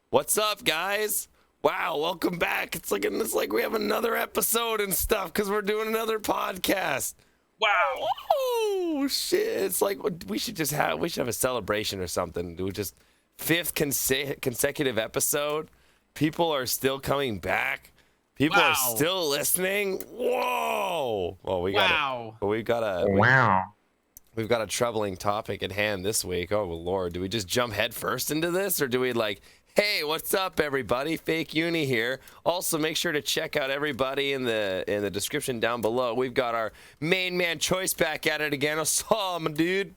What's up, guys? Wow, welcome back. It's like we have another episode and stuff because we're doing another podcast. Wow. Oh shit! It's like we should have a celebration or something. Do just fifth consecutive episode. People are still coming back. People are still listening. Whoa! Well, we've got a troubling topic at hand this week. Oh Lord, do we just jump head first into this, or do we like, hey, what's up, everybody? Fake Uni here. Also, make sure to check out everybody in the description down below. We've got our main man Choice back at it again. What's up, my dude?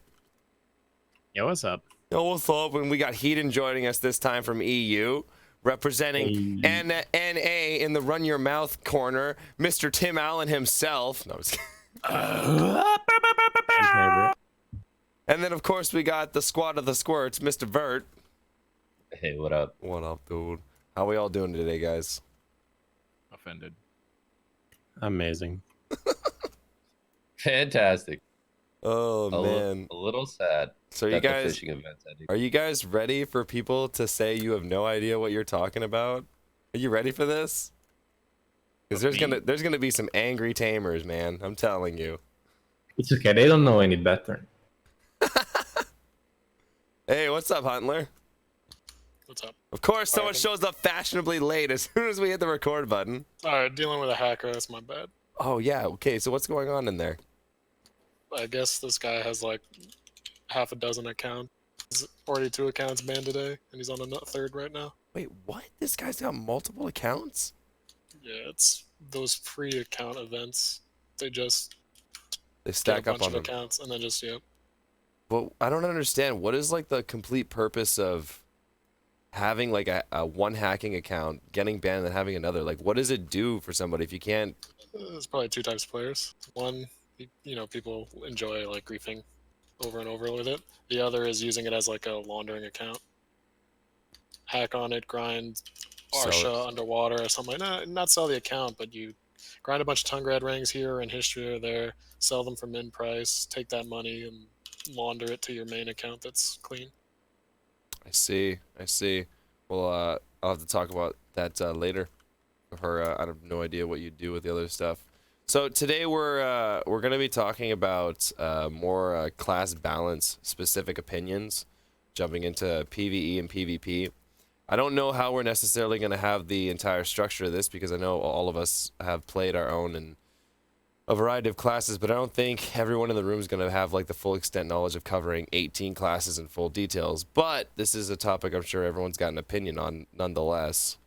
Yo, what's up? Yo, what's up? And we got Heedun joining us this time from EU, representing NA in the Run Your Mouth corner, Mr. TimAllen himself. No, I was And then, of course, we got the squad of the squirts, Mr. Vert. Hey, what up? What up, dude? How we all doing today, guys? Offended. Amazing. Fantastic. Oh, man. A little sad. So that you guys, the fishing event's ending. are you guys ready for people to say you have no idea what you're talking about? Are you ready for this? Because there's gonna be some angry tamers, man. I'm telling you. It's okay. They don't know any better. Hey, what's up, Huntler? What's up? Of course, someone shows up fashionably late as soon as we hit the record button. Alright, dealing with a hacker, that's my bad. Oh, yeah. Okay, so what's going on in there? I guess this guy has like half a dozen accounts. He's already 2 accounts banned today, and he's on a third right now. Wait, what? This guy's got multiple accounts? Yeah, it's those free account events. They stack get a up bunch on of them. accounts and then just, yep. Well, I don't understand. What is like the complete purpose of having like a one hacking account, getting banned, and then having another? Like, what does it do for somebody if you can't? There's probably 2 types of players. One, people enjoy like griefing over and over with it. The other is using it as like a laundering account. Hack on it, grind Arsha underwater or something like that. Not sell the account, but you grind a bunch of tongue grad rings here and history or there, sell them for min price, take that money and launder it to your main account that's clean. I see. Well, I'll have to talk about that later. I have no idea what you do with the other stuff. So today we're going to be talking about more class balance specific opinions, jumping into PvE and PvP. I don't know how we're necessarily going to have the entire structure of this because I know all of us have played our own and a variety of classes, but I don't think everyone in the room is going to have like the full extent knowledge of covering 18 classes in full details. But this is a topic I'm sure everyone's got an opinion on nonetheless.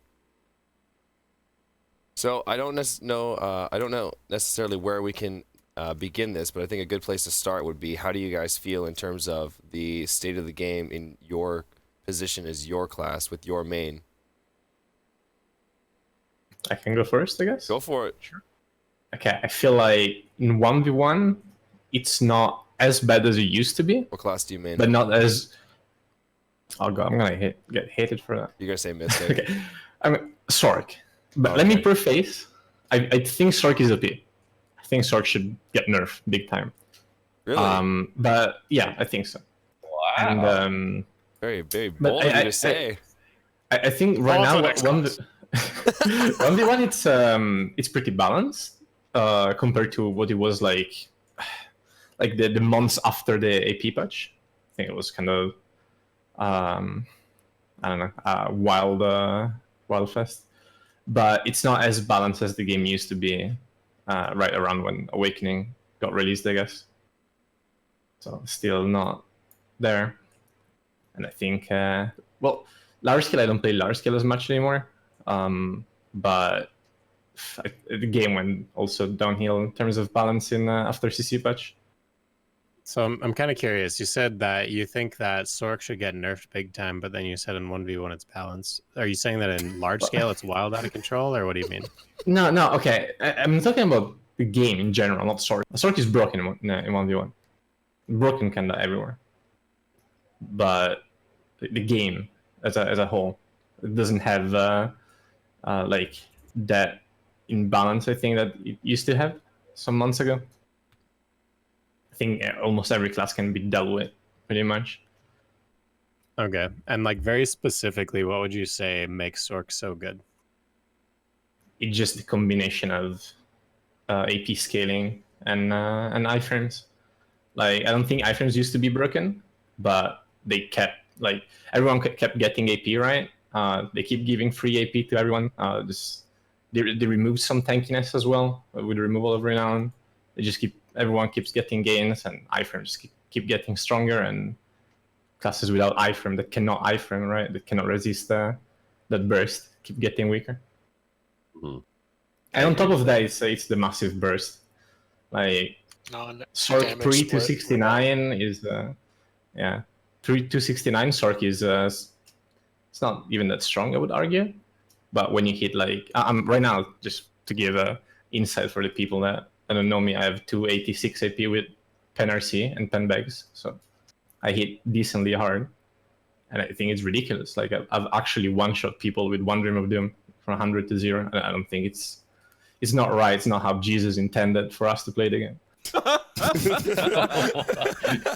So I don't know necessarily where we can begin this, but I think a good place to start would be, how do you guys feel in terms of the state of the game in your position as your class with your main? I can go first, I guess. Go for it. Sure. Okay, I feel like in 1v1, it's not as bad as it used to be. What class do you main? But not as... Oh god, I'm gonna get hated for that. You're gonna say Mystic. Okay, I mean, Sork. But Okay. let me preface, I think Sork is OP. I think Sork should get nerfed big time. Really? But yeah, I think so. Wow. And very but bold of you to say. I think right On to now the next class. 1v1 it's pretty balanced compared to what it was like the months after the AP patch. I think it was kind of I don't know, wild fest. But it's not as balanced as the game used to be right around when Awakening got released, I guess. So still not there. And I think large scale, I don't play large scale as much anymore. But the game went also downhill in terms of balancing after CC patch. So I'm kind of curious. You said that you think that Sork should get nerfed big time, but then you said in 1v1 it's balanced. Are you saying that in large scale it's wild out of control, or what do you mean? No, okay. I'm talking about the game in general, not Sork. Sork is broken in 1v1. Broken kind of everywhere. But the game as a whole, it doesn't have like that imbalance, I think, that it used to have some months ago. I think almost every class can be dealt with, pretty much. Okay. And like very specifically, what would you say makes Sork so good? It's just the combination of AP scaling and iframes. Like I don't think iframes used to be broken, but they kept like everyone kept getting AP right. They keep giving free AP to everyone. They removed some tankiness as well with the removal of renown. They just everyone keeps getting gains, and iframes keep getting stronger, and classes without iframe that cannot iframe, right, that cannot resist that burst keep getting weaker. Mhm. And on top of that, it's the massive burst. Like Sork pre 269 is yeah, pre 269 Sork is it's not even that strong, I would argue. But when you hit like I'm right now, just to give a insight for the people that don't know me, I have 286 AP with Pen RC and Pen Bags, so I hit decently hard, and I think it's ridiculous. Like I've actually one-shot people with one Dream of Doom from 100 to 0, and I don't think it's not right. It's not how Jesus intended for us to play the game.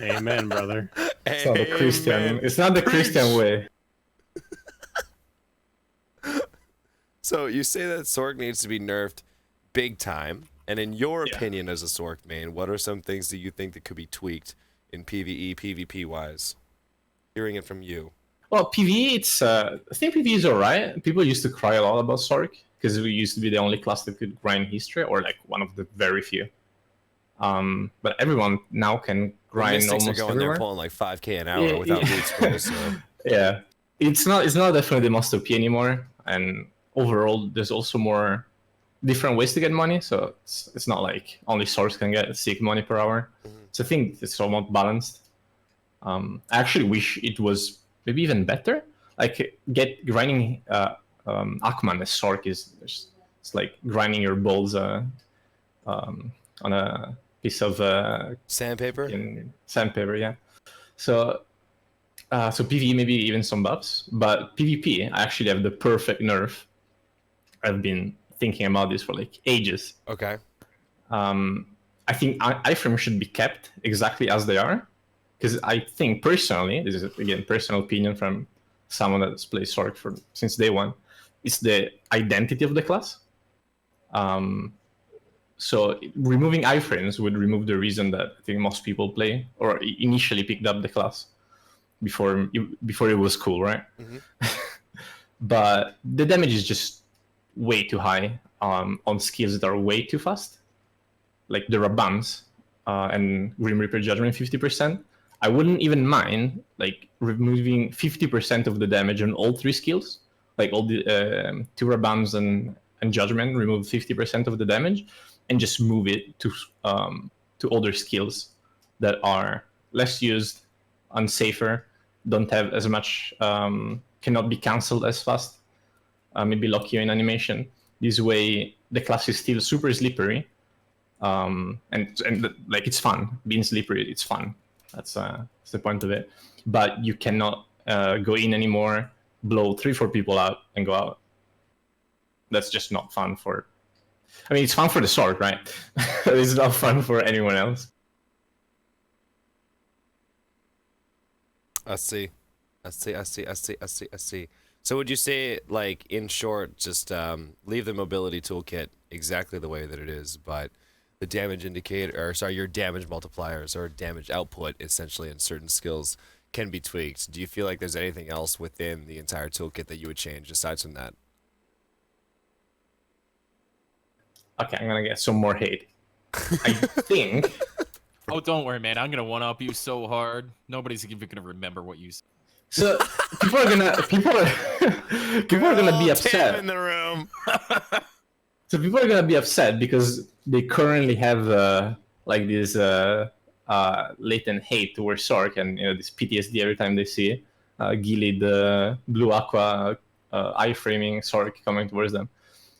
Amen, brother. It's not the Christian. It's not the Christian way. So you say that Sork needs to be nerfed big time, and in your opinion as a Sork main, what are some things that you think that could be tweaked in PvE, PvP wise? Hearing it from you. Well, PvE, it's I think PvE is alright. People used to cry a lot about Sork because we used to be the only class that could grind history, or like one of the very few. But everyone now can grind Mystics almost are going everywhere. there pulling like 5k an hour without loot scrolls. So. Yeah, it's not definitely the most OP anymore, and overall there's also more different ways to get money, so it's not like only Sorks can get sick money per hour. So I think it's somewhat balanced. I actually wish it was maybe even better. Like grinding Akman as Sork is it's like grinding your balls on a piece of sandpaper. Sandpaper, yeah. So PvE maybe even some buffs, but PvP I actually have the perfect nerf. I've been thinking about this for like ages. Okay. I think iframes should be kept exactly as they are, because I think personally, this is again personal opinion from someone that's played Sork since day one, it's the identity of the class. So removing iframes would remove the reason that I think most people play or initially picked up the class before it was cool, right? Mm-hmm. But the damage is just way too high on skills that are way too fast, like the Rabams and Grim Reaper Judgment 50%. I wouldn't even mind like removing 50% of the damage on all three skills, like all the two Rabams and Judgment remove 50% of the damage, and just move it to other skills that are less used, unsafer, don't have as much, cannot be cancelled as fast, maybe lock you in animation. This way, the class is still super slippery, and like it's fun. Being slippery, it's fun. That's the point of it. But you cannot go in anymore, blow 3-4 people out, and go out. That's just not fun for. I mean, it's fun for the Sork, right? It's not fun for anyone else. I see. So would you say, like, in short, just leave the mobility toolkit exactly the way that it is, but the damage indicator, or sorry, your damage multipliers or damage output, essentially, in certain skills can be tweaked. Do you feel like there's anything else within the entire toolkit that you would change aside from that? Okay, I'm gonna get some more hate. I think. Oh, don't worry, man. I'm gonna one-up you so hard. Nobody's even gonna remember what you said. So people are gonna be upset. Tim in the room. So people are gonna be upset because they currently have like this latent hate towards Sork, and this PTSD every time they see Gilly, the blue aqua iframing Sork coming towards them.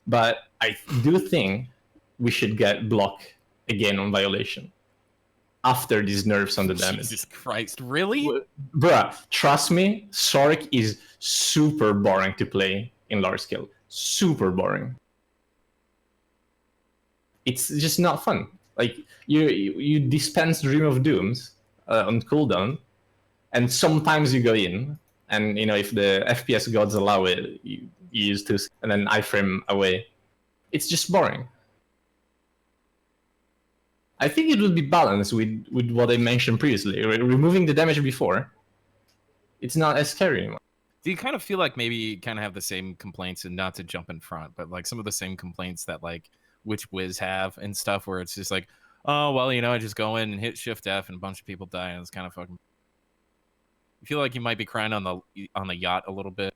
But I do think we should get block again on violation after these nerfs on the damage. Jesus Christ, really? Bruh, trust me, Sork is super boring to play in large scale. Super boring. It's just not fun. Like you dispense Dream of Dooms on cooldown, and sometimes you go in, And if the FPS gods allow it, you use 2 and then iframe away. It's just boring. I think it would be balanced with what I mentioned previously. Removing the damage before, it's not as scary anymore. Do you kind of feel like maybe you kind of have the same complaints, and not to jump in front, but like some of the same complaints that like Witch Wiz have and stuff, where it's just like, oh well, I just go in and hit Shift F and a bunch of people die, and it's kind of fucking. You feel like you might be crying on the yacht a little bit,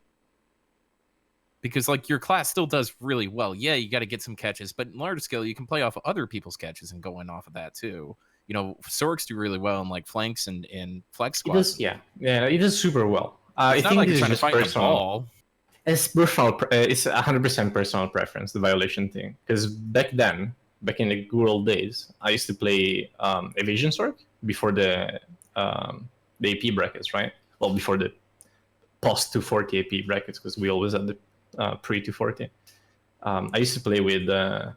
because like your class still does really well. Yeah, you got to get some catches, but in large scale, you can play off of other people's catches and go in off of that too. Sorks do really well in like flanks and flex squads. Yeah, it does super well. I It's not think like this you're is trying to just fight the personal. ball. It's personal. It's 100% personal preference, the violation thing. Because back in the good old days, I used to play Evasion Sork before the AP brackets, right? Well, before the post 240 AP brackets, because we always had the pre 240. I used to play with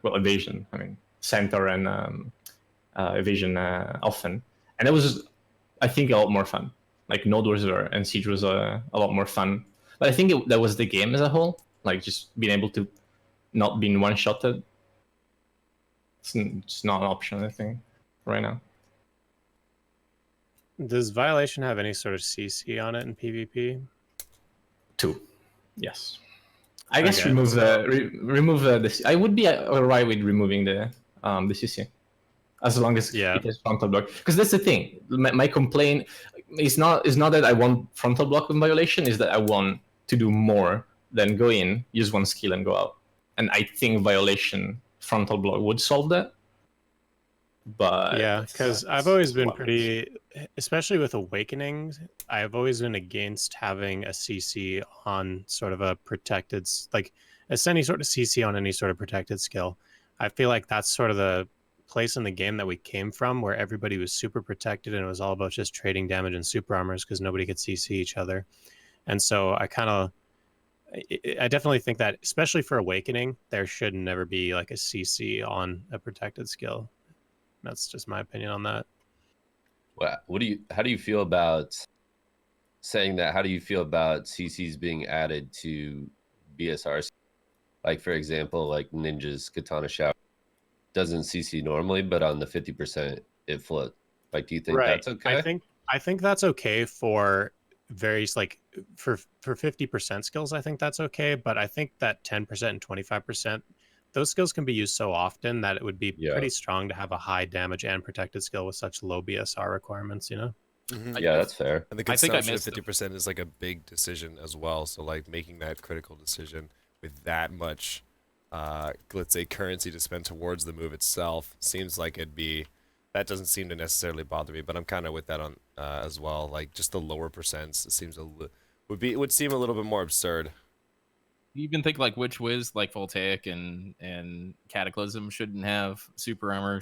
Evasion. I mean, Centaur and Evasion often, and it was, I think, a lot more fun. Like Node Wars and Siege was a lot more fun. But I think that was the game as a whole, like just being able to not being one-shotted. It's not an option, I think, right now. Does Violation have any sort of CC on it in PvP? 2, yes. I guess Okay, remove the. I would be alright with removing the CC, as long as it is frontal block. Because that's the thing. My complaint is not that I want frontal block with Violation. Is that I want to do more than go in, use one skill, and go out. And I think Violation frontal block would solve that. But yeah, because I've always been pretty, especially with Awakenings, I've always been against having a CC on sort of a protected, like any sort of CC on any sort of protected skill. I feel like that's sort of the place in the game that we came from, where everybody was super protected and it was all about just trading damage and super armors because nobody could CC each other. And so I definitely think that, especially for Awakening, there should never be like a CC on a protected skill. That's just my opinion on that. Well, how do you feel about saying that? How do you feel about CCs being added to BSRs? Like, for example, like Ninja's Katana Shower doesn't CC normally, but on the 50% it floats. Like, do you think that's okay? I think that's okay for various, like for 50% skills. I think that's okay, but I think that 10% and 25%, those skills can be used so often that it would be pretty strong to have a high damage and protected skill with such low BSR requirements, Mm-hmm. Yeah, that's fair. And the consumption of 50% is like a big decision as well. So like making that critical decision with that much, let's say, currency to spend towards the move itself seems like that doesn't seem to necessarily bother me. But I'm kind of with that on as well. Like just the lower percents, it seems would seem a little bit more absurd. You even think like Witch Wiz, like Voltaic and Cataclysm shouldn't have super armor?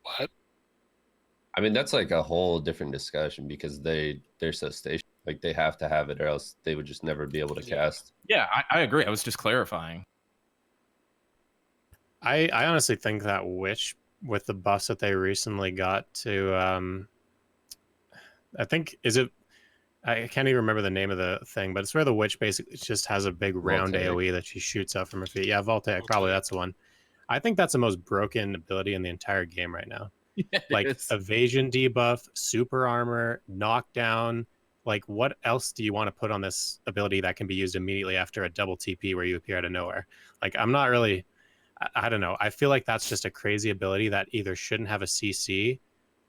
What? I mean, that's like a whole different discussion because they're so stationary. Like they have to have it, or else they would just never be able to cast. Yeah, I agree. I was just clarifying. I honestly think that Witch, with the buffs that they recently got to, I think, I can't even remember the name of the thing, but it's where the Witch basically just has a big round AoE that she shoots out from her feet. Yeah, Voltaic, probably that's the one. I think that's the most broken ability in the entire game right now. Yeah, like evasion debuff, super armor, knockdown. Like, what else do you want to put on this ability that can be used immediately after a double TP where you appear out of nowhere? Like, I'm not really, I don't know. I feel like that's just a crazy ability that either shouldn't have a CC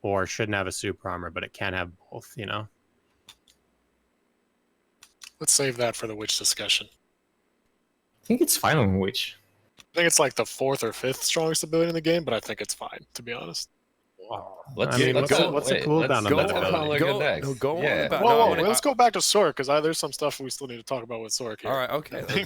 or shouldn't have a super armor, but it can have both, Let's save that for the Witch discussion. I think it's fine on Witch. I think it's like the 4th or 5th strongest ability in the game, but I think it's fine, to be honest. What's the cooldown on that ability? Whoa, let's go back to Sork, because there's some stuff we still need to talk about with Sork here. All right, okay. We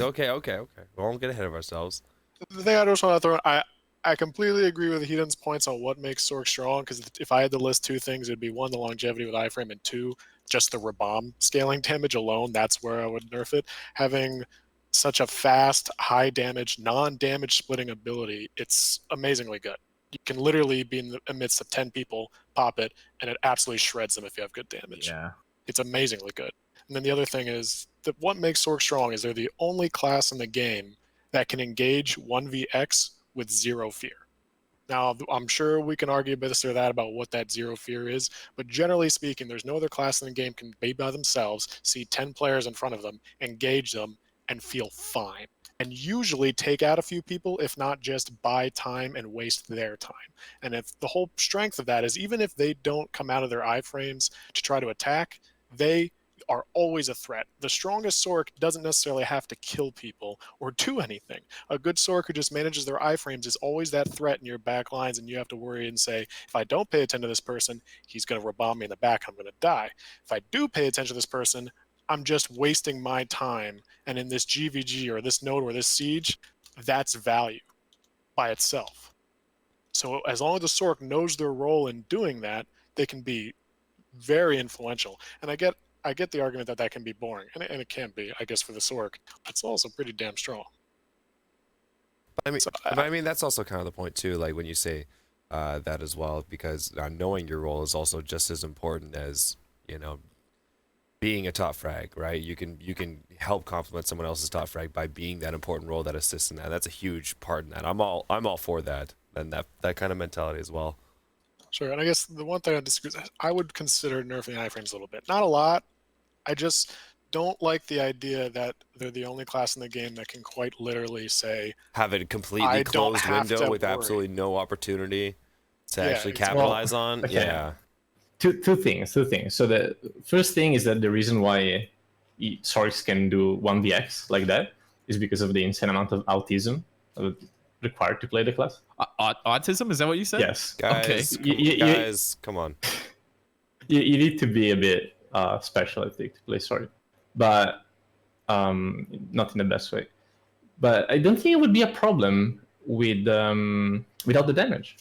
won't get ahead of ourselves. The thing I just want to throw in, I completely agree with Heedun's points on what makes Sork strong, because if I had to list 2 things, it'd be 1, the longevity with iframe, and 2, just the rebomb scaling damage alone. That's where I would nerf it. Having such a fast, high damage, non-damage splitting ability, it's amazingly good. You can literally be in the midst of 10 people, pop it, and it absolutely shreds them if you have good damage. Yeah. It's amazingly good. And then the other thing is that what makes Sork strong is they're the only class in the game that can engage 1vx with zero fear. Now, I'm sure we can argue this or that about what that zero fear is, but generally speaking, there's no other class in the game can be by themselves, see 10 players in front of them, engage them, and feel fine. And usually take out a few people, if not just buy time and waste their time. And if the whole strength of that is even if they don't come out of their iframes to try to attack, they are always a threat. The strongest Sork doesn't necessarily have to kill people or do anything. A good Sork who just manages their iframes is always that threat in your back lines, and you have to worry and say, if I don't pay attention to this person, he's going to bomb me in the back, I'm going to die. If I do pay attention to this person, I'm just wasting my time. And in this GVG or this node or this siege, that's value by itself. So as long as the Sork knows their role in doing that, they can be very influential. And I get the argument that can be boring, and it can be, I guess, for the Sork. It's also pretty damn strong. I mean, that's also kind of the point too. Like when you say that as well, because knowing your role is also just as important as being a top frag, right? You can help complement someone else's top frag by being that important role that assists in that. That's a huge part in that. I'm all for that and that kind of mentality as well. Sure, and I guess the one thing I disagree with, I would consider nerfing iframes a little bit. Not a lot. I just don't like the idea that they're the only class in the game that can quite literally say, have a completely closed window with absolutely no opportunity to actually capitalize on. Okay. Yeah. Two things. So the first thing is that the reason why Sorks can do 1vx like that is because of the insane amount of autism required to play the class. Autism? Is that what you said? Yes. Guys, Okay. guys, come on. You need to be a bit special, I think, to play Sork, but not in the best way. But I don't think it would be a problem with without the damage.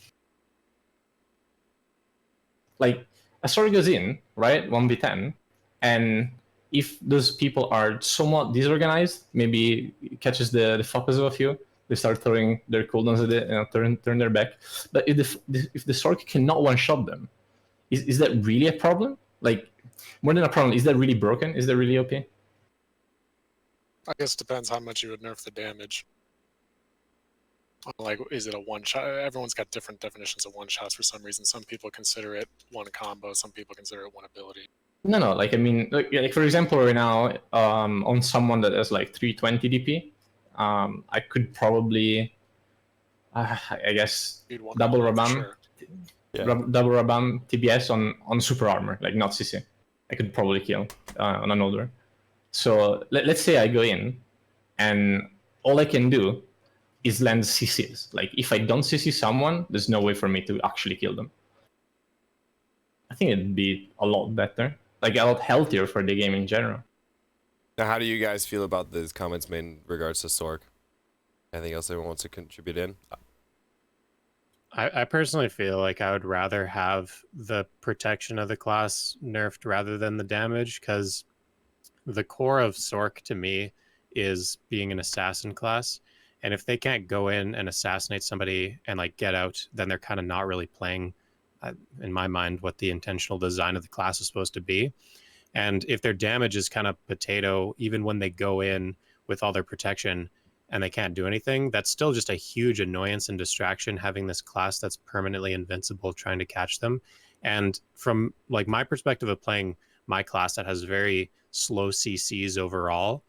Like a Sork goes in, right, 1v10, and if those people are somewhat disorganized, maybe it catches the focus of a few, they start throwing their cooldowns at it and turn their back. But if the Sork cannot one-shot them, is that really a problem? Like, more than a problem, is that really broken? Is that really OP? I guess it depends how much you would nerf the damage. Like, is it a one-shot? Everyone's got different definitions of one-shots for some reason. Some people consider it one combo. Some people consider it one ability. No. Like, I mean, like for example, right now, on someone that has like 320 DP, I could probably, I guess, double Rabam, sure. double Rabam TBS on super armor, like not CC. I could probably kill on an older. So let's say I go in, and all I can do is land CCs. Like, if I don't CC someone, there's no way for me to actually kill them. I think it'd be a lot better, like a lot healthier for the game in general. Now, how do you guys feel about the comments made in regards to Sork? Anything else everyone wants to contribute in? I personally feel like I would rather have the protection of the class nerfed rather than the damage, because the core of Sork to me is being an assassin class. And if they can't go in and assassinate somebody and like get out, then they're kind of not really playing, in my mind, what the intentional design of the class is supposed to be. And if their damage is kind of potato, even when they go in with all their protection and they can't do anything, that's still just a huge annoyance and distraction, having this class that's permanently invincible trying to catch them. And from like my perspective of playing my class that has very slow CCs overall,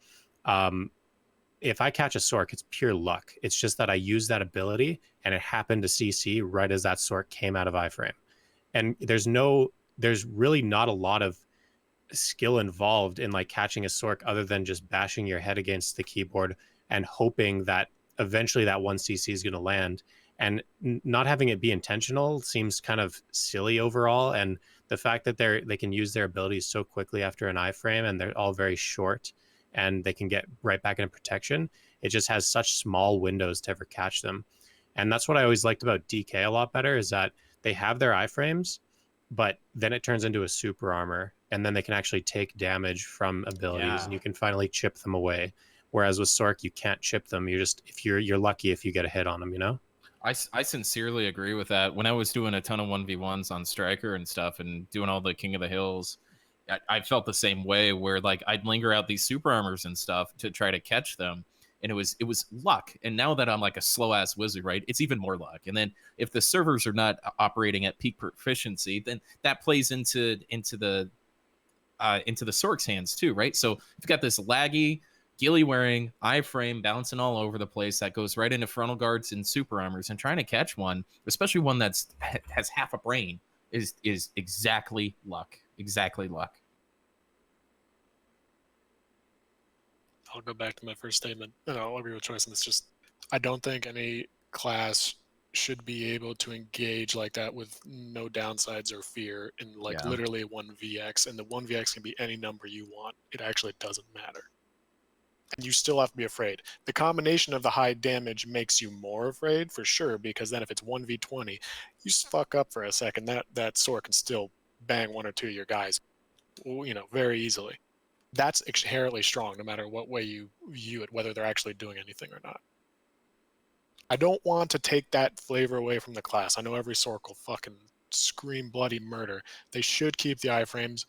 if I catch a Sork, it's pure luck. It's just that I use that ability and it happened to CC right as that Sork came out of iframe. And there's really not a lot of skill involved in like catching a Sork other than just bashing your head against the keyboard and hoping that eventually that one CC is going to land. And not having it be intentional seems kind of silly overall. And the fact that they can use their abilities so quickly after an iframe and they're all very short and they can get right back into protection, it just has such small windows to ever catch them. And that's what I always liked about DK a lot better, is that they have their iframes, but then it turns into a super armor, and then they can actually take damage from abilities, and you can finally chip them away. Whereas with Sork, you can't chip them. You're lucky if you get a hit on them, you know? I sincerely agree with that. When I was doing a ton of 1v1s on Striker and stuff and doing all the King of the Hills, I felt the same way where like I'd linger out these super armors and stuff to try to catch them, and it was luck. And now that I'm like a slow ass wizard, right, it's even more luck. And then if the servers are not operating at peak proficiency, then that plays into the Sork's hands too, right? So you've got this laggy, ghillie wearing, iframe bouncing all over the place that goes right into frontal guards and super armors, and trying to catch one, especially one that's has half a brain, is exactly luck. Exactly luck. I'll go back to my first statement. And I'll agree with Choice on this. Just, I don't think any class should be able to engage like that with no downsides or fear in like literally 1vx, and the 1vx can be any number you want. It actually doesn't matter. And you still have to be afraid. The combination of the high damage makes you more afraid for sure, because then if it's 1v20, you fuck up for a second, that sword can still bang one or two of your guys, very easily. That's inherently strong no matter what way you view it, whether they're actually doing anything or not. I don't want to take that flavor away from the class. I know every Sork will fucking scream bloody murder. They should keep the iframes,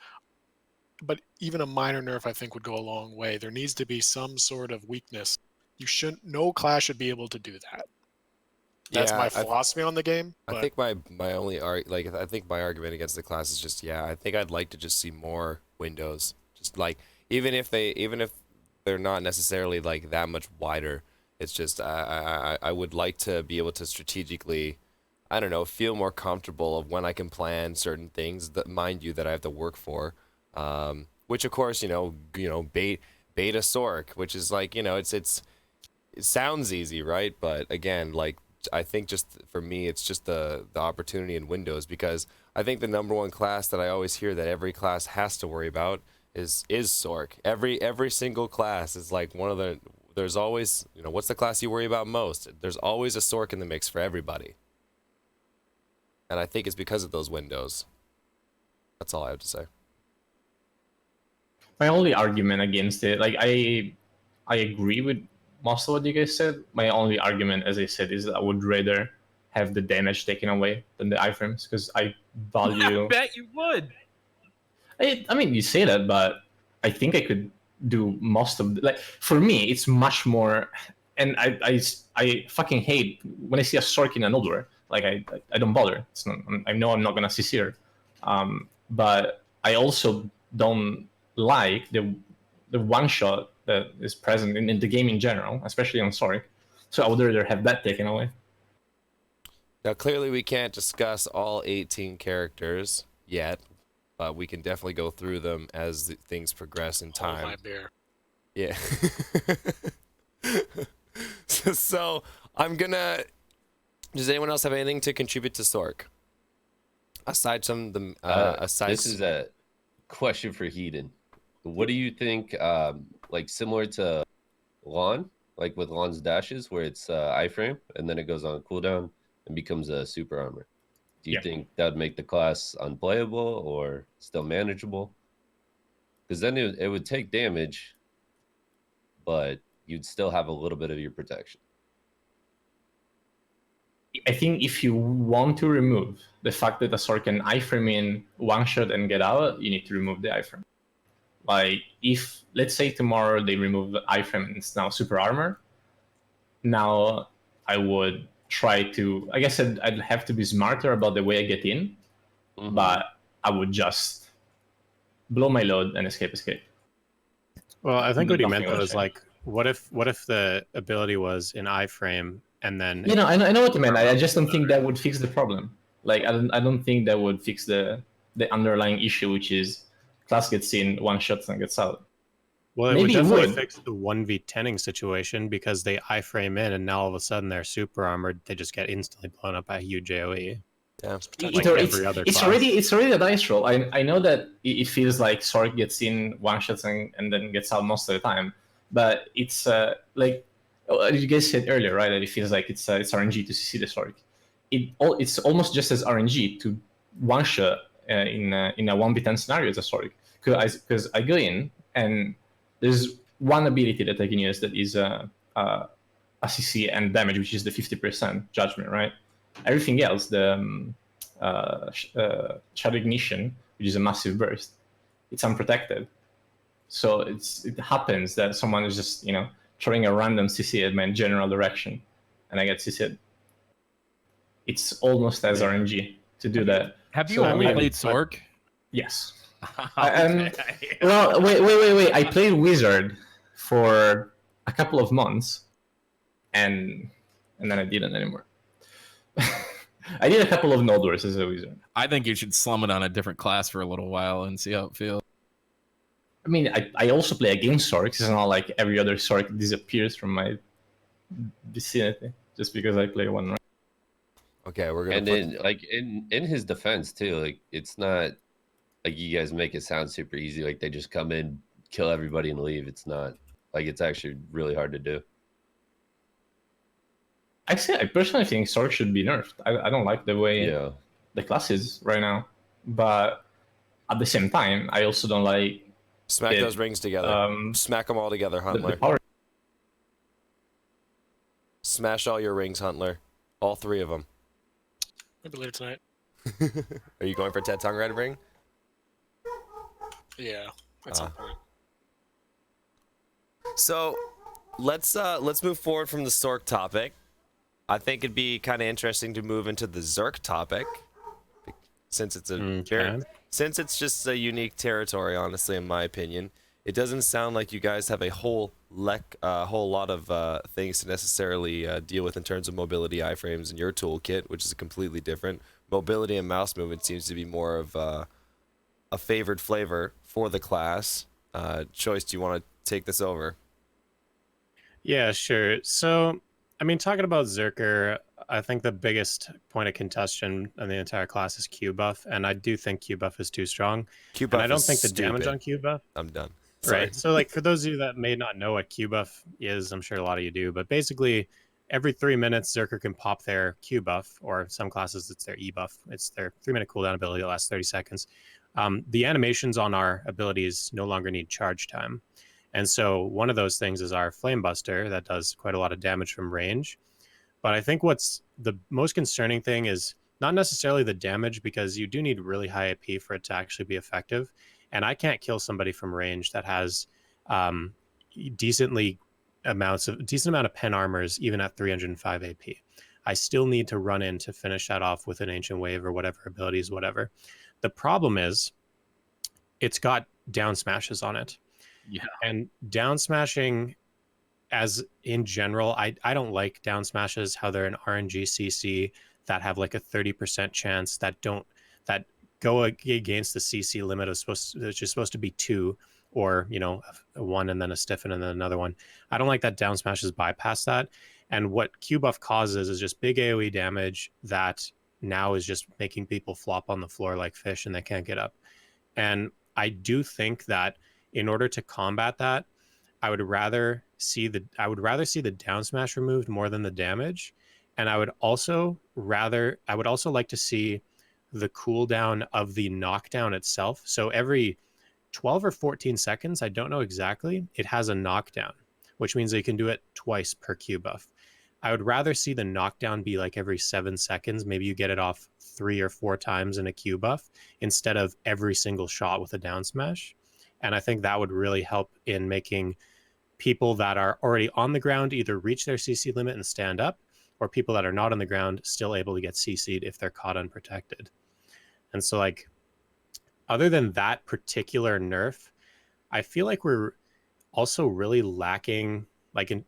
but even a minor nerf I think would go a long way. There needs to be some sort of weakness. No class should be able to do that. That's my philosophy on the game. I think my only I think my argument against the class is just I think I'd like to just see more windows. Just like even if they're not necessarily like that much wider, it's just I would like to be able to strategically, I don't know, feel more comfortable of when I can plan certain things that, mind you, that I have to work for. Which of course, beta Sork, which is like, it sounds easy, right? But again, like, I think just for me, it's just the opportunity in Windows, because I think the number one class that I always hear that every class has to worry about is Sork. Every single class is like one of the, there's always, what's the class you worry about most? There's always a Sork in the mix for everybody. And I think it's because of those windows. That's all I have to say. My only argument against it, like I agree with most of what you guys said. My only argument, as I said, is that I would rather have the damage taken away than the iframes, because I value. I bet you would. I mean, you say that, but I think I could do most of like, for me, it's much more. And I fucking hate when I see a Sork in an old war. Like I don't bother. It's not. I know I'm not gonna CC her, but I also don't like the one shot that is present in the game in general, especially on Sork. So I would rather have that taken away. Now, clearly, we can't discuss all 18 characters yet, but we can definitely go through them as things progress in time. Hold my beer. Yeah. So I'm gonna. Does anyone else have anything to contribute to Sork? Aside from the this is a question for Heedun. What do you think? Like similar to Lawn, like with Lawn's dashes, where it's iframe and then it goes on cooldown and becomes a super armor. Do you think that would make the class unplayable or still manageable? Because then it would take damage, but you'd still have a little bit of your protection. I think if you want to remove the fact that a Sork can iframe in one shot and get out, you need to remove the iframe. Like if, let's say tomorrow they remove the iframe and it's now super armor, now I would try to, I guess I'd have to be smarter about the way I get in, but I would just blow my load and escape. Well, I think what he meant though is like, what if the ability was in iframe and then I know what you meant. I just don't think that would fix the problem. Like I don't think that would fix the underlying issue, which is class gets in, one shot and gets out. Well, it would definitely fix the 1v10ing situation, because they iframe in and now all of a sudden they're super armored. They just get instantly blown up by a huge AoE. Yeah, like every other class. It's already a dice roll. I know that it feels like Sork gets in one shots and then gets out most of the time, but it's like you guys said earlier, right? That it feels like it's RNG to CC the Sork. It's almost just as RNG to one shot in a 1v10 scenario as a Sork, because I go in and there's one ability that I can use that is a CC and damage, which is the 50% judgment, right? Everything else, the Shadow Ignition, which is a massive burst, it's unprotected. So it happens that someone is just, throwing a random CC at my general direction, and I get CC'd. It's almost as RNG to do that. Have you So only I- played Sork? Yes. Okay. Well, wait. I played Wizard for a couple of months, and then I didn't anymore. I did a couple of Node Wars as a Wizard. I think you should slum it on a different class for a little while and see how it feels. I mean, I also play against Sorks. It's not like every other Sork disappears from my vicinity just because I play one. Okay, we're gonna. And then, like in his defense too, like it's not like you guys make it sound super easy. Like they just come in, kill everybody, and leave. It's not. Like it's actually really hard to do. I personally think Sork should be nerfed. I don't like the way Yeah. the class is right now, but at the same time, I also don't like Smack it, those rings together. Smack them all together, the Huntler. power. Smash all your rings, Huntler. All 3 of them. Maybe later tonight. Are you going for Ted Tongue Red ring? Yeah, at some point. So, let's move forward from the Sork topic. I think it'd be kind of interesting to move into the Zerk topic, since it's since it's just a unique territory. Honestly, in my opinion, it doesn't sound like you guys have a whole lot of things to necessarily deal with in terms of mobility iframes in your toolkit, which is completely different. Mobility and mouse movement seems to be more of a favored flavor for the class. Choice, do you want to take this over? Yeah, sure. So, I mean, talking about Zerker, I think the biggest point of contention in the entire class is Q buff, and I do think Q buff is too strong. Q buff And I don't is think the damage stupid. on Q buff. I'm done. Sorry. Right. So, like, for those of you that may not know what Q buff is, I'm sure a lot of you do, but basically, every 3 minutes, Zerker can pop their Q buff, or some classes, it's their E buff. It's their 3-minute cooldown ability that lasts 30 seconds. The animations on our abilities no longer need charge time. And so, one of those things is our Flame Buster that does quite a lot of damage from range. But I think what's the most concerning thing is not necessarily the damage, because you do need really high AP for it to actually be effective. And I can't kill somebody from range that has decent amount of pen armors, even at 305 AP. I still need to run in to finish that off with an Ancient Wave or whatever abilities, whatever. The problem is it's got down smashes on it. Yeah. And down smashing, as in general, I don't like down smashes, how they're an RNG CC that have like a 30% chance that go against the CC limit of which is supposed to be 2, or a 1 and then a stiffen and then another one. I don't like that down smashes bypass that. And what Q buff causes is just big AoE damage that now is just making people flop on the floor like fish and they can't get up. And I do think that in order to combat that, I would rather see the down smash removed more than the damage. And I would also like to see the cooldown of the knockdown itself. So every 12 or 14 seconds, I don't know exactly, it has a knockdown, which means that you can do it twice per Q buff. I would rather see the knockdown be like every 7 seconds. Maybe you get it off 3 or 4 times in a Q buff instead of every single shot with a down smash. And I think that would really help in making people that are already on the ground either reach their CC limit and stand up, or people that are not on the ground still able to get CC'd if they're caught unprotected. And so, like, other than that particular nerf, I feel like we're also really lacking,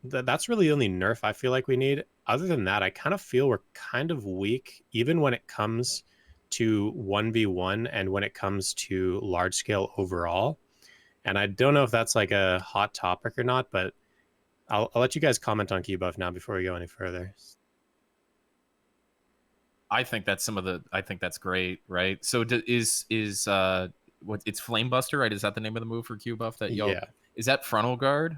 that's really the only nerf I feel like we need. Other than that, I kind of feel we're kind of weak, even when it comes to 1v1 and when it comes to large scale overall. And I don't know if that's like a hot topic or not, but I'll let you guys comment on Q buff now before we go any further. I think that's great, right? So is it's Flame Buster, right? Is that the name of the move for Q buff that y'all? Yeah. Is that frontal guard?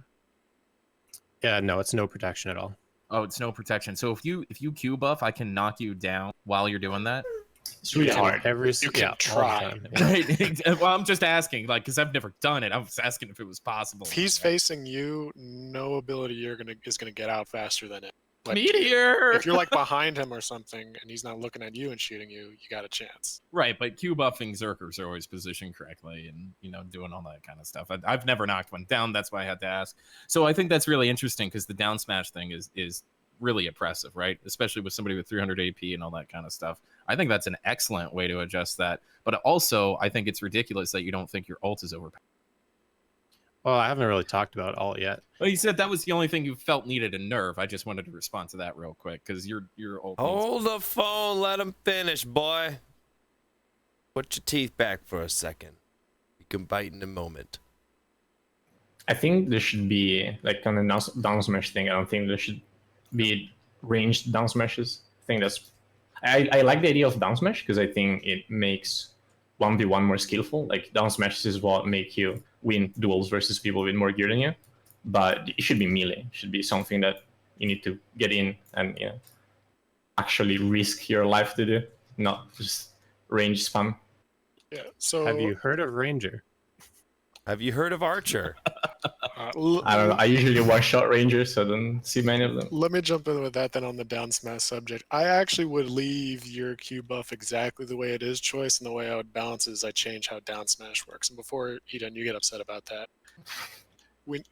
Yeah, no, it's no protection at all. Oh, it's no protection. So if you Q buff, I can knock you down while you're doing that. It's really hard. You can try. Right. Well, I'm just asking, like, because I've never done it. I was asking if it was possible. If he's facing you, no ability is gonna get out faster than it. Like, Meteor. if you're like behind him or something and he's not looking at you and shooting you, you got a chance. Right, but Q buffing Zerkers are always positioned correctly and, doing all that kind of stuff. I've never knocked one down. That's why I had to ask. So I think that's really interesting because the down smash thing is really oppressive, right? Especially with somebody with 300 AP and all that kind of stuff. I think that's an excellent way to adjust that. But also, I think it's ridiculous that you don't think your ult is overpowered. Well, I haven't really talked about alt yet. Well, you said that was the only thing you felt needed a nerf. I just wanted to respond to that real quick because your ult. Hold the phone. Let him finish, boy. Put your teeth back for a second. You can bite in a moment. I think there should be like on the down smash thing. I don't think there should be ranged down smashes. I think that's. I like the idea of down smash because I think it makes 1v1 more skillful. Like down smashes is what make you win duels versus people with more gear than you. But it should be melee. It should be something that you need to get in and actually risk your life to do, not just range spam. Yeah. So Have you heard of Ranger? Have you heard of Archer? I don't know. I usually one-shot rangers, so I don't see many of them. Let me jump in with that then on the down smash subject. I actually would leave your Q buff exactly the way it is, Choice, and the way I would balance is I change how down smash works. And before Heedun, you get upset about that. When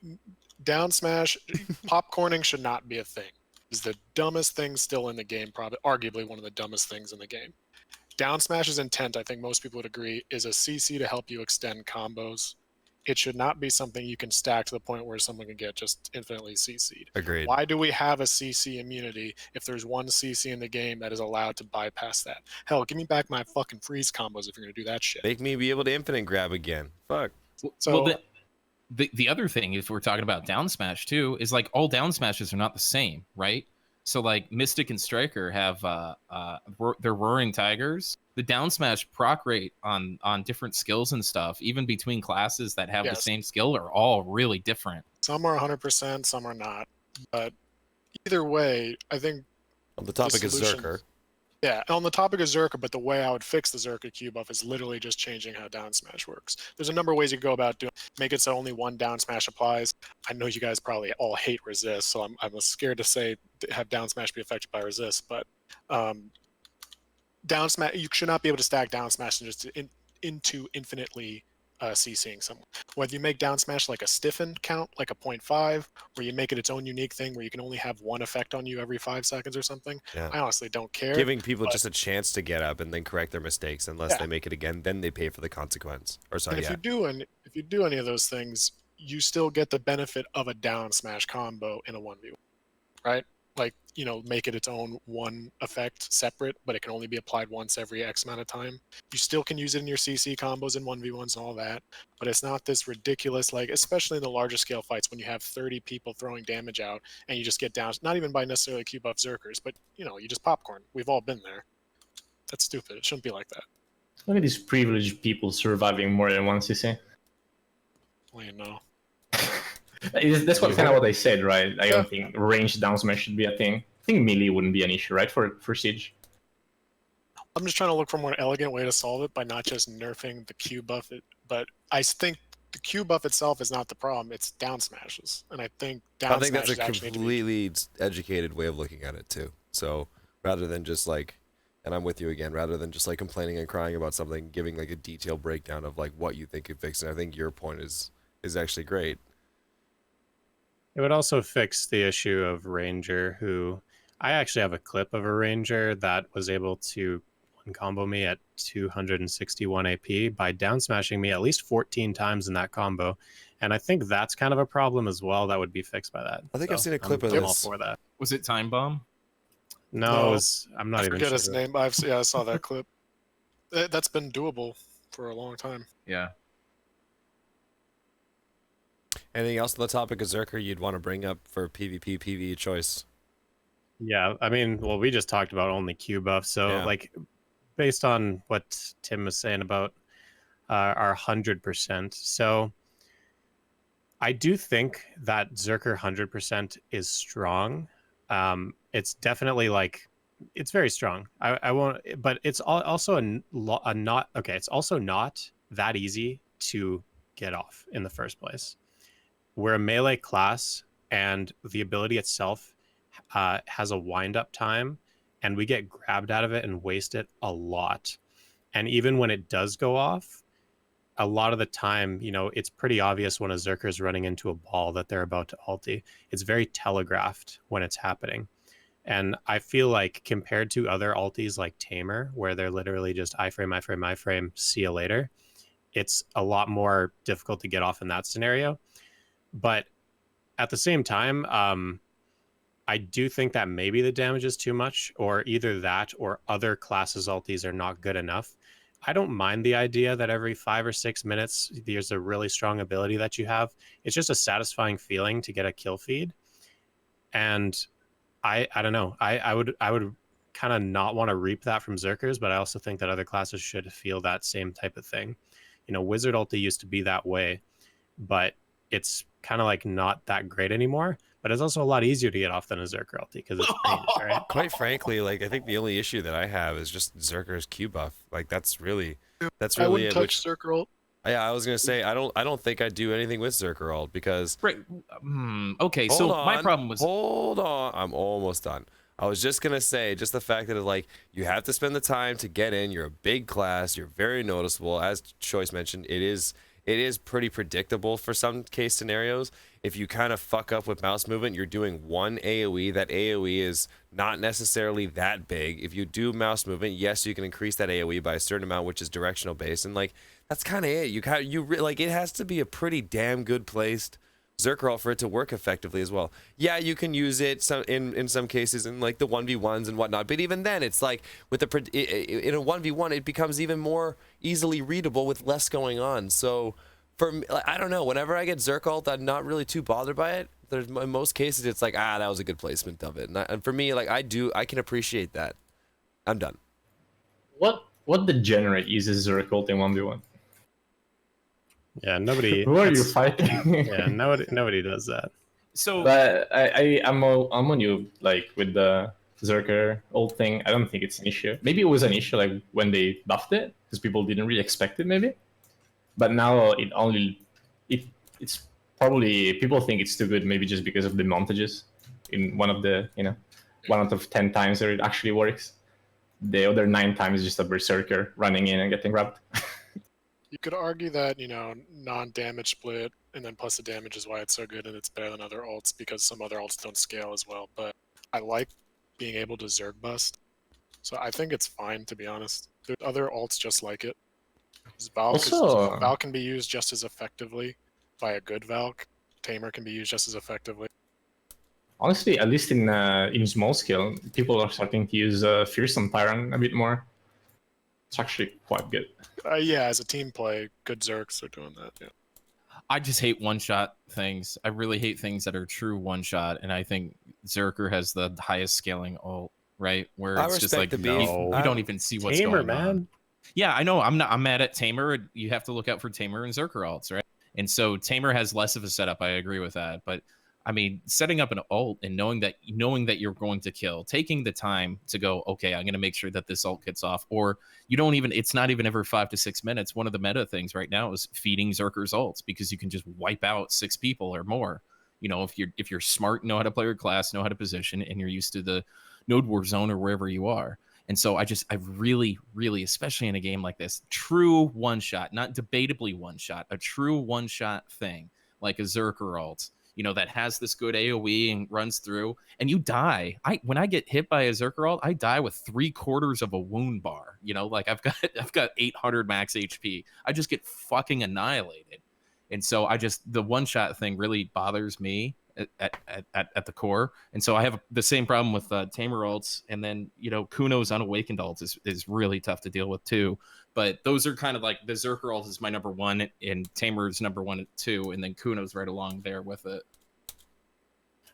down smash, popcorning should not be a thing. It's the dumbest thing still in the game, probably arguably one of the dumbest things in the game. Down smash's intent, I think most people would agree, is a CC to help you extend combos. It should not be something you can stack to the point where someone can get just infinitely CC'd. Agreed. Why do we have a CC immunity if there's one CC in the game that is allowed to bypass that? Hell, give me back my fucking freeze combos if you're going to do that shit. Make me be able to infinite grab again. Fuck. So, well, the other thing, if we're talking about down smash too, is like all down smashes are not the same, right? So like Mystic and Striker have they're Roaring Tigers. The down smash proc rate on different skills and stuff, even between classes that have the same skill, are all really different. some are 100%, some are not. But either way, I think On the topic of Zerker. Yeah, on the topic of Zerker, but the way I would fix the Zerker Q buff is literally just changing how down smash works. There's a number of ways you can go about doing it. Make it so only one down smash applies. I know you guys probably all hate resist, so I'm scared to say have down smash be affected by resist, but down smash, you should not be able to stack down smash and just into infinitely CCing someone. Whether you make down smash like a stiffen count, like a 0.5, or you make it its own unique thing where you can only have one effect on you every 5 seconds or something. Yeah. I honestly don't care. Giving people just a chance to get up and then correct their mistakes. Unless they make it again, then they pay for the consequence. Or sorry, and if you do any of those things, you still get the benefit of a down smash combo in a 1v1, right? Like, make it its own one effect separate, but it can only be applied once every X amount of time. You still can use it in your CC combos and 1v1s and all that, but it's not this ridiculous, like, especially in the larger scale fights when you have 30 people throwing damage out and you just get down, not even by necessarily Q buff Zerkers, but, you just popcorn. We've all been there. That's stupid. It shouldn't be like that. Look at these privileged people surviving more than one CC. Well, That's kind of what I said, right? I don't think range down smash should be a thing. I think melee wouldn't be an issue, right, for Siege? I'm just trying to look for a more elegant way to solve it by not just nerfing the Q buff. But I think the Q buff itself is not the problem. It's down smashes. And I think down that's smashes a actually completely educated way of looking at it, too. So rather than just like, and I'm with you again, rather than just like complaining and crying about something, giving like a detailed breakdown of like what you think it fixed. And I think your point is actually great. It would also fix the issue of Ranger, who I actually have a clip of a Ranger that was able to one combo me at 261 AP by down smashing me at least 14 times in that combo. And I think that's kind of a problem as well that would be fixed by that. I think I've seen a clip of I'm all this. for that. Was it Time Bomb? No, I'm not I even forget sure. his name. I saw that clip. That's been doable for a long time. Yeah. Anything else on the topic of Zerker you'd want to bring up for PvP, PvE choice? Yeah, I mean, well, we just talked about only Q buff. So, like, based on what Tim was saying about our 100%. So, I do think that Zerker 100% is strong. It's definitely like, it's very strong. I won't, but it's also a not, okay, it's also not that easy to get off in the first place. We're a melee class, and the ability itself has a wind-up time, and we get grabbed out of it and waste it a lot. And even when it does go off, a lot of the time, you know, it's pretty obvious when a Zerker is running into a ball that they're about to ulti. It's very telegraphed when it's happening. And I feel like compared to other ultis like Tamer, where they're literally just iframe, iframe, iframe, see you later, it's a lot more difficult to get off in that scenario. But at the same time, I do think that maybe the damage is too much, or either that or other classes ultis are not good enough. I don't mind the idea that every 5 or 6 minutes there's a really strong ability that you have. It's just a satisfying feeling to get a kill feed. And I don't know. I would kind of not want to reap that from Zerkers, but I also think that other classes should feel that same type of thing. You know, Wizard ulti used to be that way, but it's kind of like not that great anymore. But it's also a lot easier to get off than a Zerker ulti because it's range, right? Quite frankly, like I think the only issue that I have is just Zerker's Q buff. Like that's really I wouldn't it. touch Zerker ult. Yeah, I was gonna say I don't think I'd do anything with Zerker ult because. Right. Okay. Hold So on, my problem was. Hold on, I'm almost done. I was just gonna say, just the fact that like you have to spend the time to get in. You're a big class. You're very noticeable, as Choice mentioned. It is pretty predictable for some case scenarios. If you kind of fuck up with mouse movement, you're doing one AoE. That AoE is not necessarily that big. If you do mouse movement, yes, you can increase that AoE by a certain amount, which is directional based, and like that's kind of it. Like it has to be a pretty damn good placed Zerker ult for it to work effectively as well. Yeah, you can use it in some cases in like the 1v1s and whatnot, but even then, it's like with in a 1v1, it becomes even more easily readable with less going on. So for me, like, I don't know. Whenever I get Zerk ult, I'm not really too bothered by it. In most cases, it's like that was a good placement of it, and for me, like I can appreciate that. I'm done. What degenerate uses Zerk ult in 1v1? Yeah, nobody. Who are you fighting? Yeah, nobody does that. So But I'm on you like with the Zerker ult thing. I don't think it's an issue. Maybe it was an issue like when they buffed it because people didn't really expect it maybe. But now it's probably people think it's too good maybe just because of the montages in one of the 1 out of 10 times where it actually works. The other 9 times is just a berserker running in and getting grabbed. You could argue that, non-damage split and then plus the damage is why it's so good and it's better than other ults because some other ults don't scale as well. But I like being able to Zerg bust. So I think it's fine, to be honest. There's other ults just like it. Val can be used just as effectively by a good Valk. Tamer can be used just as effectively. Honestly, at least in small scale, people are starting to use Fearsome Tyrant a bit more. It's actually quite good. Yeah, as a team play, good Zerks are doing that. Yeah. I just hate one-shot things. I really hate things that are true one-shot, and I think Zerker has the highest scaling ult, right? Where it's just like the beef. you don't even see what's Tamer, going man. on. Yeah, I know. I'm mad at Tamer. You have to look out for Tamer and Zerker ults, right? And so Tamer has less of a setup. I agree with that, but I mean, setting up an ult and knowing that you're going to kill, taking the time to go, okay, I'm going to make sure that this ult gets off, or it's not even every 5 to 6 minutes. One of the meta things right now is feeding Zerker's ults because you can just wipe out 6 people or more. If you're smart, know how to play your class, know how to position, and you're used to the Node War zone or wherever you are. And so I really, really, especially in a game like this, true one shot, not debatably one shot, a true one shot thing like a Zerker ult, that has this good AoE and runs through, and you die. When I get hit by a Zerker ult, I die with 3/4 of a wound bar. Like I've got 800 max HP. I just get fucking annihilated. And so the one shot thing really bothers me at the core. And so I have the same problem with Tamer ults, and then Kuno's unawakened ults is really tough to deal with too. But those are kind of like the Zerker ult is my number 1, and Tamer's number 1 and 2, and then Kuno's right along there with it.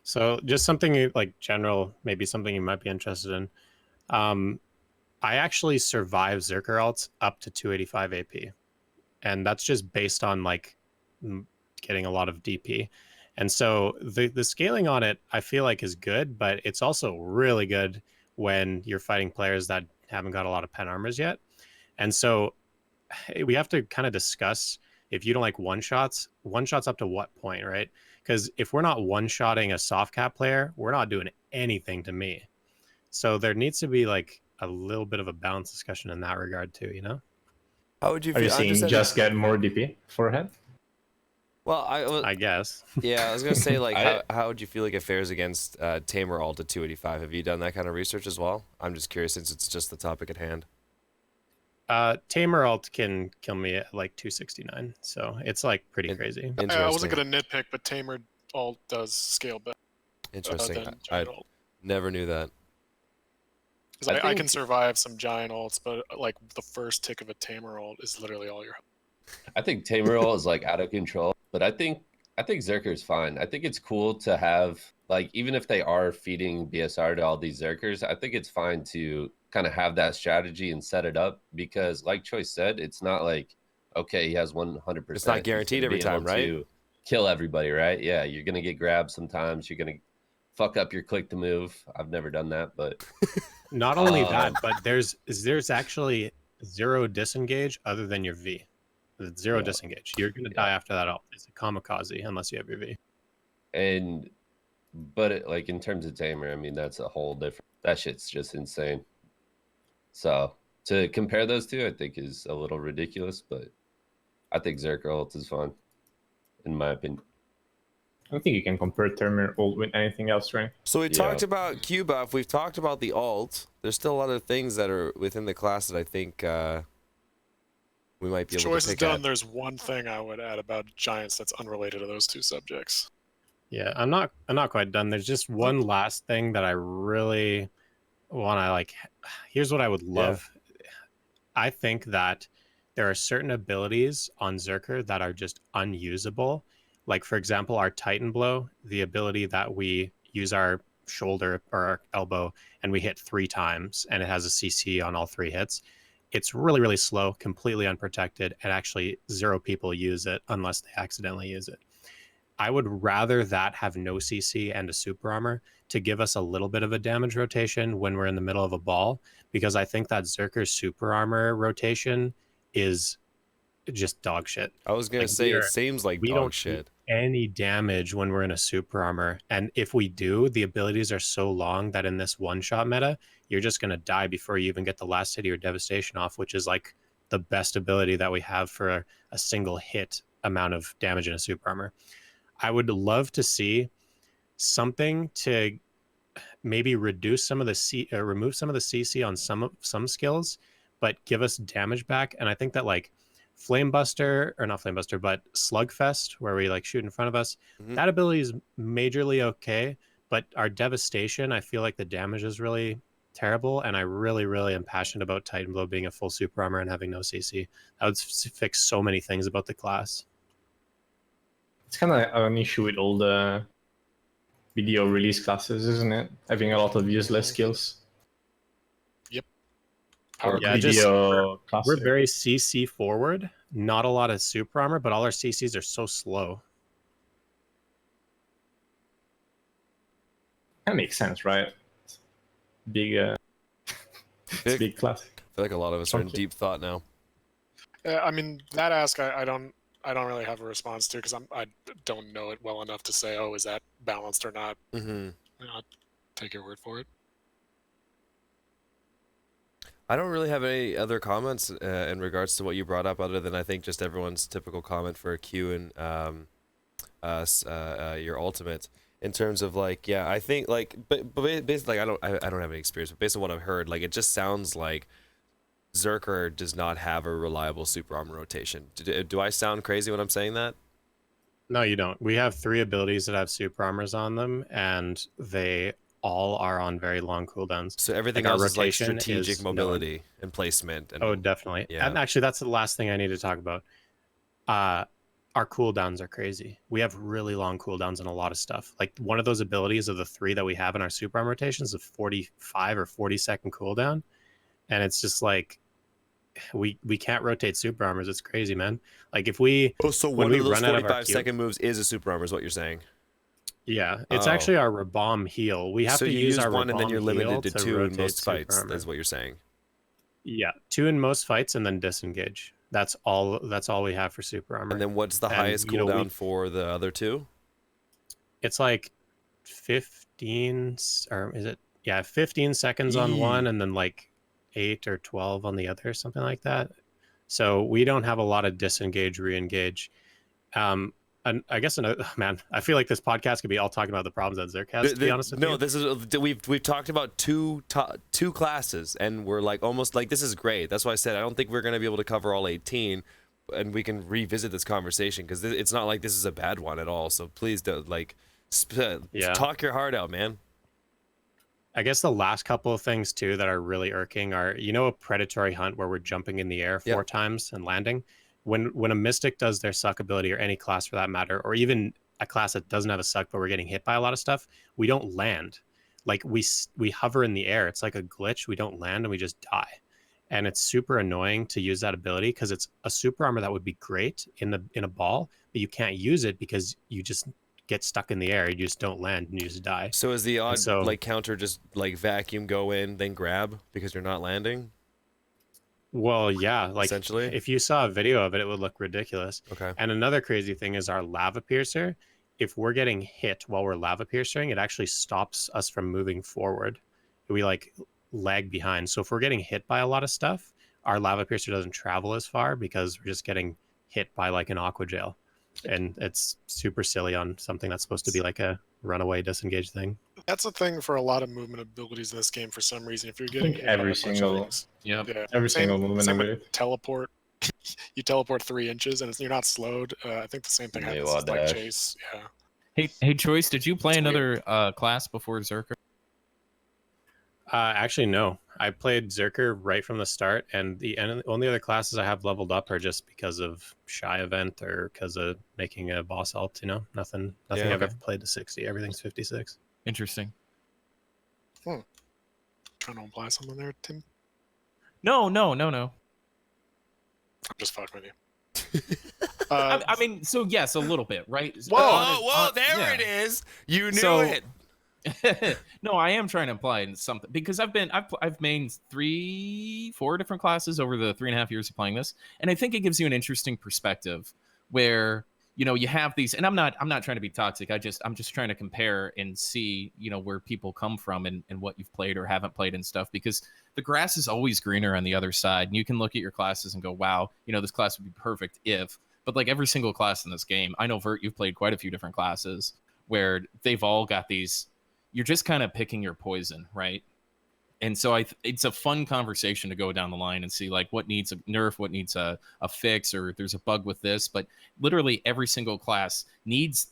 So just something like general, maybe something you might be interested in. I actually survive Zerker ults up to 285 AP, and that's just based on like getting a lot of DP. And so the scaling on it, I feel like is good, but it's also really good when you're fighting players that haven't got a lot of pen armors yet. And so we have to kind of discuss, if you don't like one shots up to what point, right? Because if we're not one-shotting a soft cap player, we're not doing anything to me. So there needs to be like a little bit of a balanced discussion in that regard too, you know? How would you Are you feel? saying just get more DP forehead? Well, I guess. yeah, I was gonna say like I- how would you feel like it fares against Tamer alt at 285? Have you done that kind of research as well? I'm just curious since it's just the topic at hand. Tamer alt can kill me at like 269, so it's like pretty crazy. Interesting. I wasn't gonna nitpick, but Tamer alt does scale better Interesting. than I Giant alt. never knew that. Because I I can think- survive some Giant alts, but like the first tick of a Tamer alt is literally all your. I think Tamerol is like out of control, but I think Zerker's fine. I think it's cool to have like even if they are feeding BSR to all these Zerkers, I think it's fine to kind of have that strategy and set it up because, like Choice said, it's not like okay, he has 100%. It's not guaranteed every time, right? To kill everybody, right? Yeah, you're gonna get grabbed sometimes. You're gonna fuck up your click to move. I've never done that, but Not only that, but there's actually 0 disengage other than your V. It's 0 Yeah. disengage. You're gonna die after that alt. It's a kamikaze unless you have your V. But like in terms of Tamer, I mean that's a whole different. That shit's just insane. So to compare those two, I think is a little ridiculous, but I think Zerker ult is fun, in my opinion. I don't think you can compare Tamer ult with anything else, right? So we Yeah. talked about Q buff. We've talked about the alt. There's still other things that are within the class that I think we might be able Choice to is pick done. at. There's one thing I would add about Giants that's unrelated to those two subjects. Yeah, I'm not quite done. There's just one last thing that I really want to like. Here's what I would love. I think that there are certain abilities on Zerker that are just unusable. Like for example, our Titan Blow, the ability that we use our shoulder or our elbow and we hit 3 times, and it has a CC on all 3 hits. It's really, really slow, completely unprotected, and actually 0 people use it unless they accidentally use it. I would rather that have no CC and a super armor to give us a little bit of a damage rotation when we're in the middle of a ball, because I think that Zerker's super armor rotation is just dog shit. I was gonna Like, say it seems like we dog don't shit. any damage when we're in a super armor, and if we do, the abilities are so long that in this one-shot meta, you're just going to die before you even get the last hit of your devastation off, which is like the best ability that we have for a single hit amount of damage in a super armor. I would love to see something to maybe reduce some of the remove some of the CC on some skills, but give us damage back. And I think that like Flamebuster, or not Flamebuster, but Slugfest, where we like shoot in front of us, that ability is majorly okay, but our devastation, I feel like the damage is really terrible, and I really, really am passionate about Titan Blow being a full super armor and having no CC. That would fix so many things about the class. It's kind of an issue with all the video release classes, isn't it? Having a lot of useless skills. Or Yeah, video we're classes. very CC forward, not a lot of super armor, but all our CCs are so slow. That makes sense, right? Big, it's a big class. I feel like a lot of us are in Okay. deep thought now. I mean, that ask I don't really have a response to because I don't know it well enough to say, oh, is that balanced or not? I'll take your word for it. I don't really have any other comments in regards to what you brought up, other than I think just everyone's typical comment for Q and your ultimate. In terms of like, yeah, I think like, but basically, like, I don't have any experience, but based on what I've heard, like, it just sounds like Zerker does not have a reliable super armor rotation. Do I sound crazy when I'm saying that? No, you don't. We have 3 abilities that have super armors on them, and they all are on very long cooldowns. So everything Like, our else is like rotation strategic is known. mobility and placement. And, Oh, definitely. Yeah. And actually, that's the last thing I need to talk about. Our cooldowns are crazy. We have really long cooldowns on a lot of stuff. Like one of those abilities of the 3 that we have in our super armor rotations is a 45 or 40-second cooldown, and it's just like we can't rotate super armors. It's crazy, man. Like if we so when one we of those run out of our 45-second moves is a super armor, is what you're saying? Yeah, it's Oh. actually our Rabomb heal. We have So to you use use our one, and then Rabomb you're limited heal to 2 in rotate most super fights. armor. That's what you're saying. Yeah, 2 in most fights, and then disengage. That's all we have for super armor. And then what's the And, highest you know, cooldown for the other 2? it's like 15 or is it 15 seconds on one and then like 8 or 12 on the other, something like that. So we don't have a lot of disengage, re-engage. And I guess man, I feel like this podcast could be all talking about the problems that Zerk has, to be honest with you. No, this is we've talked about two classes, and we're like almost like this is great. That's why I said I don't think we're gonna be able to cover all 18, and we can revisit this conversation because it's not like this is a bad one at all. So please don't talk your heart out, man. I guess the last couple of things too that are really irking are, a predatory hunt where we're jumping in the air 4 times and landing. When a mystic does their suck ability, or any class for that matter, or even a class that doesn't have a suck but we're getting hit by a lot of stuff, we don't land. Like we hover in the air. It's like a glitch. We don't land and we just die. And it's super annoying to use that ability because it's a super armor that would be great in a ball, but you can't use it because you just get stuck in the air. You just don't land and you just die. So is the odd like counter just like vacuum, go in, then grab because you're not landing? Well, yeah, like essentially, if you saw a video of it, it would look ridiculous. Okay. And another crazy thing is our lava piercer. If we're getting hit while we're lava piercing, it actually stops us from moving forward. We like lag behind. So if we're getting hit by a lot of stuff, our lava piercer doesn't travel as far because we're just getting hit by like an aqua gel. And it's super silly on something that's supposed to be like a runaway disengage thing. That's a thing for a lot of movement abilities in this game for some reason. If you're getting hit every by single movement ability. Teleport, you teleport 3 inches and you're not slowed. I think the same thing happens with like chase. Yeah. Hey, Choice, did you play another class before Zerker? Actually, no. I played Zerker right from the start, and the only other classes I have leveled up are just because of Shy Event or because of making a boss alt. Nothing I've ever played to 60. Everything's 56. Interesting. Trying to imply something there, Tim? No. I'm just fucking with you. I mean, so yes, a little bit, right? Whoa, there it is. You knew it. No, I am trying to imply something because I've mained 3-4 different classes over the 3.5 years of playing this, and I think it gives you an interesting perspective where you have these, and I'm not trying to be toxic. I'm just trying to compare and see where people come from and what you've played or haven't played and stuff, because the grass is always greener on the other side, and you can look at your classes and go, wow, this class would be perfect if. But like every single class in this game, I know Vert, you've played quite a few different classes where they've all got these. You're just kind of picking your poison, right? And so it's a fun conversation to go down the line and see like what needs a nerf, what needs a fix, or if there's a bug with this. But literally every single class needs,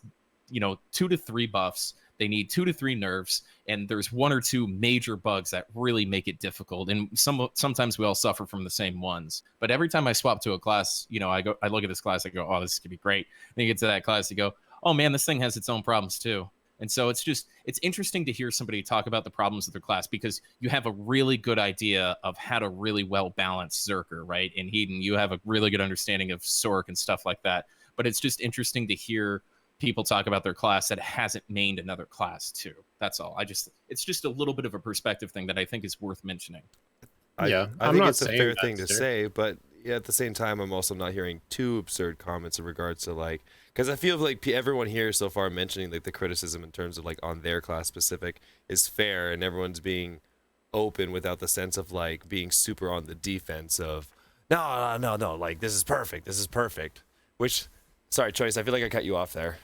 2 to 3 buffs. They need 2 to 3 nerfs, and there's 1 or 2 major bugs that really make it difficult. And sometimes we all suffer from the same ones. But every time I swap to a class, I look at this class, I go, oh, this could be great. Then you get to that class, you go, oh man, this thing has its own problems too. And so it's interesting to hear somebody talk about the problems of their class because you have a really good idea of how to really well balance Zerker, right? In Heedun, you have a really good understanding of Sork and stuff like that. But it's just interesting to hear people talk about their class that hasn't mained another class too. That's all. It's just a little bit of a perspective thing that I think is worth mentioning. I think it's a fair thing to say, but at the same time, I'm also not hearing too absurd comments in regards to like, because I feel like everyone here so far mentioning like the criticism in terms of like on their class specific is fair, and everyone's being open without the sense of like being super on the defense of no, like this is perfect. Which, sorry, Choice, I feel like I cut you off there.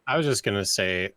I was just gonna say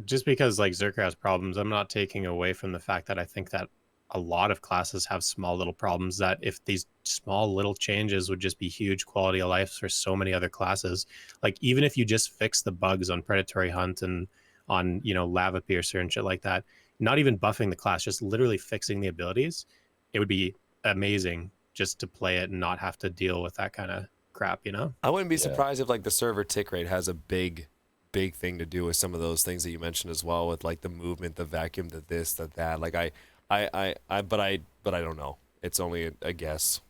just because like Zerker has problems, I'm not taking away from the fact that I think that a lot of classes have small little problems that if these small little changes would just be huge quality of life for so many other classes. Like even if you just fix the bugs on Predatory Hunt and on Lava Piercer and shit like that, not even buffing the class, just literally fixing the abilities, it would be amazing just to play it and not have to deal with that kind of crap. I wouldn't be surprised if like the server tick rate has a big thing to do with some of those things that you mentioned as well, with like the movement, the vacuum, the this, that. Like but I don't know. It's only a guess.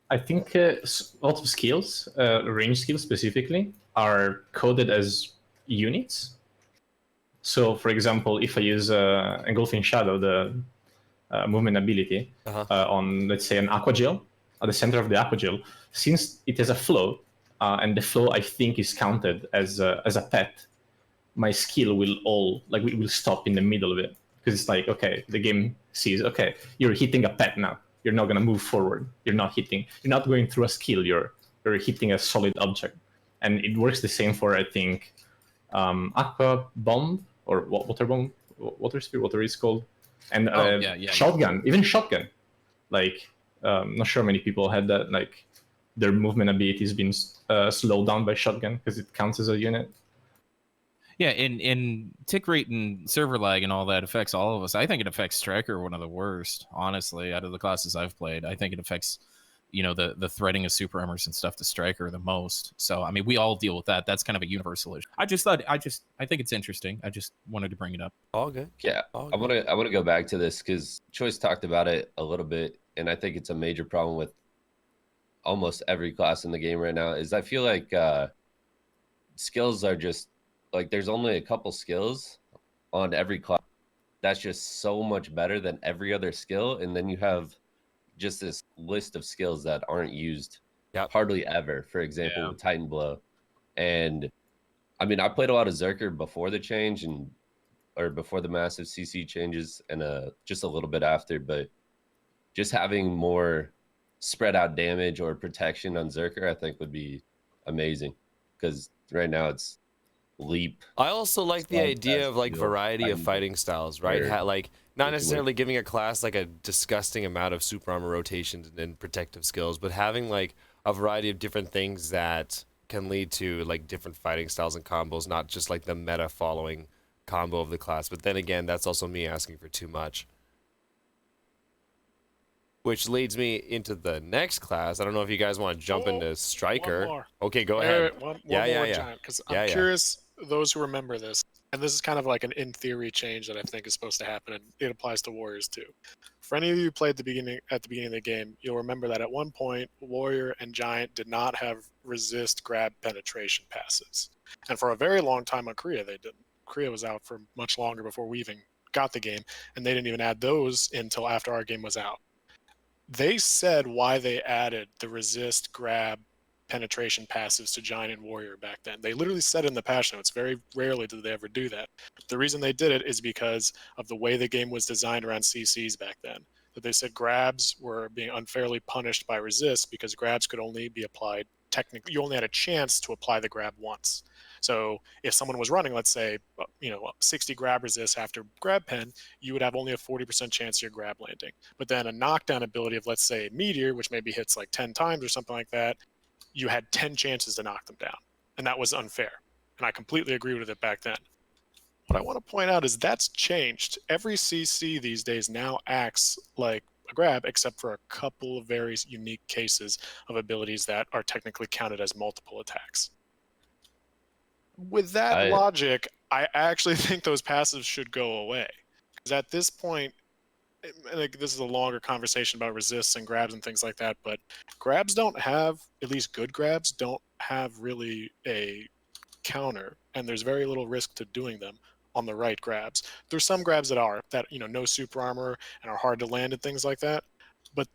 I think a lot of skills, range skills specifically, are coded as units. So, for example, if I use Engulfing Shadow, the movement ability, on, let's say, an Aqua Gel, at the center of the Aqua Gel, since it has a flow, and the flow, I think, is counted as a pet, my skill will will stop in the middle of it, because it's like, okay, the game sees, okay, you're hitting a pet now, you're not going to move forward, you're not going through a skill, you're hitting a solid object. And it works the same for, I think, aqua bomb or water bomb, water spear, whatever it's called, and shotgun, even shotgun. Like, not sure many people had that, like their movement ability has been slowed down by shotgun because it counts as a unit. Yeah, in tick rate and server lag and all that affects all of us. I think it affects Striker one of the worst, honestly, out of the classes I've played. I think it affects, the threading of super armors and stuff to Striker the most. So, I mean, we all deal with that. That's kind of a universal issue. I think it's interesting. I just wanted to bring it up. All good. Yeah, All I good. want to go back to this because Choice talked about it a little bit, and I think it's a major problem with almost every class in the game right now. Is I feel like skills are just like, there's only a couple skills on every class that's just so much better than every other skill, and then you have just this list of skills that aren't used hardly ever. For example, with Titan Blow. And I mean, I played a lot of Zerker before the change or before the massive CC changes, and just a little bit after, but just having more spread out damage or protection on Zerker, I think would be amazing, because right now it's leap. I also like the idea of like variety of fighting styles, right? Like not necessarily giving a class like a disgusting amount of super armor rotations and protective skills, but having like a variety of different things that can lead to like different fighting styles and combos, not just like the meta following combo of the class. But then again, that's also me asking for too much. Which leads me into the next class. I don't know if you guys want to jump into Striker. One more. Okay, go ahead. One more giant, because I'm curious, those who remember this, and this is kind of like an in theory change that I think is supposed to happen, and it applies to Warriors too. For any of you who played at the beginning of the game, you'll remember that at one point, Warrior and Giant did not have resist grab penetration passes. And for a very long time on Korea, they didn't. Korea was out for much longer before we even got the game, and they didn't even add those until after our game was out. They said why they added the resist grab penetration passives to Giant and Warrior back then. They literally said in the patch notes. Very rarely did they ever do that. The reason they did it is because of the way the game was designed around CCs back then. That they said grabs were being unfairly punished by resist because grabs could only be applied technically. You only had a chance to apply the grab once. So if someone was running, let's say, 60 grab resist after grab pen, you would have only a 40% chance of your grab landing. But then a knockdown ability of, let's say, Meteor, which maybe hits like 10 times or something like that, you had 10 chances to knock them down. And that was unfair. And I completely agree with it back then. What I want to point out is that's changed. Every CC these days now acts like a grab, except for a couple of very unique cases of abilities that are technically counted as multiple attacks. With that logic, I actually think those passives should go away. Because at this point, like, this is a longer conversation about resists and grabs and things like that, but grabs don't have, at least good grabs, don't have really a counter, and there's very little risk to doing them on the right grabs. There's some grabs that no super armor and are hard to land and things like that, but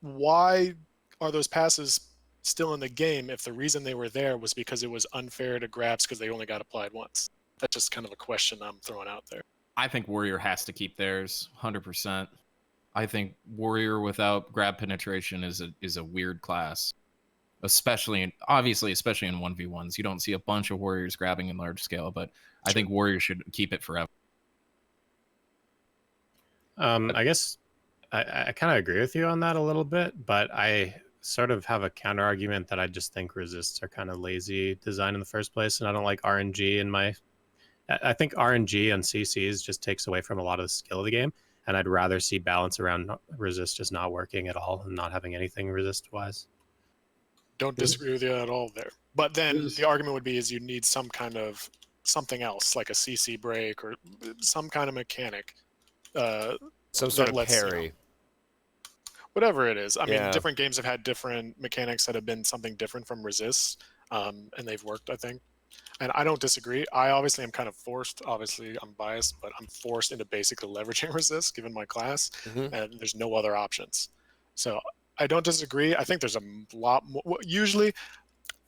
why are those passes still in the game if the reason they were there was because it was unfair to grabs because they only got applied once? That's just kind of a question I'm throwing out there. I think Warrior has to keep theirs 100%. I think Warrior without grab penetration is a weird class, especially in 1v1s. You don't see a bunch of Warriors grabbing in large scale, but I think Warrior should keep it forever. I guess I kind of agree with you on that a little bit, but I sort of have a counter argument that I just think resists are kind of lazy design in the first place, and I don't like RNG in my. I think RNG on CCs just takes away from a lot of the skill of the game, and I'd rather see balance around resist just not working at all and not having anything resist-wise. Don't disagree with you at all there. But then the argument would be is you need some kind of something else, like a CC break or some kind of mechanic. Some sort of parry. Whatever it is. I mean, different games have had different mechanics that have been something different from resist, and they've worked, I think. And I don't disagree. I obviously am kind of forced. Obviously, I'm biased, but I'm forced into basically leveraging resist given my class, and there's no other options. So I don't disagree. I think there's a lot more. Usually,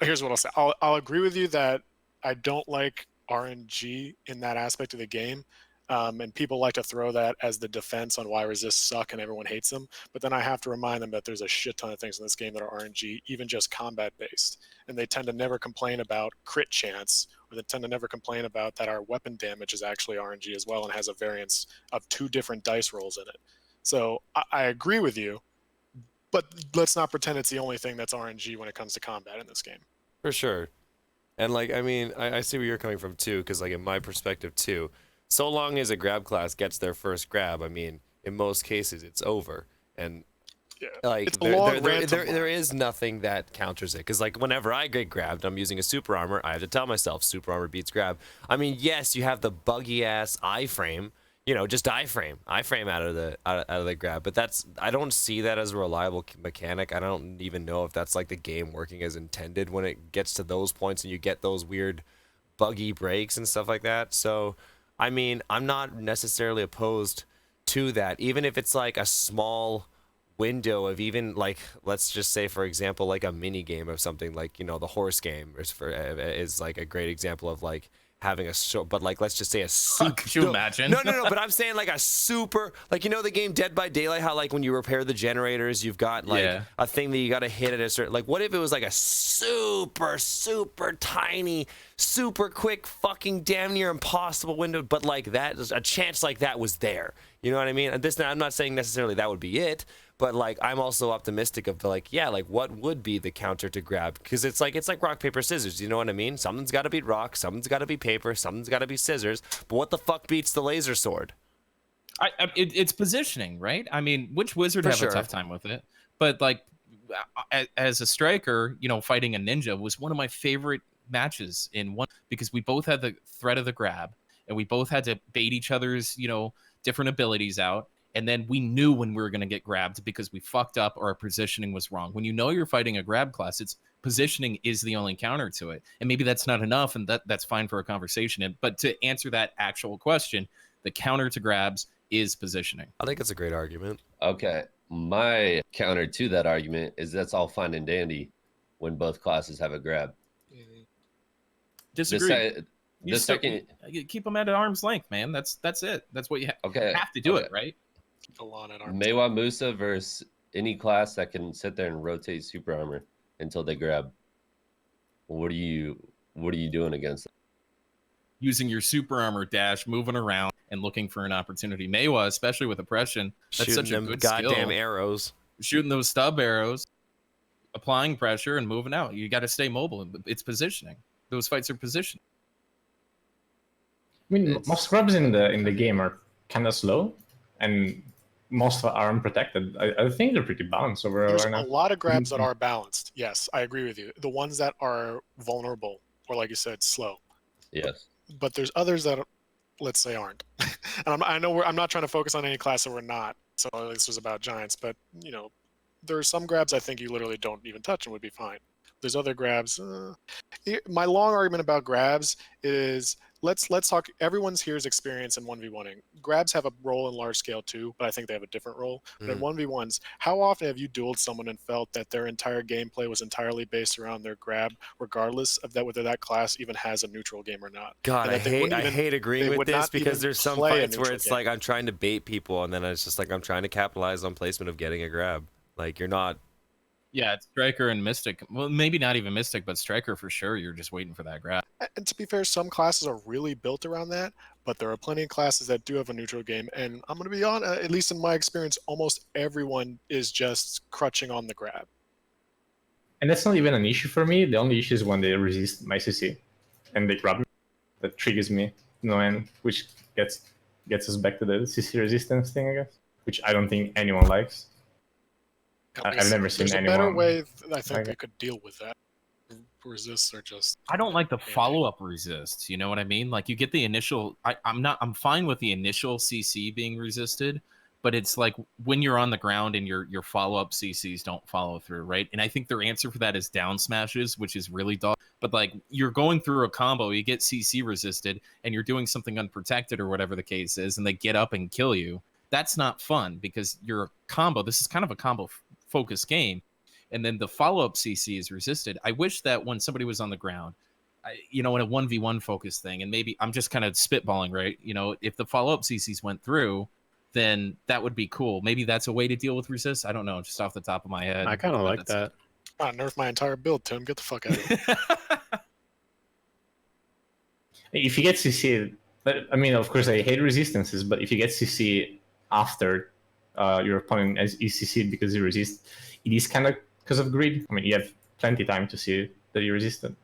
here's what I'll say. I'll agree with you that I don't like RNG in that aspect of the game. And people like to throw that as the defense on why resists suck and everyone hates them. But then I have to remind them that there's a shit ton of things in this game that are RNG, even just combat based. And they tend to never complain about crit chance, or they tend to never complain about that our weapon damage is actually RNG as well and has a variance of 2 different dice rolls in it. So I agree with you, but let's not pretend it's the only thing that's RNG when it comes to combat in this game. For sure. And like, I mean, I see where you're coming from too, because like in my perspective too, so long as a grab class gets their first grab, I mean, in most cases it's over. And Yeah. like It's a long rant there is nothing that counters it. Because like whenever I get grabbed, I'm using a super armor. I have to tell myself super armor beats grab. I mean, yes, you have the buggy ass iframe. You know, just iframe out of the grab. But that's, I don't see that as a reliable mechanic. I don't even know if that's like the game working as intended when it gets to those points and you get those weird buggy breaks and stuff like that. So, I mean, I'm not necessarily opposed to that, even if it's like a small window of even like, let's just say for example like a mini game of something, like, you know, the horse game is like a great example of like having a short, but like let's just say a super. Could you imagine? No, but I'm saying like a super, like, you know, the game Dead by Daylight, how like when you repair the generators, you've got like a thing that you got to hit at a certain, like what if it was like a super tiny, super quick, fucking damn near impossible window, but like that, a chance like that was there. You know what I mean? And this, I'm not saying necessarily that would be it, but like I'm also optimistic of the, like, yeah, like what would be the counter to grab? Because it's like rock paper scissors. You know what I mean? Something's got to beat rock, something's got to be paper, something's got to be scissors. But what the fuck beats the laser sword? It's positioning, right? I mean, which wizard have a tough time with it? But like, as a striker, you know, fighting a ninja was one of my favorite matches in one, because we both had the threat of the grab, and we both had to bait each other's, you know, different abilities out. And then we knew when we were going to get grabbed because we fucked up or our positioning was wrong. When you know you're fighting a grab class, it's positioning is the only counter to it. And maybe that's not enough, and that's fine for a conversation. But to answer that actual question, the counter to grabs is positioning. I think it's a great argument. Okay. My counter to that argument is that's all fine and dandy when both classes have a grab. Disagree. The second, you keep them at arm's length, man. That's it. That's what you okay, have to do it, right? Go on at arm's Mewa Musa versus any class that can sit there and rotate super armor until they grab. What are you doing against them? Using your super armor dash, moving around, and looking for an opportunity. Mewa, especially with oppression, that's shooting such a them good goddamn skill. arrows. Shooting those stub arrows, applying pressure, and moving out. You got to stay mobile. It's positioning. Those fights are positioning. I mean, most grabs in the game are kind of slow, and most are unprotected. I think they're pretty balanced overall. There's right now. a lot of grabs that are balanced. Yes, I agree with you. The ones that are vulnerable, or like you said, slow. Yes. But there's others that, let's say, aren't. And I'm not trying to focus on any class that we're not. So this was about giants, but you know, there are some grabs I think you literally don't even touch and would be fine. There's other grabs. My long argument about grabs is let's talk. Everyone's here's experience in 1v1ing. Grabs have a role in large scale too, but I think they have a different role. But in 1v1s, how often have you dueled someone and felt that their entire gameplay was entirely based around their grab, regardless of that whether that class even has a neutral game or not? God, I hate agreeing with this because there's some fights where it's like I'm trying to bait people, and then it's just like I'm trying to capitalize on placement of getting a grab. Like you're not. Yeah, it's Striker and Mystic. Well, maybe not even Mystic, but Striker for sure. You're just waiting for that grab. And to be fair, some classes are really built around that, but there are plenty of classes that do have a neutral game. And I'm going to be honest, at least in my experience, almost everyone is just crutching on the grab. And that's not even an issue for me. The only issue is when they resist my CC and they grab me. That triggers me, no end, which gets us back to the CC resistance thing, I guess, which I don't think anyone likes. I've never seen anyone. There's a better way, I think, they could deal with that. Resists are just. I don't like the follow-up resists. You know what I mean? Like you get the initial. I'm fine with the initial CC being resisted, but it's like when you're on the ground and your follow-up CCs don't follow through, right? And I think their answer for that is down smashes, which is really dog. But like you're going through a combo, you get CC resisted, and you're doing something unprotected or whatever the case is, and they get up and kill you. That's not fun because you're a combo. This is kind of a combo focused game, and then the follow-up CC is resisted. I wish that when somebody was on the ground, in a 1v1 focus thing, and maybe I'm just kind of spitballing, right? If the follow-up CCs went through, then that would be cool. Maybe that's a way to deal with resist. I don't know, just off the top of my head. I kind of like that. I nerf my entire build, Tim. Get the fuck out of here. If you get CC, but I mean, of course, I hate resistances, but if you get CC after your opponent is CC because you resist, it is kind of because of greed. I mean, you have plenty of time to see that you resisted.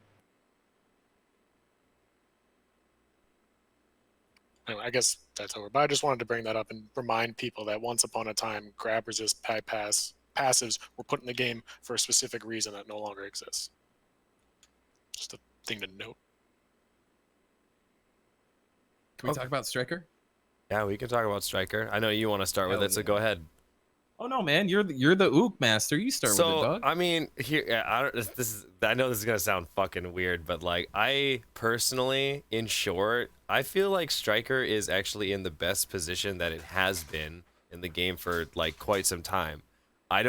Anyway, I guess that's over. But I just wanted to bring that up and remind people that once upon a time, grab, resist, passives were put in the game for a specific reason that no longer exists. Just a thing to note. Can we talk about Striker? Yeah, we can talk about Striker. I know you want to start with it, so go ahead. Oh no, man, you're the Ook master. You start with it, dog. I mean, here, I know this is gonna sound fucking weird, but like, I personally, in short, I feel like Striker is actually in the best position that it has been in the game for like quite some time. I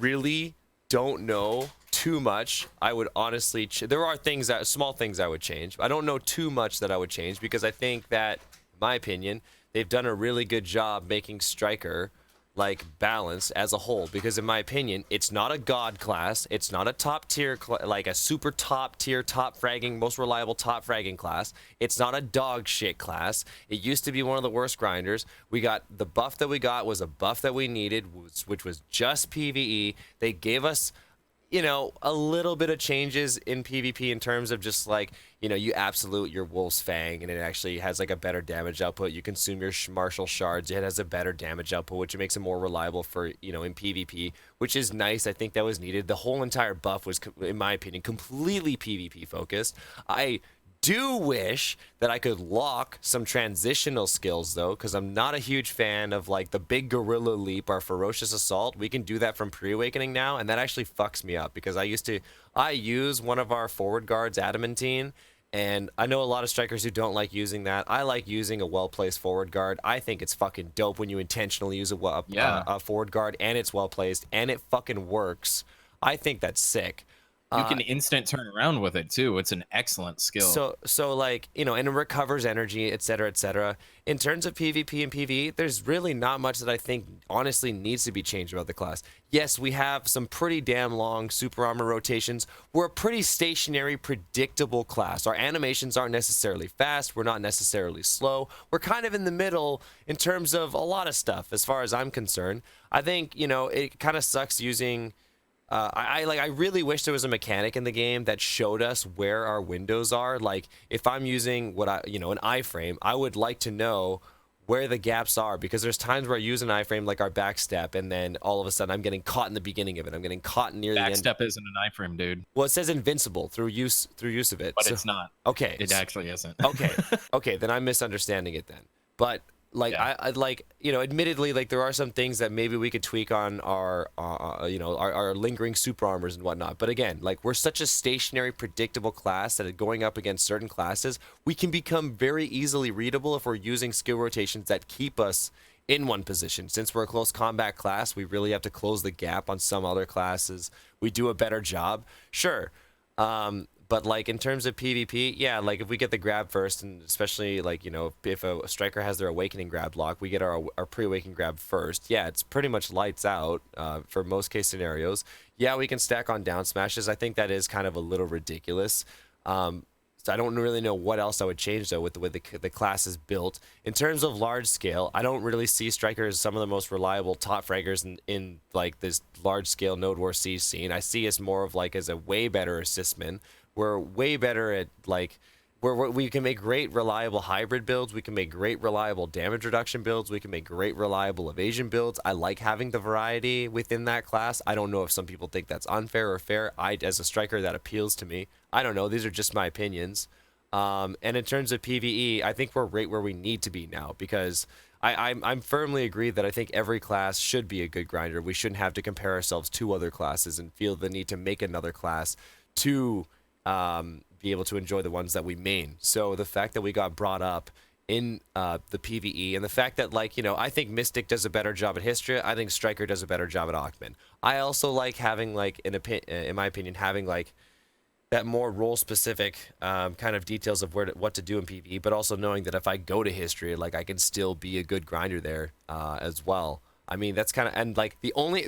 really don't know too much. I would honestly, there are small things I would change. I don't know too much that I would change because I think that, in my opinion, they've done a really good job making Striker like balanced as a whole, because in my opinion, it's not a god class, it's not a top tier like a super top tier top fragging most reliable top fragging class, it's not a dog shit class. It used to be one of the worst grinders. We got the buff that we got was a buff that we needed, which was just PvE. They gave us a little bit of changes in PvP in terms of just like, you absolute your Wolf's Fang and it actually has like a better damage output. You consume your Martial Shards, it has a better damage output, which makes it more reliable for, in PvP, which is nice. I think that was needed. The whole entire buff was, in my opinion, completely PvP focused. I do wish that I could lock some transitional skills though, because I'm not a huge fan of like the big gorilla leap or ferocious assault. We can do that from pre-awakening now, and that actually fucks me up because I use one of our forward guards, adamantine, and I know a lot of strikers who don't like using that. I like using a well-placed forward guard. I think it's fucking dope when you intentionally use a forward guard and it's well-placed and it fucking works. I think that's sick. You can instant turn around with it too. It's an excellent skill. So like, and it recovers energy, etc., etc. In terms of PvP and PvE, there's really not much that I think honestly needs to be changed about the class. Yes, we have some pretty damn long super armor rotations. We're a pretty stationary, predictable class. Our animations aren't necessarily fast. We're not necessarily slow. We're kind of in the middle in terms of a lot of stuff, as far as I'm concerned. I think, it kind of sucks using... I really wish there was a mechanic in the game that showed us where our windows are. Like, if I'm using an iframe, I would like to know where the gaps are, because there's times where I use an iframe like our backstep, and then all of a sudden I'm getting caught in the beginning of it. I'm getting caught near the end. Backstep isn't an iframe, dude. Well, it says invincible through use of it. But it's not. Okay. It actually isn't. Okay, then I'm misunderstanding it then. But like, yeah. I'd like, admittedly, like, there are some things that maybe we could tweak on our lingering super armors and whatnot. But again, like, we're such a stationary, predictable class that going up against certain classes, we can become very easily readable if we're using skill rotations that keep us in one position. Since we're a close combat class, we really have to close the gap on some other classes. We do a better job, sure. But like, in terms of PvP, yeah, like, if we get the grab first, and especially like, if a striker has their awakening grab lock, we get our pre-awakening grab first. Yeah, it's pretty much lights out for most case scenarios. Yeah, we can stack on down smashes. I think that is kind of a little ridiculous. So I don't really know what else I would change though with the way the class is built. In terms of large scale, I don't really see strikers as some of the most reliable top fraggers in like this large scale Node War Siege scene. I see us more of like as a way better assistman. We're way better at like we can make great reliable hybrid builds. We can make great reliable damage reduction builds. We can make great reliable evasion builds. I like having the variety within that class. I don't know if some people think that's unfair or fair. As a striker, that appeals to me. I don't know. These are just my opinions. And in terms of PvE, I think we're right where we need to be now, because I'm firmly agreed that I think every class should be a good grinder. We shouldn't have to compare ourselves to other classes and feel the need to make another class to be able to enjoy the ones that we main. So the fact that we got brought up in the PvE, and the fact that, like, I think Mystic does a better job at Hystria, I think Striker does a better job at Akhman. I also like having, like, in my opinion, having, like, that more role specific kind of details of what to do in PvE, but also knowing that if I go to history, like I can still be a good grinder there as well. I mean, that's kind of, and like the only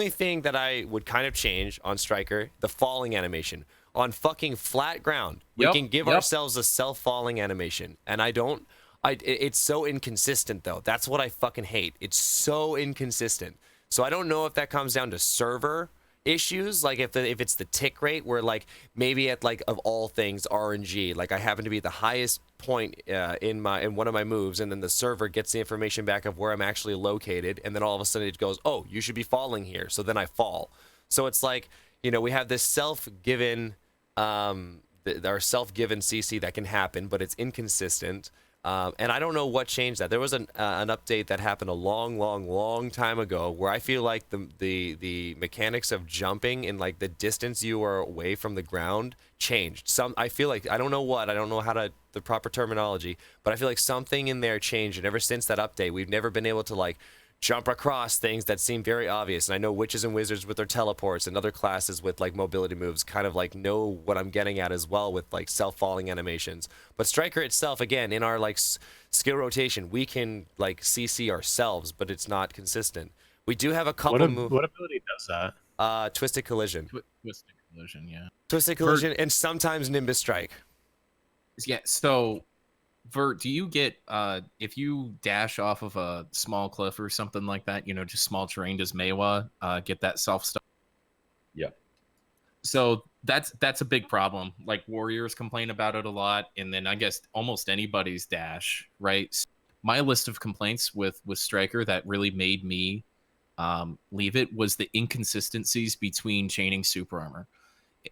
thing that I would kind of change on Striker, the falling animation. On fucking flat ground, we can give ourselves a self-falling animation, and it's so inconsistent though. That's what I fucking hate. It's so inconsistent. So I don't know if that comes down to server issues, like if it's the tick rate, where like maybe at like of all things RNG, like I happen to be at the highest point in one of my moves, and then the server gets the information back of where I'm actually located, and then all of a sudden it goes, oh, you should be falling here, so then I fall. So it's like, you know, we have this self-given our self-given CC that can happen, but it's inconsistent. And I don't know what changed that. There was an update that happened a long time ago where I feel like the mechanics of jumping and like the distance you are away from the ground changed. I feel like, I don't know the proper terminology, but I feel like something in there changed. And ever since that update, we've never been able to like jump across things that seem very obvious. And I know witches and wizards with their teleports and other classes with like mobility moves kind of like know what I'm getting at as well with like self-falling animations. But Striker itself, again, in our like skill rotation, we can like CC ourselves, but it's not consistent. We do have a couple moves. What ability does that? Twisted Collision. Twisted Collision, yeah. Twisted Collision and sometimes Nimbus Strike. Yeah, so Vert, do you get if you dash off of a small cliff or something like that, you know, just small terrain, does Meiwa get that self-stop? Yeah. So that's a big problem. Like warriors complain about it a lot, and then I guess almost anybody's dash, right? So my list of complaints with Striker that really made me leave it was the inconsistencies between chaining super armor.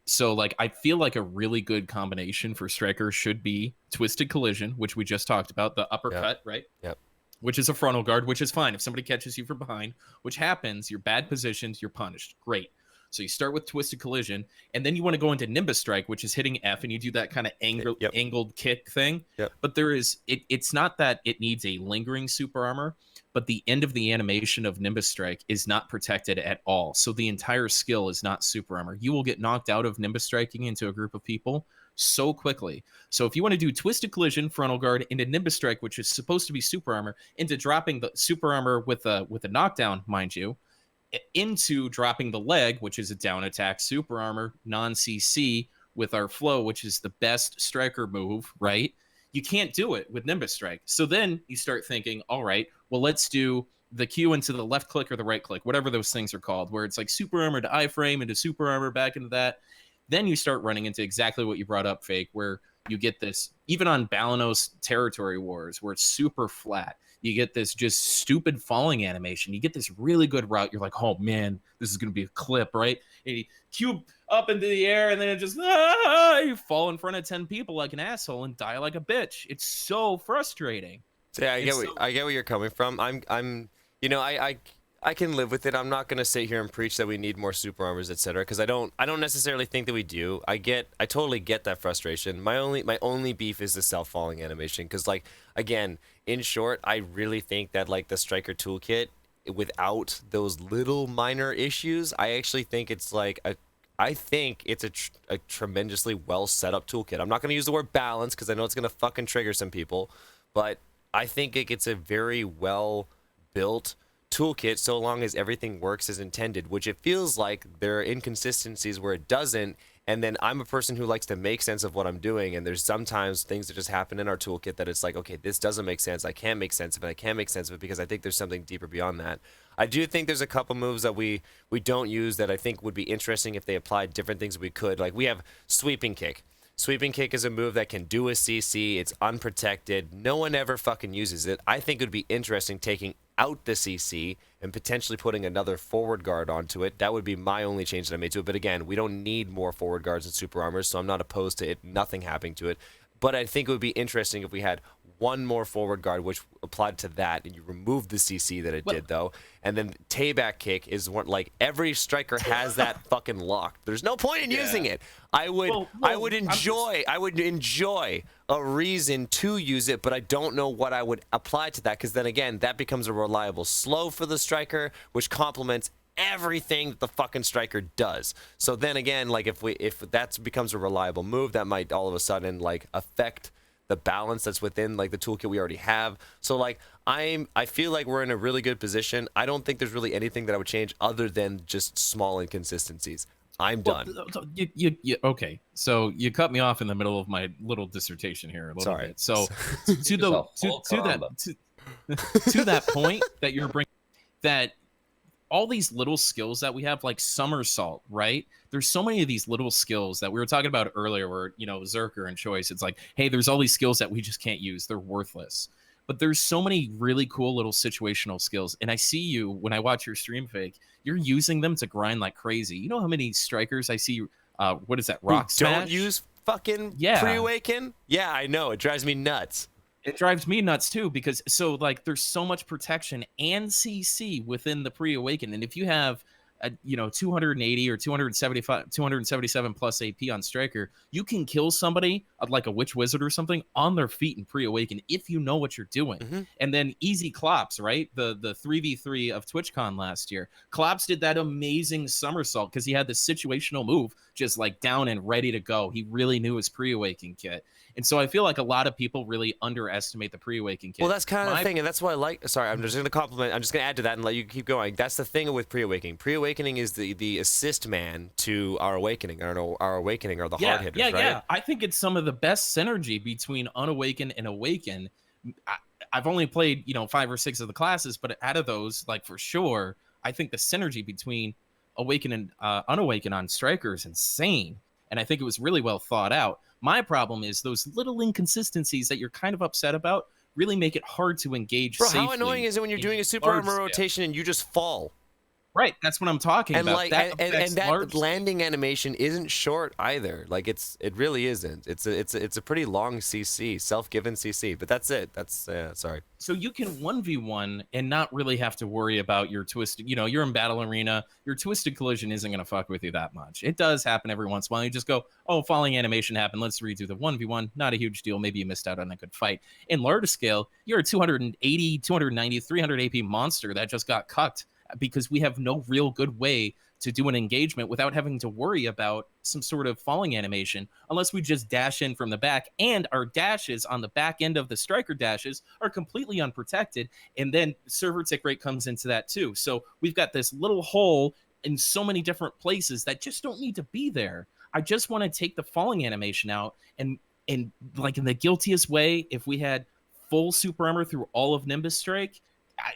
So like I feel like a really good combination for Striker should be Twisted Collision, which we just talked about, the uppercut, right? Yep. Which is a frontal guard, which is fine if somebody catches you from behind, which happens, you're bad positions, you're punished. Great. So you start with Twisted Collision, and then you want to go into Nimbus Strike, which is hitting F, and you do that kind of angled kick thing. Yep. But it's not that it needs a lingering super armor, but the end of the animation of Nimbus Strike is not protected at all. So the entire skill is not super armor. You will get knocked out of Nimbus Striking into a group of people so quickly. So if you want to do Twisted Collision, Frontal Guard, into Nimbus Strike, which is supposed to be super armor, into dropping the super armor with a knockdown, mind you, into dropping the leg, which is a down attack super armor, non-CC, with our flow, which is the best Striker move, right? You can't do it with Nimbus Strike. So then you start thinking, all right, well, let's do the Q into the left click or the right click, whatever those things are called, where it's like super armor to iframe into super armor back into that. Then you start running into exactly what you brought up, Fake, where you get this, even on Balanos Territory Wars, where it's super flat. You get this just stupid falling animation. You get this really good route. You're like, oh man, this is going to be a clip, right? And you cube up into the air, and then it just, you fall in front of 10 people like an asshole and die like a bitch. It's so frustrating. So yeah, I get where you're coming from. You know, I can live with it. I'm not gonna sit here and preach that we need more super armors, etc. Because I don't necessarily think that we do. I totally get that frustration. My only beef is the self-falling animation. Because like, again, in short, I really think that like the Striker toolkit, without those little minor issues, I actually think it's like I think it's a tremendously well set up toolkit. I'm not gonna use the word balance because I know it's gonna fucking trigger some people, but I think it's a very well built toolkit so long as everything works as intended, which it feels like there are inconsistencies where it doesn't. And then I'm a person who likes to make sense of what I'm doing, and there's sometimes things that just happen in our toolkit that it's like, okay, this doesn't make sense, I can't make sense of it, I can't make sense of it because I think there's something deeper beyond that. I do think there's a couple moves that we don't use that I think would be interesting if they applied different things we could. Like we have Sweeping Kick. Sweeping Kick is a move that can do a CC, it's unprotected, no one ever fucking uses it. I think it would be interesting taking out the CC and potentially putting another forward guard onto it. That would be my only change that I made to it. But again, we don't need more forward guards and super armors, so I'm not opposed to it, nothing happening to it. But I think it would be interesting if we had one more forward guard which applied to that, and you removed the CC that it did though. And then Tayback Kick is one, like every Striker has that fucking locked. There's no point in using it. I would enjoy a reason to use it, but I don't know what I would apply to that, because then again, that becomes a reliable slow for the Striker, which complements everything that the fucking striker does. So then again, like if that becomes a reliable move, that might all of a sudden like affect the balance that's within like the toolkit we already have. So like I feel like we're in a really good position. I don't think there's really anything that I would change other than just small inconsistencies. I'm done. Okay, so you cut me off in the middle of my little dissertation here a little Sorry. bit. So to that point that you're bringing, that all these little skills that we have, like somersault, right? There's so many of these little skills that we were talking about earlier where, you know, Zerker and Choice, it's like, hey, there's all these skills that we just can't use. They're worthless. But there's so many really cool little situational skills. And I see you, when I watch your stream fake, you're using them to grind like crazy. You know how many strikers I see, what is that, Rock Smash? Don't use fucking pre-awaken? Yeah, I know. It drives me nuts. It drives me nuts too, because so like there's so much protection and CC within the pre-awaken, and if you have a 280 or 277 plus AP on striker, you can kill somebody like a witch wizard or something on their feet in pre-awaken if you know what you're doing. And then easy Klops, right? The 3v3 of TwitchCon last year, Klops did that amazing somersault because he had the situational move just like down and ready to go. He really knew his pre-awaken kit. And so I feel like a lot of people really underestimate the pre-awaken kit. Well, that's kind of the thing, and that's what I like. Sorry, I'm just going to compliment. I'm just going to add to that and let you keep going. That's the thing with pre-awakening. Pre-awakening is the assist man to our awakening. Our awakening are the hard hitters, right? Yeah. I think it's some of the best synergy between unawaken and awaken. I've only played 5 or 6 of the classes, but out of those, like for sure, I think the synergy between awaken and unawaken on striker is insane. And I think it was really well thought out. My problem is those little inconsistencies that you're kind of upset about really make it hard to engage safely. Bro, how annoying is it when you're doing a super armor rotation and you just fall? Right, that's what I'm talking about. Like, and that landing animation isn't short either. Like it really isn't. It's a pretty long CC, self-given CC. But that's it. That's sorry. So you can 1v1 and not really have to worry about your twisted. You're in battle arena. Your twisted collision isn't gonna fuck with you that much. It does happen every once in a while. You just go, oh, falling animation happened. Let's redo the 1v1. Not a huge deal. Maybe you missed out on a good fight. In large scale, you're a 280, 290, 300 AP monster that just got cucked, because we have no real good way to do an engagement without having to worry about some sort of falling animation, unless we just dash in from the back, and our dashes on the back end of the striker dashes are completely unprotected, and then server tick rate comes into that too. So we've got this little hole in so many different places that just don't need to be there. I just want to take the falling animation out, and like in the guiltiest way, if we had full super armor through all of Nimbus Strike,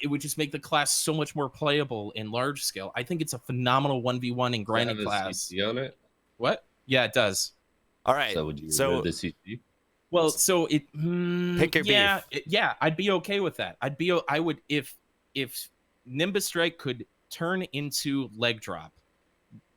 it would just make the class so much more playable in large scale. I think it's a phenomenal 1v1 in grinding class. CC on it? What? Yeah, it does. All right. So would you remove the CC? Well, so it pick your beef. Yeah, I'd be okay with that. I would if Nimbus Strike could turn into leg drop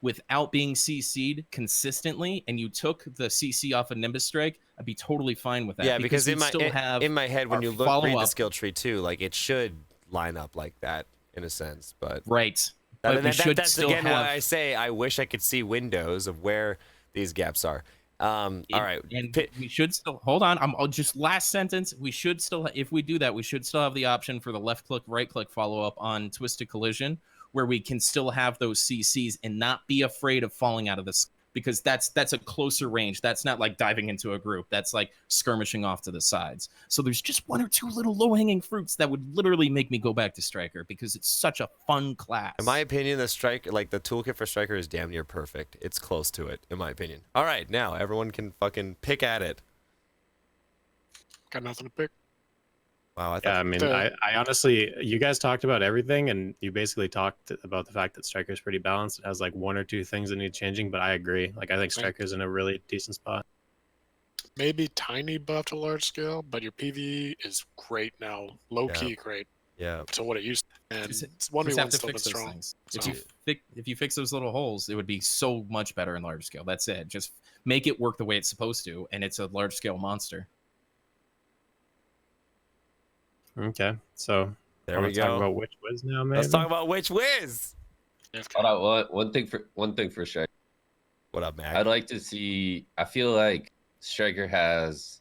without being CC'd consistently, and you took the CC off of Nimbus Strike, I'd be totally fine with that. Yeah, because in my head, when you read the skill tree too, like it should line up like that in a sense, but right. That's again why I say I wish I could see windows of where these gaps are. All right, and we should still hold on. Just last sentence. We should still, if we do that, we should still have the option for the left click, right click follow up on Twisted Collision, where we can still have those CCs and not be afraid of falling out of this, because that's a closer range. That's not like diving into a group. That's like skirmishing off to the sides. So there's just 1 or 2 little low-hanging fruits that would literally make me go back to Striker, because it's such a fun class. In my opinion, the toolkit for Striker is damn near perfect. It's close to it, in my opinion. All right, now everyone can fucking pick at it. Got nothing to pick. Wow, I honestly, you guys talked about everything, and you basically talked about the fact that Striker is pretty balanced. It has like 1 or 2 things that need changing, but I agree. Like I think Striker's in a really decent spot. Maybe tiny buff to large scale, but your PvE is great now. Low key great. Yeah. To what it used to. And Just 1v1 still been strong. So. If you fix those little holes, it would be so much better in large scale. That's it. Just make it work the way it's supposed to, and it's a large scale monster. Okay, so there we go. Talk about Witch Wiz now, maybe? Let's talk about Witch Wiz. Hold on, one thing for Striker. What up, Mac? I'd like to see. I feel like Striker has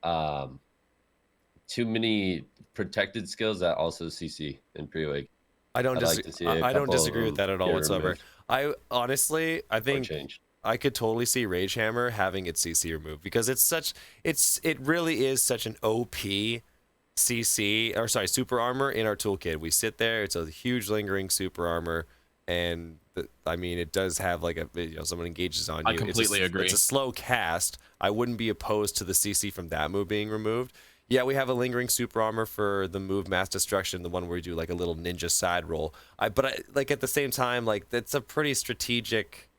too many protected skills that also CC in pre-wake. I don't I'd like to see a I don't couple disagree of with that them at all get whatsoever. removed I honestly, I or think changed. I could totally see Rage Hammer having its CC removed because it really is such an OP CC or sorry super armor in our toolkit. We sit there, it's a huge lingering super armor, and I mean it does have like a someone engages on you. I completely agree. It's a slow cast. I wouldn't be opposed to the CC from that move being removed. Yeah, we have a lingering super armor for the move Mass Destruction, the one where we do like a little ninja side roll. But like at the same time, like that's a pretty strategic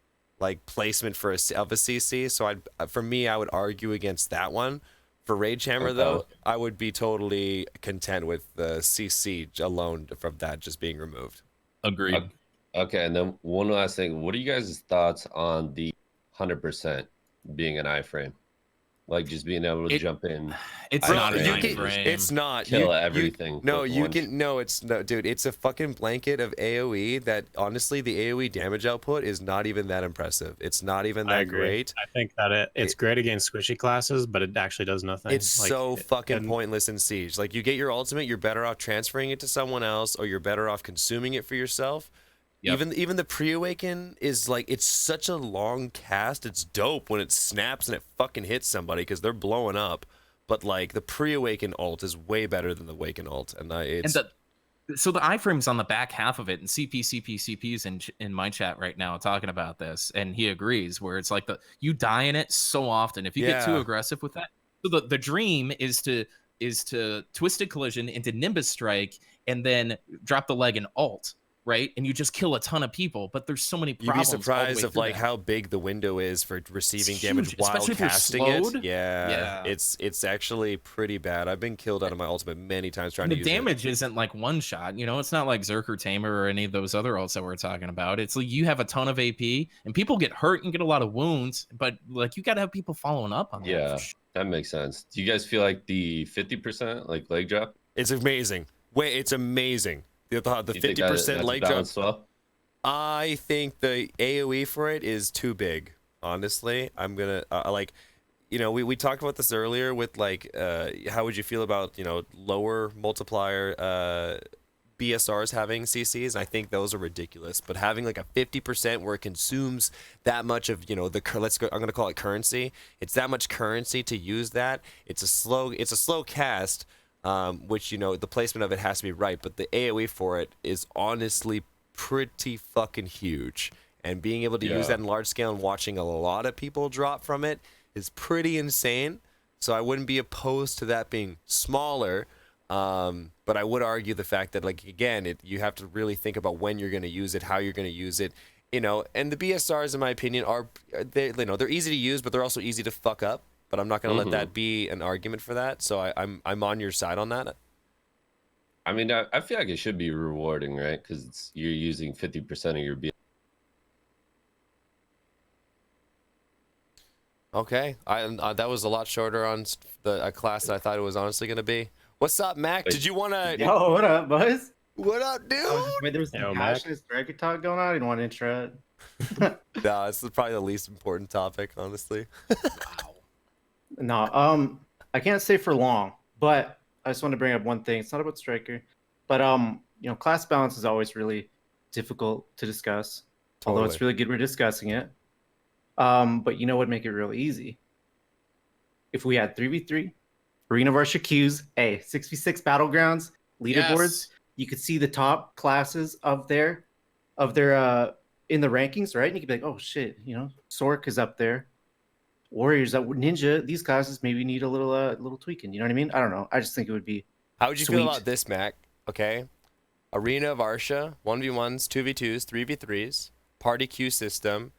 like placement for of a CC. So for me, I would argue against that one. For Rage Hammer though, I would be totally content with the CC alone from that just being removed. Agreed. Okay, and then one last thing. What are you guys' thoughts on the 100% being an iframe? Like just being able to jump in. It's Bro, not an you can- iframe. It's not. Kill everything No, with you one can. No, it's no, dude. It's a fucking blanket of AOE that honestly, the AOE damage output is not even that impressive. It's not even I that agree. great. I think that it's great against squishy classes, but it actually does nothing. It's Like, so fucking and- pointless in Siege. Like you get your ultimate, you're better off transferring it to someone else, or you're better off consuming it for yourself. Yep. Even the pre-awaken is like it's such a long cast. It's dope when it snaps and it fucking hits somebody because they're blowing up. But like the pre-awaken ult is way better than the awaken ult, and so the iframes on the back half of it, and CP's in my chat right now talking about this, and he agrees. Where it's like you die in it so often if you get too Yeah. aggressive with that. So the dream is to Twisted Collision into Nimbus Strike and then drop the leg and ult. Right, and you just kill a ton of people, but there's so many you'd be problems. all the surprised way of through like that. how big the window is for receiving It's damage huge, while especially if you're casting slowed. it. Yeah, Yeah. it's actually pretty bad. I've been killed out of my ultimate many times trying And to the use it. damage isn't like one shot, it's not like Zerker Tamer or any of those other ults that we're talking about. It's like you have a ton of AP and people get hurt and get a lot of wounds, but like you got to have people following up on that. Yeah, that makes sense. Do you guys feel like the 50% like leg drop? It's amazing. Wait, it's amazing. The Do you think 50% that's leg drop. balanced well? I think the AOE for it is too big. Honestly, I'm gonna we talked about this earlier with like how would you feel about lower multiplier BSRs having CCs? I think those are ridiculous. But having like a 50% where it consumes that much of I'm gonna call it currency. It's that much currency to use that. It's a slow cast, which the placement of it has to be right. But the AOE for it is honestly pretty fucking huge, and being able to use that in large scale and watching a lot of people drop from it is pretty insane. So I wouldn't be opposed to that being smaller, but I would argue the fact that like again you have to really think about when you're going to use it, how you're going to use it, and the BSRs in my opinion they're easy to use, but they're also easy to fuck up. But I'm not going to let that be an argument for that, so I'm on your side on that. I mean, I feel like it should be rewarding, right? Because you're using 50% of your BS. Okay, that was a lot shorter on a class that I thought it was honestly going to be. What's up, Mac? Wait. Did you want to? Yo, what up, boys? What up, dude? Wait, there was some Yo, Mac. passionate striker talk going on. I didn't want to intro it. No, this is probably the least important topic, honestly. No, I can't stay for long, but I just want to bring up one thing. It's not about striker, but class balance is always really difficult to discuss. Although it's Totally. really good we're discussing it. But you know what would make it real easy? If we had 3v3, Arena Varsha queues, 6v6 battlegrounds, leaderboards, you could see the top classes of their in the rankings, right? And you could be like, oh shit, Sork is up there. Warriors, Ninja, these classes maybe need a little tweaking. You know what I mean? I don't know. I just think it would be. How would you Sweet. feel about this, Mac? Okay, Arena of Arsha, 1v1s, 2v2s, 3v3s, party queue system,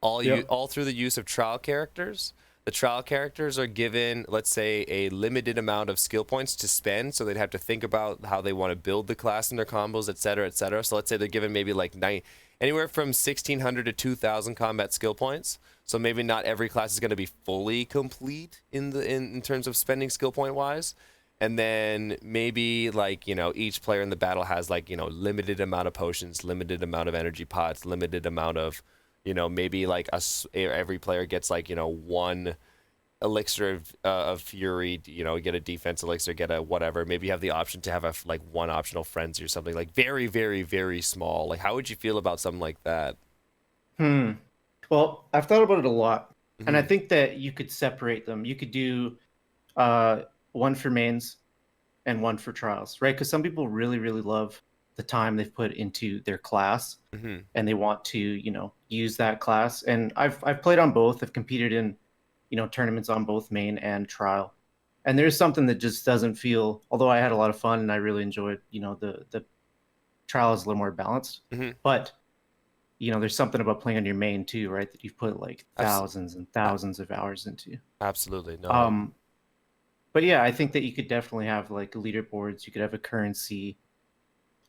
all through the use of trial characters. The trial characters are given, let's say, a limited amount of skill points to spend, so they'd have to think about how they want to build the class and their combos, etc., etc. So let's say they're given maybe like anywhere from 1,600 to 2,000 combat skill points. So maybe not every class is going to be fully complete in terms of spending skill point wise. And then maybe like each player in the battle has like limited amount of potions, limited amount of energy pots, limited amount of maybe like every player gets like one elixir of fury, you know, get a defense elixir, get a whatever. Maybe you have the option to have a like one optional frenzy or something like very, very, very small. Like, how would you feel about something like that? Well, I've thought about it a lot, and I Mhm. think that you could separate them. You could do one for mains and one for trials, right? Because some people really, really love the time they've put into their class, Mhm. and they want to, use that class. And I've played on both. I've competed in, tournaments on both main and trial. And there's something that just doesn't feel. Although I had a lot of fun and I really enjoyed, the trial is a little more balanced, Mhm. but there's something about playing on your main too, right? That you've put like Abs- thousands and thousands of hours into. Absolutely. No. But yeah, I think that you could definitely have like leaderboards. You could have a currency.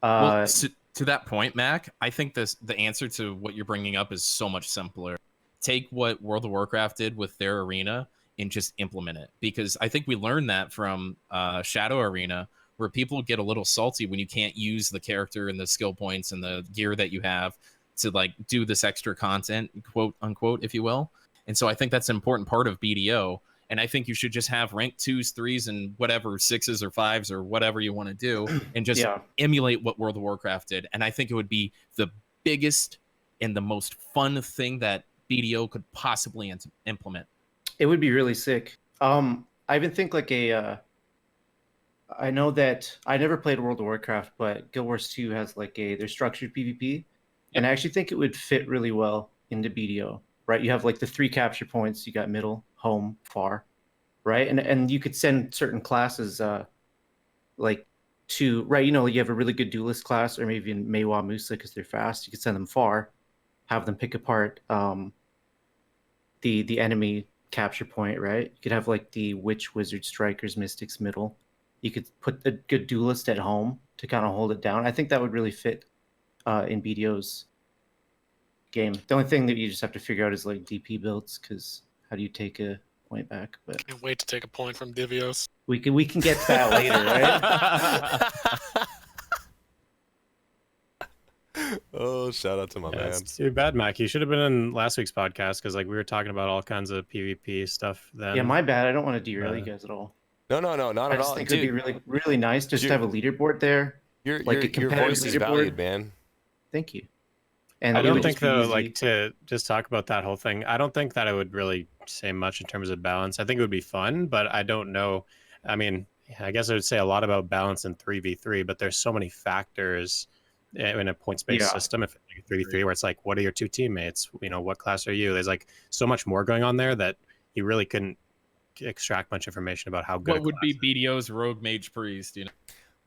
Well, to that point, Mac, I think the answer to what you're bringing up is so much simpler. Take what World of Warcraft did with their arena and just implement it, because I think we learned that from Shadow Arena, where people get a little salty when you can't use the character and the skill points and the gear that you have to like do this extra content, quote unquote, if you will. And so I think that's an important part of BDO. And I think you should just have rank 2s, 3s, and whatever 6s or 5s or whatever you want to do, and just Yeah. emulate what World of Warcraft did. And I think it would be the biggest and the most fun thing that BDO could possibly implement. It would be really sick. I even think like I know that I never played World of Warcraft, but Guild Wars 2 has like their structured PvP, and I actually think it would fit really well into BDO. Right, you have like the 3 capture points. You got middle, home, far, right, and you could send certain classes like to right. You have a really good duelist class, or maybe in Meiwa Musa because they're fast. You could send them far, have them pick apart the enemy capture point. Right, you could have like the witch, wizard, strikers, mystics middle. You could put a good duelist at home to kind of hold it down. I think that would really fit in BDO's game. The only thing that you just have to figure out is like DP builds, because how do you take a point back? But Can't wait to take a point from Divios. we can get to that later, right? Oh, shout out to my Yeah, man. it's too bad, Mac. You should have been in last week's podcast, because like we were talking about all kinds of PvP stuff then. Yeah, my bad. I don't want to derail you guys at all. No, not I at just all. think it'd be Dude, really, really nice just to you're- have a leaderboard there. your like a your competitive voice is leaderboard. valued, man. Thank you. And I it don't would think just be though, easy. like to just talk about that whole thing. I don't think that it would really say much in terms of balance. I think it would be fun, but I don't know. I mean, I guess I would say a lot about balance in 3v3, but there's so many factors in a points-based Yeah. system. If it's like 3v3, where it's like, what are your 2 teammates? What class are you? There's like so much more going on there that you really couldn't extract much information about how good. What would be BDO's Rogue Mage Priest?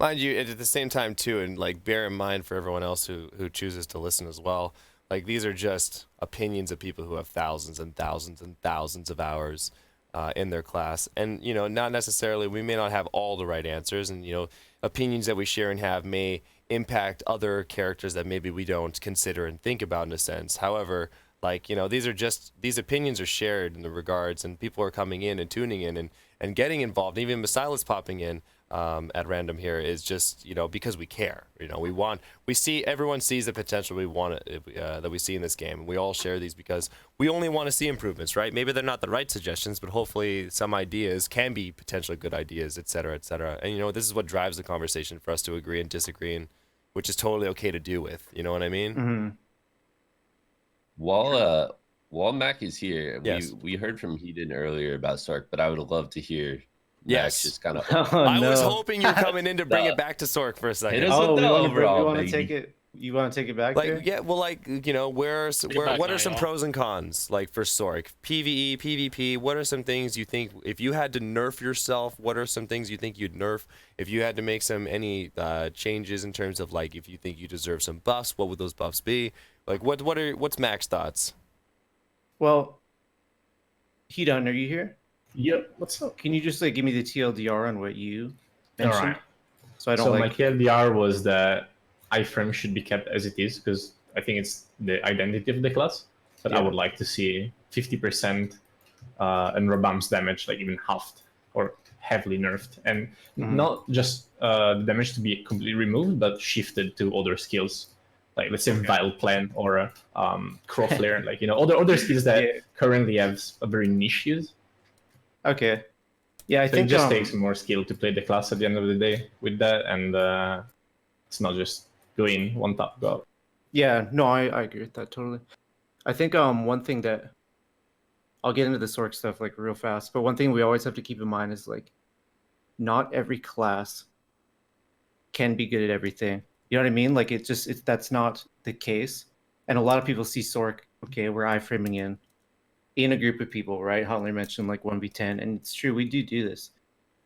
Mind you, at the same time too, and like bear in mind for everyone else who chooses to listen as well, like these are just opinions of people who have thousands and thousands and thousands of hours in their class, and not necessarily, we may not have all the right answers, and opinions that we share and have may impact other characters that maybe we don't consider and think about in a sense. However, like these opinions are shared in the regards, and people are coming in and tuning in and getting involved. Even Macilus popping in at random here is just because we care. Everyone sees the potential we want that we see in this game, and we all share these because we only want to see improvements, right? Maybe they're not the right suggestions, but hopefully some ideas can be potentially good ideas, etc., etc. And this is what drives the conversation for us to agree and disagree, and which is totally okay to do with. You know what I mean? Mm-hmm. While Mac is here, Yes. we heard from Heedun earlier about Sork, but I would love to hear Mac Yes. just kind of. Oh, I was no. hoping you were coming in to bring it back to Sork for a second. Hit us Oh, with we the want overall, to baby. take it. You want to take it back there? Like, yeah, well, like, where back what now, are some y'all. pros and cons, like, for Sork? PvE, PvP, what are some things you think, if you had to nerf yourself, what are some things you think you'd nerf? If you had to make any changes in terms of, like, if you think you deserve some buffs, what would those buffs be? Like, what's Mac's thoughts? Well, Heedun, are you here? Yep. What's up? Can you just like give me the TLDR on what you mentioned? All right. So I don't So like. my TLDR was that iframe should be kept as it is, because I think it's the identity of the class. But I Yeah. would like to see 50% and Rabam's damage like even halved or heavily nerfed, and not just the damage to be completely removed, but shifted to other skills, like let's say Vile Plan or Crow Flare, like other skills that Yeah. currently have a very niche use. Okay. Yeah, I So think it just takes more skill to play the class at the end of the day with that, and it's not just go in one tap go out. Yeah, no, I agree with that totally. I think one thing that I'll get into the Sork stuff like real fast, but one thing we always have to keep in mind is like not every class can be good at everything. You know what I mean? Like it's that's not the case. And a lot of people see Sork, okay, we're iframing in a group of people, right? Huntler mentioned like 1v10, and it's true, we do this.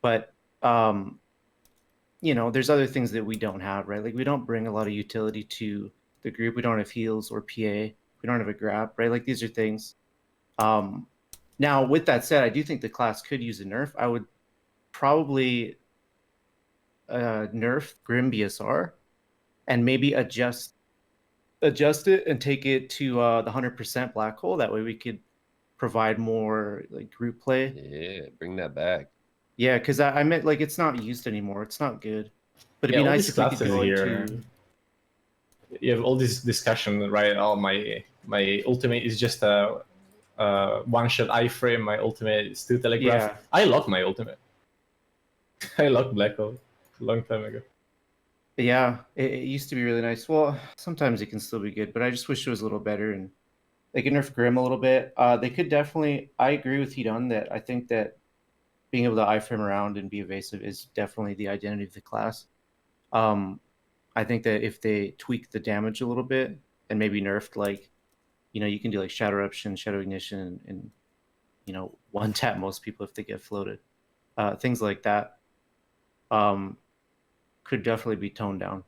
But you know, there's other things that we don't have, right? Like we don't bring a lot of utility to the group. We don't have heals or PA. We don't have a grab, right? Like these are things. Now, with that said, I do think the class could use a nerf. I would probably nerf Grim BSR and maybe adjust it and take it to the 100% black hole. That way we could provide more like group play. Yeah, bring that back. Yeah, because I meant like it's not used anymore. It's not good. But it'd Yeah, be all nice these if we could classes go here. into. You have all this discussion, right? Oh, my ultimate is just a one-shot iframe. My ultimate is 2 telegraph. Yeah. I locked my ultimate. I locked black hole a long time ago. Yeah, it used to be really nice. Well, sometimes it can still be good, but I just wish it was a little better and they could nerf Grim a little bit. They could definitely. I agree with Heedun that I think that being able to iframe around and be evasive is definitely the identity of the class. I think that if they tweak the damage a little bit and maybe nerfed like, you know, you can do like Shadow Eruption, Shadow Ignition, and you know, one tap most people if they get floated. Things like that could definitely be toned down.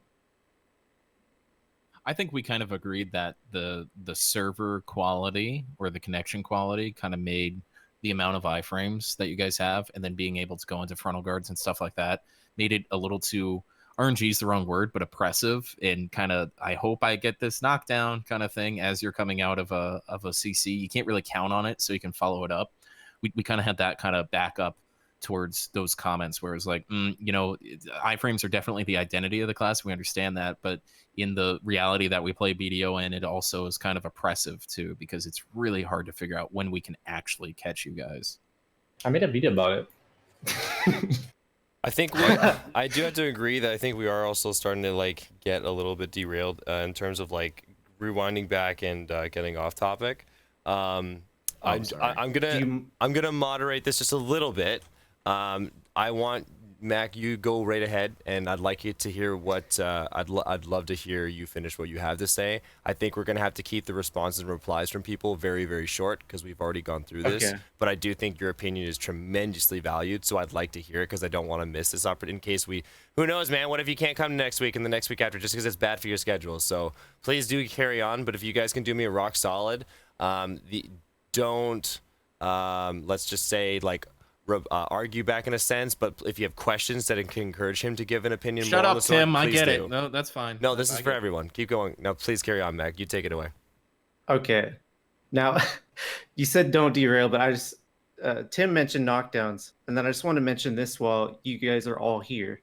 I think we kind of agreed that the server quality or the connection quality kind of made the amount of iframes that you guys have, and then being able to go into frontal guards and stuff like that, made it a little too, RNG is the wrong word, but oppressive, and kind of, I hope I get this knockdown kind of thing as you're coming out of a CC. You can't really count on it, so you can follow it up. We kind of had that kind of backup towards those comments where it's like, you know, iframes are definitely the identity of the class. We understand that, but in the reality that we play BDO in, it also is kind of oppressive too, because it's really hard to figure out when we can actually catch you guys. I made a video about it. I think I do have to agree that I think we are also starting to like get a little bit derailed in terms of like rewinding back and getting off topic. I'm gonna moderate this just a little bit. I want Mac, you go right ahead, and I'd like you to hear what I'd love to hear you finish what you have to say. I think we're gonna have to keep the responses and replies from people very, very short because we've already gone through this. Okay. But I do think your opinion is tremendously valued, so I'd like to hear it because I don't want to miss this opportunity in case who knows, man? What if you can't come next week and the next week after just because it's bad for your schedule? So please do carry on. But if you guys can do me a rock solid, don't let's just say like. Argue back in a sense, but if you have questions that can encourage him to give an opinion. Shut more up, on the sword, Tim. I get do. it. No, that's fine. No, this is for everyone. Keep going. Now, please carry on, Mac. You take it away. Okay. Now, you said don't derail, but I just Tim mentioned knockdowns, and then I just want to mention this while you guys are all here.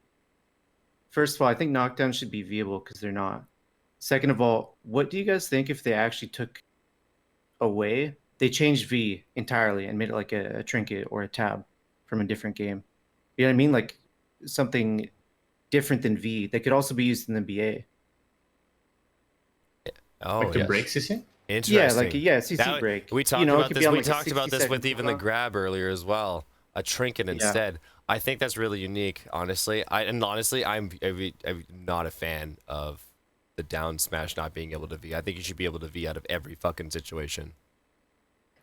First of all, I think knockdowns should be viable because they're not. Second of all, what do you guys think if they actually took away? They changed V entirely and made it like a trinket or a tab from a different game. You know what I mean? Like something different than V that could also be used in the BA. Oh, like to yes. break CC? Interesting. Yeah, CC break. We talked about this. We talked about this with even the grab earlier as well. A trinket instead. I think that's really unique, honestly. I'm not a fan of the down smash not being able to V. I think you should be able to V out of every fucking situation.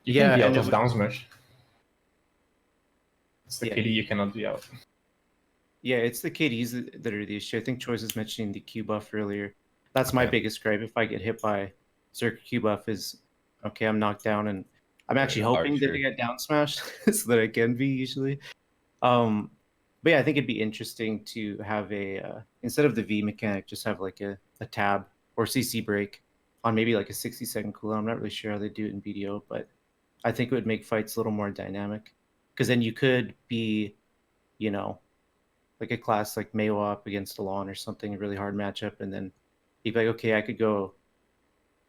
You can be out of down smash. It's the KD you cannot be out. Yeah, it's the KDs that are the issue. I think Choice was mentioning the Q buff earlier. That's my biggest gripe. If I get hit by Zerk Q buff is, okay, I'm knocked down, and I'm actually hoping that I get down smashed so that I can be usually. But yeah, I think it'd be interesting to have a, instead of the V mechanic, just have like a tab or CC break on maybe like a 60-second cooldown. I'm not really sure how they do it in BDO, but I think it would make fights a little more dynamic. Because then you could be, you know, like a class like Mayo up against Alon or something, a really hard matchup, and then you'd be like, okay, I could go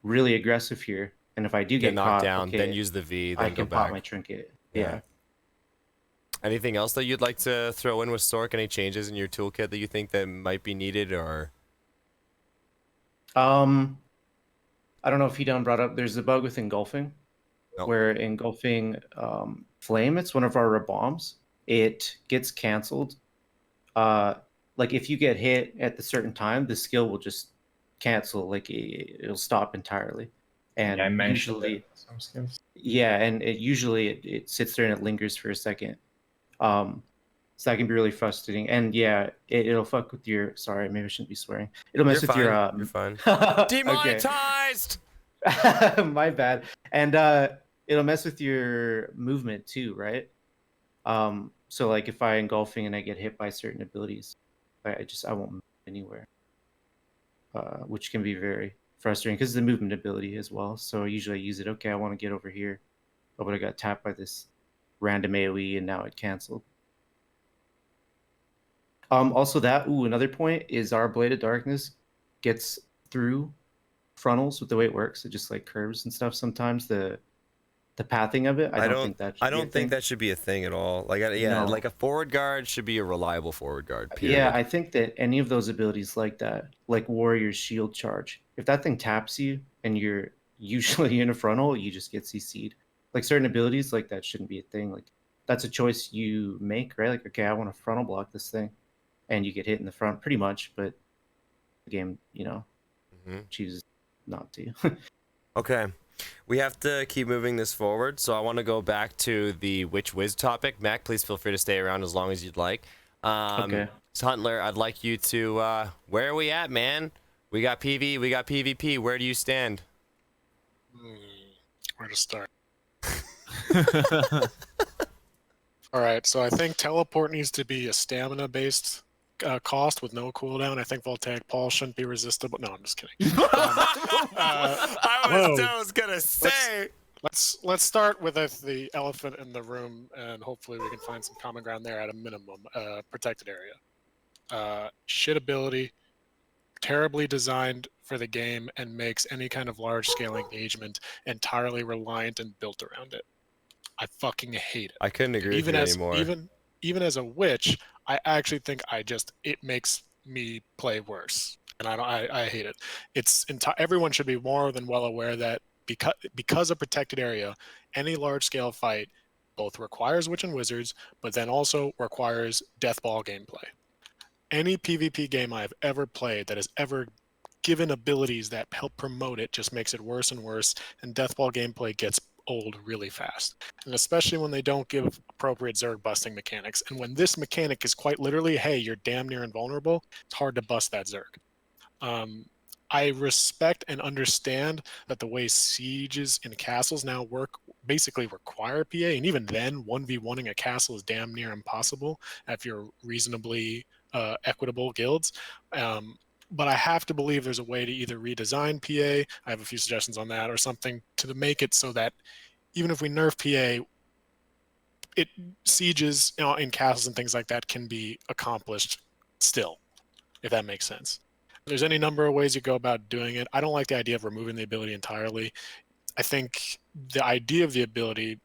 really aggressive here, and if I do get knocked caught, down, okay, then use the V, then I go can back. pop my trinket. Yeah. Anything else that you'd like to throw in with Stork? Any changes in your toolkit that you think that might be needed, or? I don't know if Heedun brought up. There's a bug with engulfing, Nope. where engulfing flame. It's one of our bombs. It gets canceled. Like if you get hit at the certain time, the skill will just cancel. Like it'll stop entirely. And Yeah, I mentioned usually, that, some skills. yeah, and it sits there and it lingers for a second. So that can be really frustrating. And yeah, it'll fuck with your. Sorry, maybe I shouldn't be swearing. It'll mess You're with fine. your. You're fine. Okay. Demonetized. My bad. And it'll mess with your movement too, right? So like if I engulfing and I get hit by certain abilities, I won't move anywhere. Which can be very frustrating because the movement ability as well. So usually I use it. Okay, I want to get over here, but I got tapped by this random AoE and now it canceled. Also another point is our Blade of Darkness gets through frontals with the way it works. It just like curves and stuff. Sometimes the pathing of it, I don't think that. I don't think that should be a thing at all. Like, No. like a forward guard should be a reliable forward guard. Period. Yeah, I think that any of those abilities like that, like Warrior's Shield Charge, if that thing taps you and you're usually in a frontal, you just get CC'd. Like certain abilities like that shouldn't be a thing. Like that's a choice you make, right? Like, okay, I want to frontal block this thing, and you get hit in the front pretty much, but the game, chooses not to. Okay. We have to keep moving this forward, so I want to go back to the Witch Wiz topic. Mac, please feel free to stay around as long as you'd like. Okay. So Huntler, I'd like you to, where are we at, man? We got PV, we got PvP. Where do you stand? Where to start? All right, so I think teleport needs to be a stamina-based cost with no cooldown. I think Voltaic Pulse shouldn't be resistible. No, I'm just kidding. I was gonna say. Let's start with the elephant in the room, and hopefully we can find some common ground there at a minimum. Protected area. Shit ability, terribly designed for the game, and makes any kind of large-scale engagement entirely reliant and built around it. I fucking hate it. I couldn't agree with you anymore. Even as a witch, I actually think it makes me play worse, and I hate it. Everyone should be more than well aware that because of protected area, any large scale fight both requires witch and wizards, but then also requires deathball gameplay. Any PvP game I've ever played that has ever given abilities that help promote it just makes it worse and worse, and deathball gameplay gets old really fast, and especially when they don't give appropriate Zerg busting mechanics. And when this mechanic is quite literally, hey, you're damn near invulnerable, it's hard to bust that Zerg. I respect and understand that the way sieges in castles now work basically require PA, and even then 1v1ing a castle is damn near impossible if you're reasonably equitable guilds. But I have to believe there's a way to either redesign PA, I have a few suggestions on that, or something to make it so that even if we nerf PA, sieges in castles and things like that can be accomplished still, if that makes sense. There's any number of ways you go about doing it. I don't like the idea of removing the ability entirely. I think the idea of the ability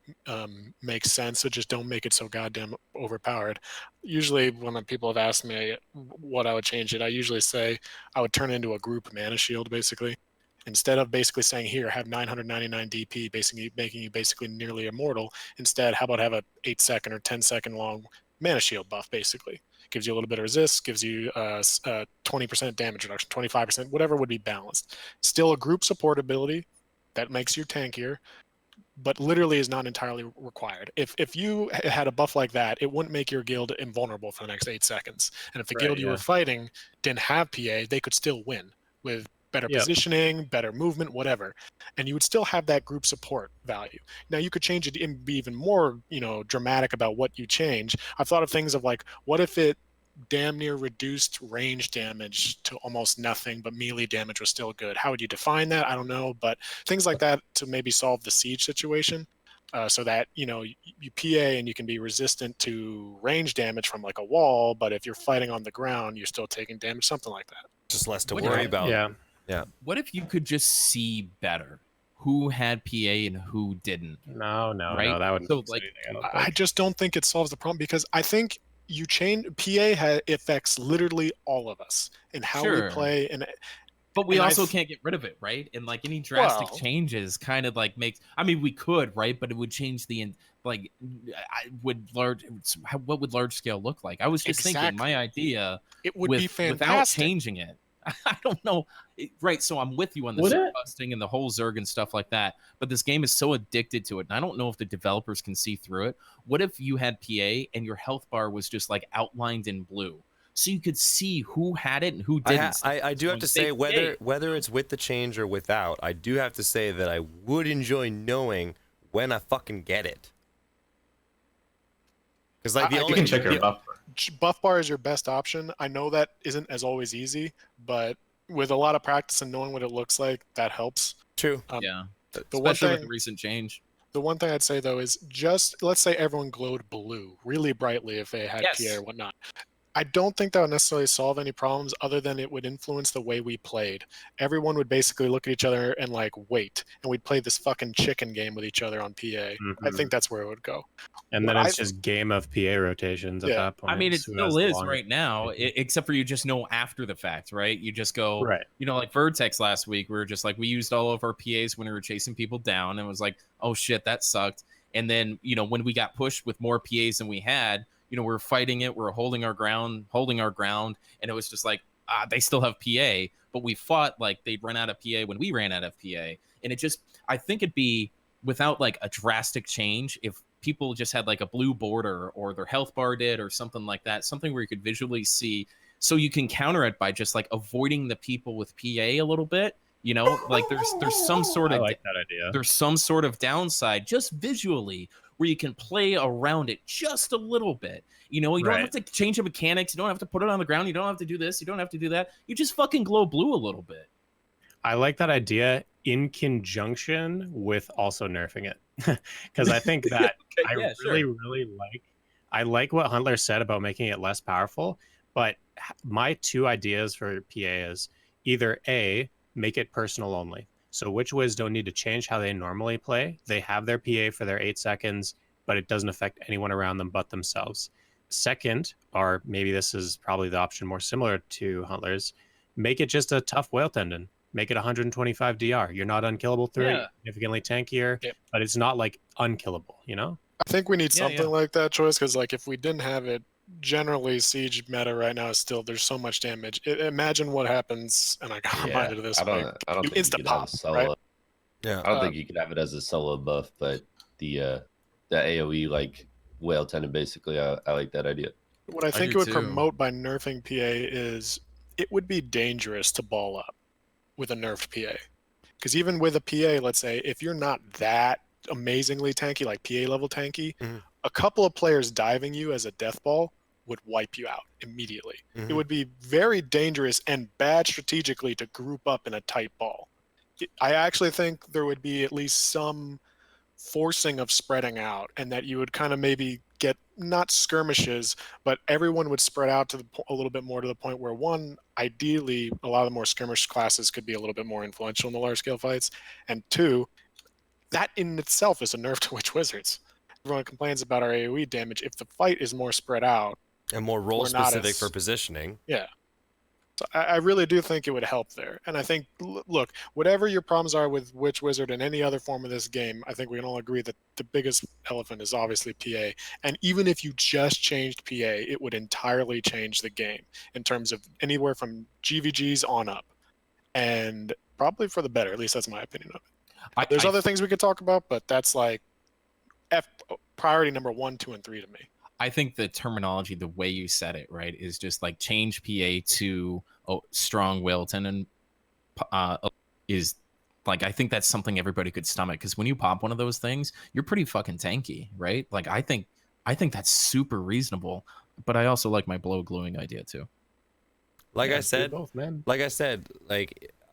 makes sense, so just don't make it so goddamn overpowered. Usually when people have asked me what I would change it, I usually say I would turn it into a group mana shield, basically. Instead of basically saying, here, have 999 DP, basically making you basically nearly immortal, instead, how about have a 8-second or 10-second long mana shield buff, basically. Gives you a little bit of resist, gives you 20% damage reduction, 25%, whatever would be balanced. Still a group support ability that makes you tankier, but literally is not entirely required. If you had a buff like that, it wouldn't make your guild invulnerable for the next 8 seconds. And if the guild you were fighting didn't have PA, they could still win with better positioning, better movement, whatever. And you would still have that group support value. Now you could change it and be even more, dramatic about what you change. I've thought of things of like, what if it damn near reduced range damage to almost nothing, but melee damage was still good? How would you define that? I don't know, but things like that to maybe solve the siege situation, so that you PA and you can be resistant to range damage from like a wall, but if you're fighting on the ground, you're still taking damage, something like that. Just less to worry about. What if you could just see better? who had PA and who didn't. No, Right? that wouldn't So, fix like, anything, I don't I think. just don't think it solves the problem because I think you change PA affects literally all of us and how we Sure. play and But we And I also th- can't get rid of it, right? And like any drastic Well- changes kind of like makes, I mean, we could, right? But it would change like, what would large scale look like? I was just thinking my idea it would be without fantastic. changing it. I don't know. Right. So I'm with you on the Would Zerg it? busting and the whole Zerg and stuff like that. But this game is so addicted to it. And I don't know if the developers can see through it. What if you had PA and your health bar was just like outlined in blue? So you could see who had it and who didn't. I do have to say, whether it's with the change or without, I do have to say that I would enjoy knowing when I fucking get it. Because like the I- only You can check your buff. Buff bar is your best option. I know that isn't as always easy, but with a lot of practice and knowing what it looks like, that helps. True. Yeah. The one Especially with thing, the recent change. the one thing I'd say though is just let's say everyone glowed blue really brightly if they had Yes. PA or whatnot. I don't think that would necessarily solve any problems other than it would influence the way we played. Everyone would basically look at each other and like wait, and we'd play this fucking chicken game with each other on PA. I Mhm. think that's where it would go. And then Well, it's just game of PA rotations at Yeah. that point. I mean, it Who has still the is longest- right now, except for you just know after the fact, right? You just go, Right. you know, like Vertex last week, we were just like, we used all of our PAs when we were chasing people down and was like, oh shit, that sucked. And then, you know, when we got pushed with more PAs than we had, you know, we're fighting it, we're holding our ground, and it was just like, they still have PA, but we fought like they'd run out of PA when we ran out of PA. And it just, I think it'd be without like a drastic change if people just had like a blue border or their health bar did or something like that, something where you could visually see, so you can counter it by just like avoiding the people with PA a little bit. You know, like there's some sort I of like that idea. there's some sort of downside just visually where you can play around it just a little bit. You know, you don't have to change the mechanics. You don't have to put it on the ground. You don't have to do this. You don't have to do that. You just fucking glow blue a little bit. I like that idea in conjunction with also nerfing it. Because I think that Okay, I yeah, really like what Huntler said about making it less powerful. But my two ideas for PA is either A, make it personal only. So Witch Wiz don't need to change how they normally play. They have their PA for their 8 seconds, but it doesn't affect anyone around them but themselves. Second, or maybe this is probably the option more similar to Huntler's, make it just a tough whale tendon. Make it 125 DR. You're not unkillable through it, significantly tankier, but it's not like unkillable, you know? I think we need something like that, Choice, because like if we didn't have it, generally Siege meta right now is still there's so much damage. Imagine what happens, and I got reminded of this. I don't think you could have a solo. Right? Yeah. I don't think you could have it as a solo buff, but the AOE like whale tendon basically, I like that idea. What I think it would promote by nerfing PA is it would be dangerous to ball up with a nerfed PA. Because even with a PA, let's say, if you're not that amazingly tanky, like PA level tanky, a couple of players diving you as a death ball would wipe you out immediately. It would be very dangerous and bad strategically to group up in a tight ball. I actually think there would be at least some forcing of spreading out, and that you would kind of maybe get not skirmishes, but everyone would spread out to a little bit more to the point where one, ideally, a lot of the more skirmish classes could be a little bit more influential in the large scale fights, and two, that in itself is a nerf to Witch Wizards. Everyone complains about our AoE damage. If the fight is more spread out and more role specific for positioning, so I really do think it would help there. And I think, look, whatever your problems are with Witch Wizard and any other form of this game, I think we can all agree that the biggest elephant is obviously PA. And even if you just changed PA, it would entirely change the game in terms of anywhere from GVGs on up. And probably for the better. At least that's my opinion of it. There's other things we could talk about, but that's like priority number 1, 2, and 3 to me. I think the terminology, the way you said it, right, is just like change PA to strong whale tendon is like, I think that's something everybody could stomach, because when you pop one of those things, you're pretty fucking tanky, right? Like I think that's super reasonable, but I also like my blow gluing idea too. Like I said,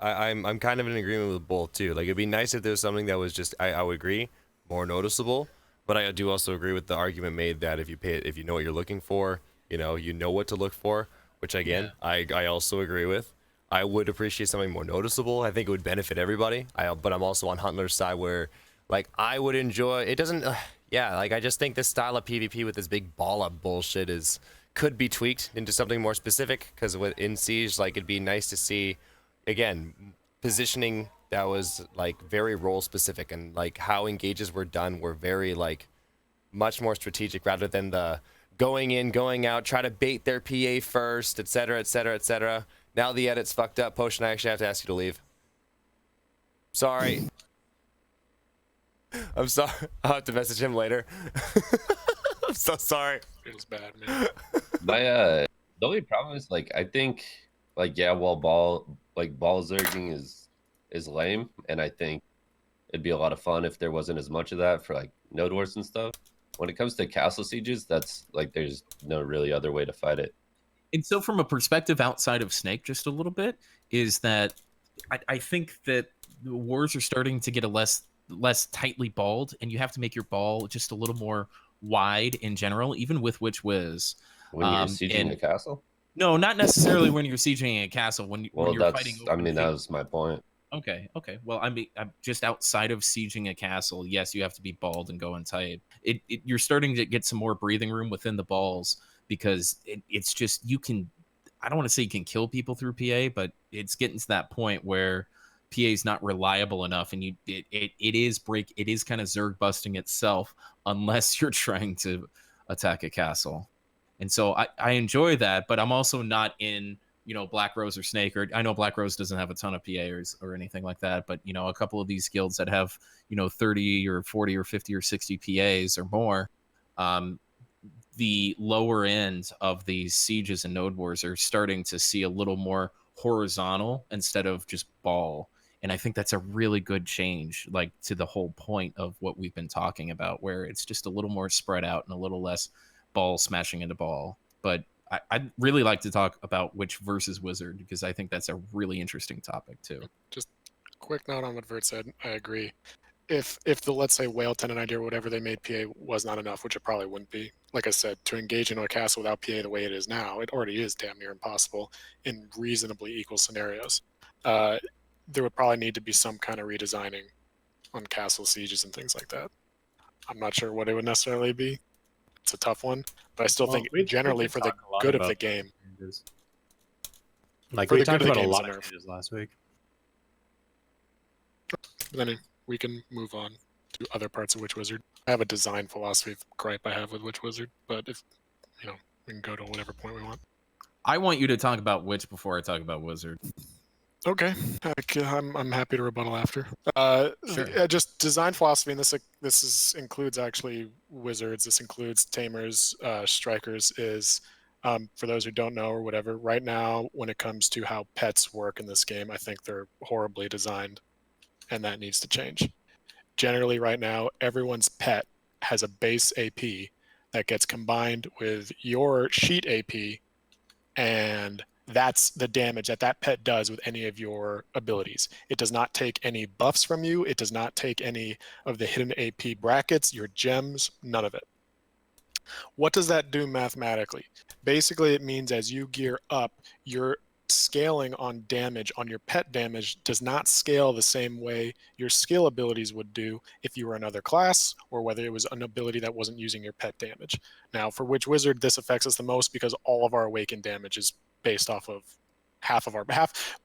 I'm kind of in agreement with both too. Like it'd be nice if there was something that was just I would agree more noticeable. But I do also agree with the argument made that if you know what you're looking for, you know what to look for, which again, I also agree with. I would appreciate something more noticeable. I think it would benefit everybody. But I'm also on Huntler's side where, like, I would enjoy. It doesn't. Yeah, like I just think this style of PvP with this big ball up bullshit could be tweaked into something more specific. Because in Siege, like, it'd be nice to see, again, positioning that was like very role specific, and like how engages were done were very like much more strategic rather than the going in, going out, try to bait their PA first, etc., etc., etc. Now the edit's fucked up. Potion, I actually have to ask you to leave. Sorry. I'm sorry. I'll have to message him later. I'm so sorry. Feels bad, man. The only problem is, like, I think, like, yeah, while ball zerging is lame, and I think it'd be a lot of fun if there wasn't as much of that for like node wars and stuff. When it comes to castle sieges, that's like there's no really other way to fight it. And so from a perspective outside of Snake just a little bit is that I think that the wars are starting to get a less tightly balled, and you have to make your ball just a little more wide in general, even with Witch Wiz. When you're sieging a castle? No, not necessarily when you're sieging a castle. When you're fighting over that was my point. Okay. Well, I'm just outside of sieging a castle. Yes, you have to be balled and going tight. You're starting to get some more breathing room within the balls because it's just you can. I don't want to say you can kill people through PA, but it's getting to that point where PA is not reliable enough, and it is kind of Zerg busting itself unless you're trying to attack a castle. And so I enjoy that, but I'm also not in Black Rose or Snake, or I know Black Rose doesn't have a ton of PAs or anything like that, but a couple of these guilds that have 30 or 40 or 50 or 60 PAs or more, the lower end of these sieges and node wars are starting to see a little more horizontal instead of just ball. And I think that's a really good change, like to the whole point of what we've been talking about, where it's just a little more spread out and a little less ball smashing into ball. But I'd really like to talk about Witch versus Wizard, because I think that's a really interesting topic too. Just quick note on what Vert said. I agree. If the, let's say, Whale Tenant idea or whatever they made PA was not enough, which it probably wouldn't be, like I said, to engage in a castle without PA the way it is now, it already is damn near impossible in reasonably equal scenarios. There would probably need to be some kind of redesigning on castle sieges and things like that. I'm not sure what it would necessarily be. It's a tough one, but I still think generally for the good of the game. Like we talked about a lot of changes last week. Then we can move on to other parts of Witch Wizard. I have a design philosophy gripe I have with Witch Wizard, but if we can go to whatever point we want. I want you to talk about Witch before I talk about Wizard. Okay, I'm happy to rebuttal after. Sure. Just design philosophy, and this includes actually wizards. This includes tamers, strikers. Is for those who don't know or whatever. Right now, when it comes to how pets work in this game, I think they're horribly designed, and that needs to change. Generally, right now, everyone's pet has a base AP that gets combined with your sheet AP, and that's the damage that pet does with any of your abilities. It does not take any buffs from you. It does not take any of the hidden AP brackets, your gems, none of it. What does that do mathematically? Basically, it means as you gear up, your scaling on damage, on your pet damage, does not scale the same way your skill abilities would do if you were another class, or whether it was an ability that wasn't using your pet damage. Now, for Witch Wizard, this affects us the most because all of our Awakened damage is based off of half.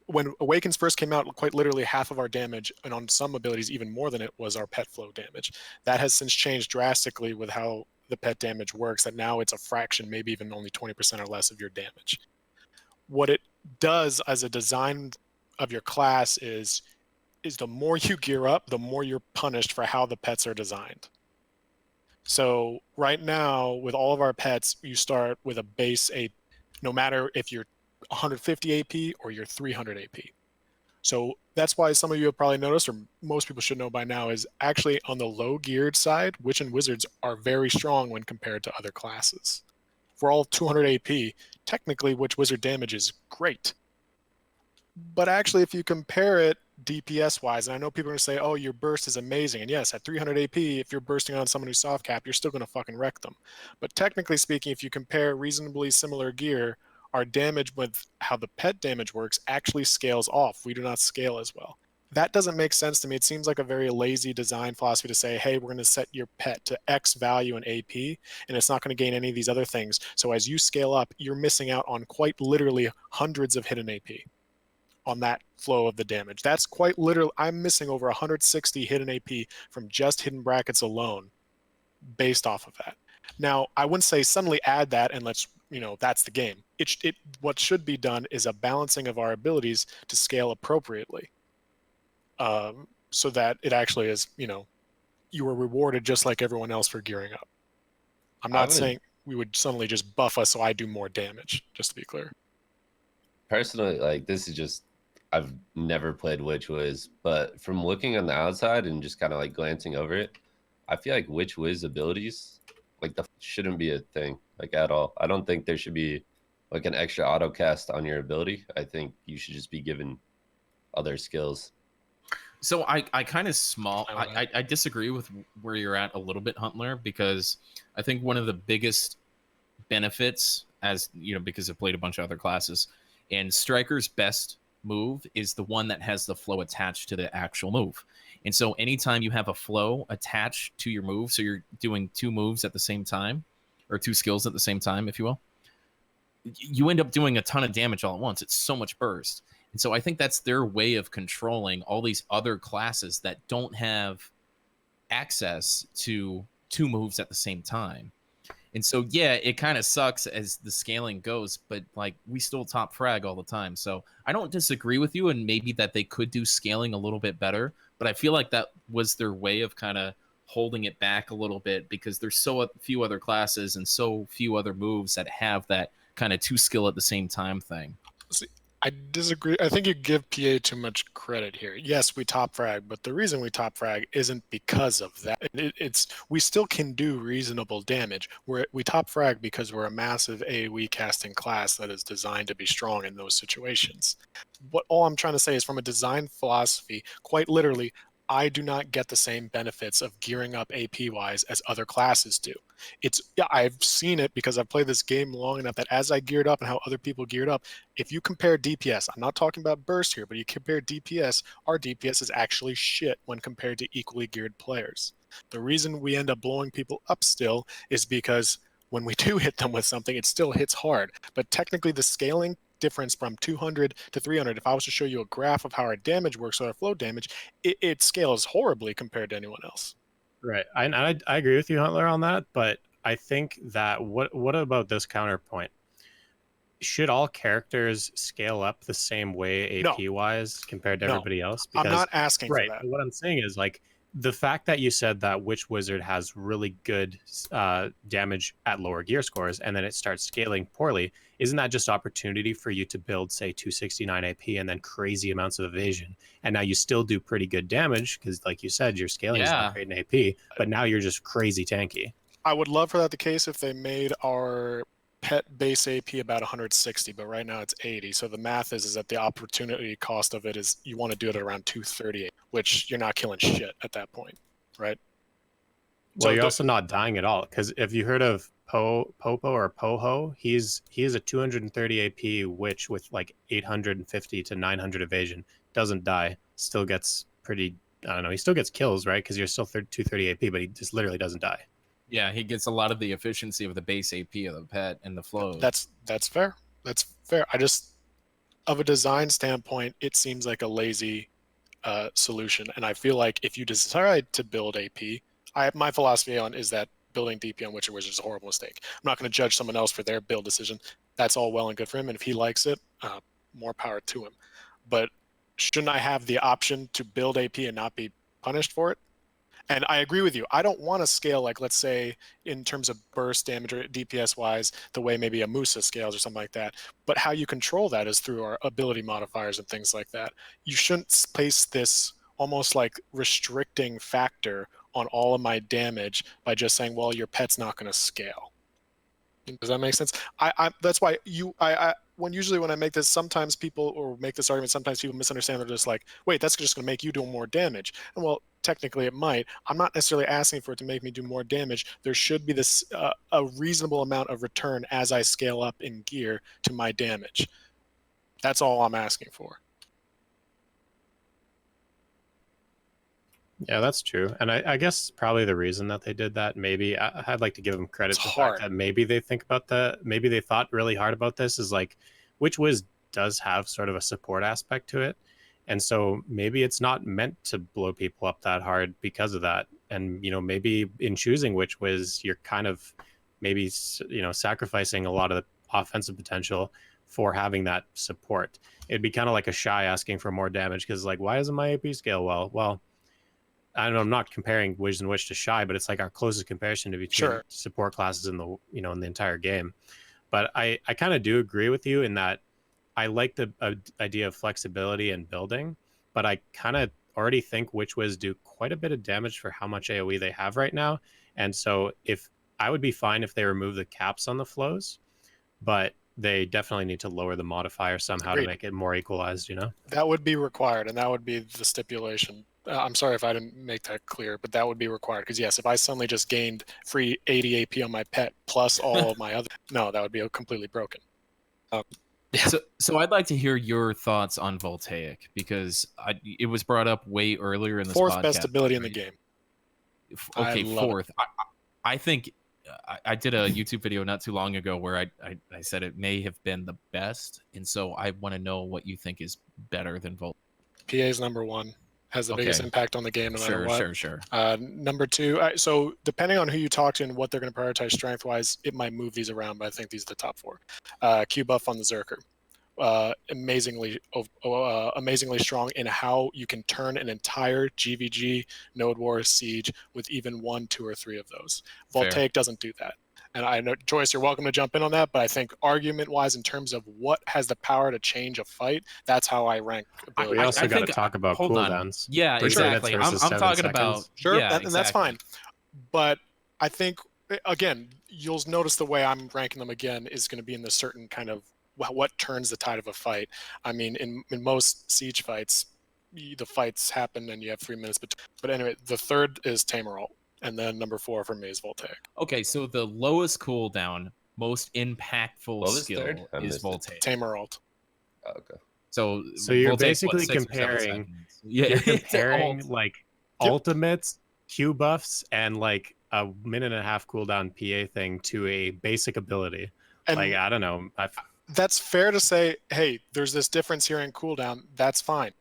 When Awakens first came out, quite literally half of our damage, and on some abilities even more than it, was our pet flow damage. That has since changed drastically with how the pet damage works, that now it's a fraction, maybe even only 20% or less of your damage. What it does as a design of your class is the more you gear up, the more you're punished for how the pets are designed. So right now, with all of our pets, you start with a base AP, no matter if you're 150 AP or you're 300 AP. So that's why some of you have probably noticed, or most people should know by now, is actually on the low geared side, Witch and Wizards are very strong when compared to other classes. For all 200 AP, technically Witch Wizard damage is great. But actually, if you compare it DPS wise, and I know people are going to say, oh, your burst is amazing. And yes, at 300 AP, if you're bursting on someone who's soft cap, you're still going to fucking wreck them. But technically speaking, if you compare reasonably similar gear, our damage with how the pet damage works actually scales off. We do not scale as well. That doesn't make sense to me. It seems like a very lazy design philosophy to say, hey, we're going to set your pet to X value in AP, and it's not going to gain any of these other things. So as you scale up, you're missing out on quite literally hundreds of hidden AP on that flow of the damage. That's quite literally, I'm missing over 160 hidden AP from just hidden brackets alone based off of that. Now, I wouldn't say suddenly add that and let's, that's the game. What should be done is a balancing of our abilities to scale appropriately. So that it actually is, you are rewarded just like everyone else for gearing up. I'm not saying we would suddenly just buff us so I do more damage, just to be clear. Personally, like, this is just, I've never played Witch Wiz, but from looking on the outside and just kind of like glancing over it, I feel like Witch Wiz abilities, like, shouldn't be a thing, like, at all. I don't think there should be like an extra auto cast on your ability. I think you should just be given other skills. So I kind of I disagree with where you're at a little bit, Huntler, because I think one of the biggest benefits, as because I've played a bunch of other classes, and Striker's best move is the one that has the flow attached to the actual move. And so anytime you have a flow attached to your move, so you're doing two moves at the same time, or two skills at the same time, if you will, you end up doing a ton of damage all at once. It's so much burst. And so I think that's their way of controlling all these other classes that don't have access to two moves at the same time. And so, yeah, it kind of sucks as the scaling goes, but like we still top frag all the time. So I don't disagree with you, and maybe that they could do scaling a little bit better, but I feel like that was their way of kind of holding it back a little bit because there's so few other classes and so few other moves that have that kind of two skill at the same time thing. See, I disagree. I think you give PA too much credit here. Yes, we top frag, but the reason we top frag isn't because of that. It's we still can do reasonable damage. We top frag because we're a massive AoE casting class that is designed to be strong in those situations. All I'm trying to say is from a design philosophy, quite literally, I do not get the same benefits of gearing up AP-wise as other classes do. I've seen it because I've played this game long enough that as I geared up and how other people geared up, if you compare DPS, I'm not talking about burst here, but you compare DPS, our DPS is actually shit when compared to equally geared players. The reason we end up blowing people up still is because when we do hit them with something, it still hits hard. But technically the scaling difference from 200 to 300, if I was to show you a graph of how our damage works or our flow damage, it scales horribly compared to anyone else. Right. I agree with you, Huntler, on that, but I think that what about this counterpoint? Should all characters scale up the same way AP-wise compared to everybody else? Because, I'm not asking for that. What I'm saying is, like, the fact that you said that Witch Wizard has really good damage at lower gear scores and then it starts scaling poorly, isn't that just opportunity for you to build, say, 269 AP and then crazy amounts of evasion? And now you still do pretty good damage because, like you said, your scaling is not great in AP, but now you're just crazy tanky. I would love for that the case if they made our pet base AP about 160, but right now it's 80. So the math is that the opportunity cost of it is you want to do it at around 238, which you're not killing shit at that point, right? Well, so you're also not dying at all, because if you heard of Popo or Poho, he is a 230 AP witch with like 850 to 900 evasion. Doesn't die, still gets pretty, I don't know, he still gets kills, right? Because you're still 230 AP, but he just literally doesn't die. Yeah, he gets a lot of the efficiency of the base AP of the pet and the flow. That's fair. That's fair. I just, of a design standpoint, it seems like a lazy solution. And I feel like if you decide to build AP, my philosophy on is that building DP on Witcher Wizard is a horrible mistake. I'm not going to judge someone else for their build decision. That's all well and good for him. And if he likes it, more power to him. But shouldn't I have the option to build AP and not be punished for it? And I agree with you. I don't want to scale, like, let's say, in terms of burst damage or DPS-wise, the way maybe a Musa scales or something like that. But how you control that is through our ability modifiers and things like that. You shouldn't place this almost like restricting factor on all of my damage by just saying, well, your pet's not going to scale. Does that make sense? That's why when I make this, sometimes people misunderstand. They're just like, wait, that's just going to make you do more damage. And well, technically it might. I'm not necessarily asking for it to make me do more damage. There should be this a reasonable amount of return as I scale up in gear to my damage. That's all I'm asking for. Yeah, that's true. And I guess probably the reason that they did that, maybe I'd like to give them credit It's for the hard. fact that maybe they think about maybe they thought really hard about this, is like Witch Wiz does have sort of a support aspect to it. And so maybe it's not meant to blow people up that hard because of that. And, maybe in choosing Witch Wiz, you're kind of maybe, sacrificing a lot of the offensive potential for having that support. It'd be kind of like a Shy asking for more damage because, like, why doesn't my AP scale well? Well, I don't know, I'm not comparing Wiz and Witch to Shy, but it's like our closest comparison to between support classes in the in the entire game. But I kind of do agree with you in that I like the idea of flexibility and building, but I kind of already think Witch Wiz do quite a bit of damage for how much AoE they have right now. And so if I would be fine if they remove the caps on the flows, but they definitely need to lower the modifier somehow to make it more equalized, That would be required, and that would be the stipulation. I'm sorry if I didn't make that clear, but that would be required. Because yes, if I suddenly just gained free 80 AP on my pet plus all of my other, no, that would be completely broken. So I'd like to hear your thoughts on Voltaic, because it was brought up way earlier in this Fourth podcast. best ability in the game. Okay, fourth. I think I did a YouTube video not too long ago where I said it may have been the best, and so I want to know what you think is better than Volt. PA is number one. Has the biggest impact on the game no matter what. Sure. Number two, so depending on who you talk to and what they're going to prioritize strength-wise, it might move these around, but I think these are the top four. Q buff on the Zerker. Amazingly strong in how you can turn an entire GVG, Node War, Siege with even 1, 2, or 3 of those. Voltaic doesn't do that. And I know, Joyce, you're welcome to jump in on that, but I think argument-wise, in terms of what has the power to change a fight, that's how I rank ability. We also got to talk about cooldowns. Yeah, exactly. I'm talking about... Sure, yeah, and that's fine. But I think, again, you'll notice the way I'm ranking them again is going to be in the certain kind of what turns the tide of a fight. I mean, in most Siege fights, the fights happen and you have 3 minutes between. But anyway, the third is Tameralt. And then number 4 for me is Voltaic. Okay, so the lowest cooldown, most impactful skill is Voltaic. Tameralt. Oh, okay. So you're Voltaic's, basically comparing like ultimates, Q buffs, and like a 1.5 minute cooldown PA thing to a basic ability. And like, I don't know. That's fair to say, hey, there's this difference here in cooldown. That's fine.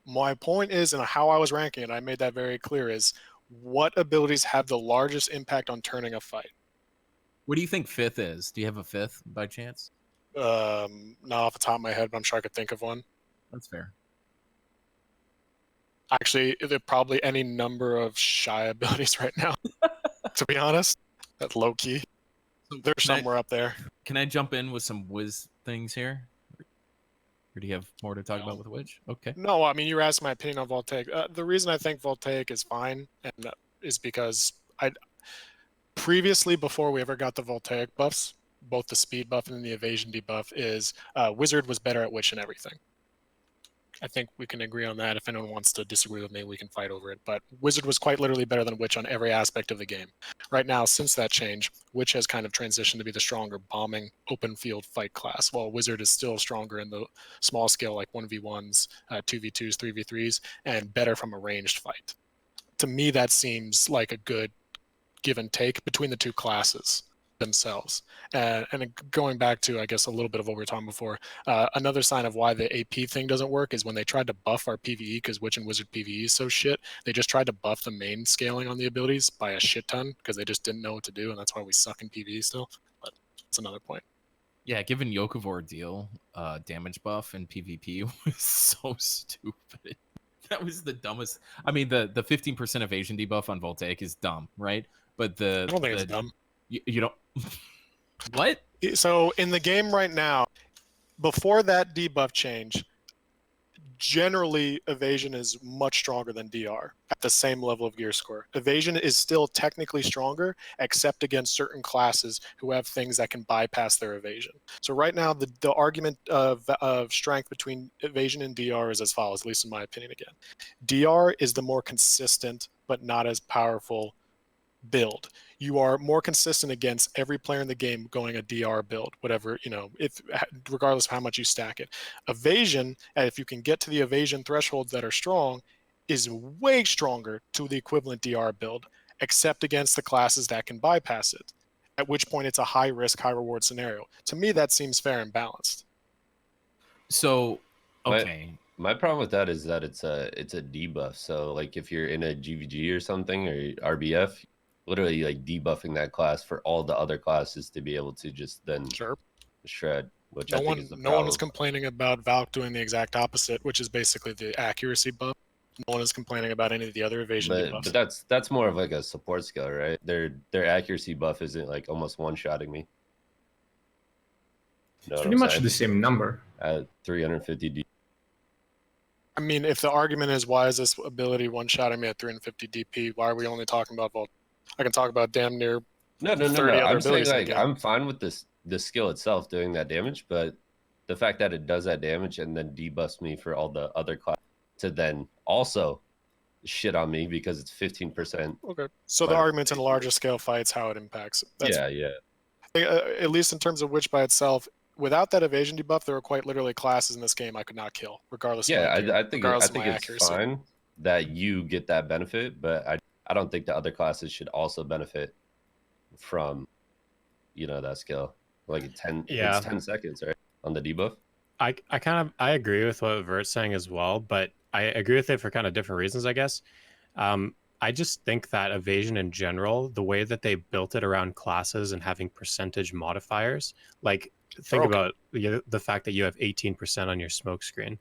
My point is, and how I was ranking it, I made that very clear, is what abilities have the largest impact on turning a fight? What do you think 5th is? Do you have a 5th by chance? Not off the top of my head, but I'm sure I could think of one. That's fair. Actually, there probably any number of Shy abilities right now, to be honest. That's low key. So they're somewhere up there. Can I jump in with some Wiz things here? Or do you have more to talk about with Witch? Okay. No, I mean, you were asking my opinion on Voltaic. The reason I think Voltaic is fine and is because previously, before we ever got the Voltaic buffs, both the speed buff and the evasion debuff, is Wizard was better at Witch and everything. I think we can agree on that. If anyone wants to disagree with me, we can fight over it. But Wizard was quite literally better than Witch on every aspect of the game. Right now, since that change, Witch has kind of transitioned to be the stronger bombing open field fight class, while Wizard is still stronger in the small scale like 1v1s, 2v2s, 3v3s, and better from a ranged fight. To me, that seems like a good give and take between the two classes themselves. And going back to, I guess, a little bit of what we were talking before, another sign of why the AP thing doesn't work is when they tried to buff our PvE, because Witch and Wizard PvE is so shit, they just tried to buff the main scaling on the abilities by a shit ton because they just didn't know what to do, and that's why we suck in PvE still. But that's another point. Yeah, given Yokovor deal damage buff in PvP was so stupid. That was the dumbest. I mean, the 15% evasion debuff on Voltaic is dumb, right? But I don't think it's dumb. You don't. What? So in the game right now, before that debuff change, generally evasion is much stronger than DR at the same level of gear score. Evasion is still technically stronger, except against certain classes who have things that can bypass their evasion. So right now, the argument of strength between evasion and DR is as follows, at least in my opinion again. DR is the more consistent, but not as powerful build. You are more consistent against every player in the game going a DR build, whatever, if regardless of how much you stack it. Evasion, if you can get to the evasion thresholds that are strong, is way stronger to the equivalent DR build, except against the classes that can bypass it, at which point it's a high risk, high reward scenario. To me, that seems fair and balanced. So, okay. My problem with that is that it's a debuff. So like if you're in a GVG or something or RBF, literally like debuffing that class for all the other classes to be able to just then shred, which I think is the problem. No one is complaining about Valk doing the exact opposite, which is basically the accuracy buff. No one is complaining about any of the other evasion debuffs. But that's more of like a support skill, right? Their accuracy buff isn't like almost one-shotting me. It's pretty much the same number. At 350 D. I mean, if the argument is why is this ability one-shotting me at 350 DP, why are we only talking about Volt? I can talk about damn near no. I'm saying like I'm fine with the skill itself doing that damage, but the fact that it does that damage and then debuffs me for all the other classes to then also shit on me because it's 15%. Okay, so the argument's in larger scale fights how it impacts. Yeah. At least in terms of Witch by itself, without that evasion debuff, there are quite literally classes in this game I could not kill, regardless. Yeah, of I think it's accuracy. fine that you get that benefit, but I don't think the other classes should also benefit from, that skill. Like it's 10 seconds, right, on the debuff. I agree with what Vert's saying as well, but I agree with it for kind of different reasons, I guess. I just think that evasion in general, the way that they built it around classes and having percentage modifiers, like think about the fact that you have 18% on your smoke screen,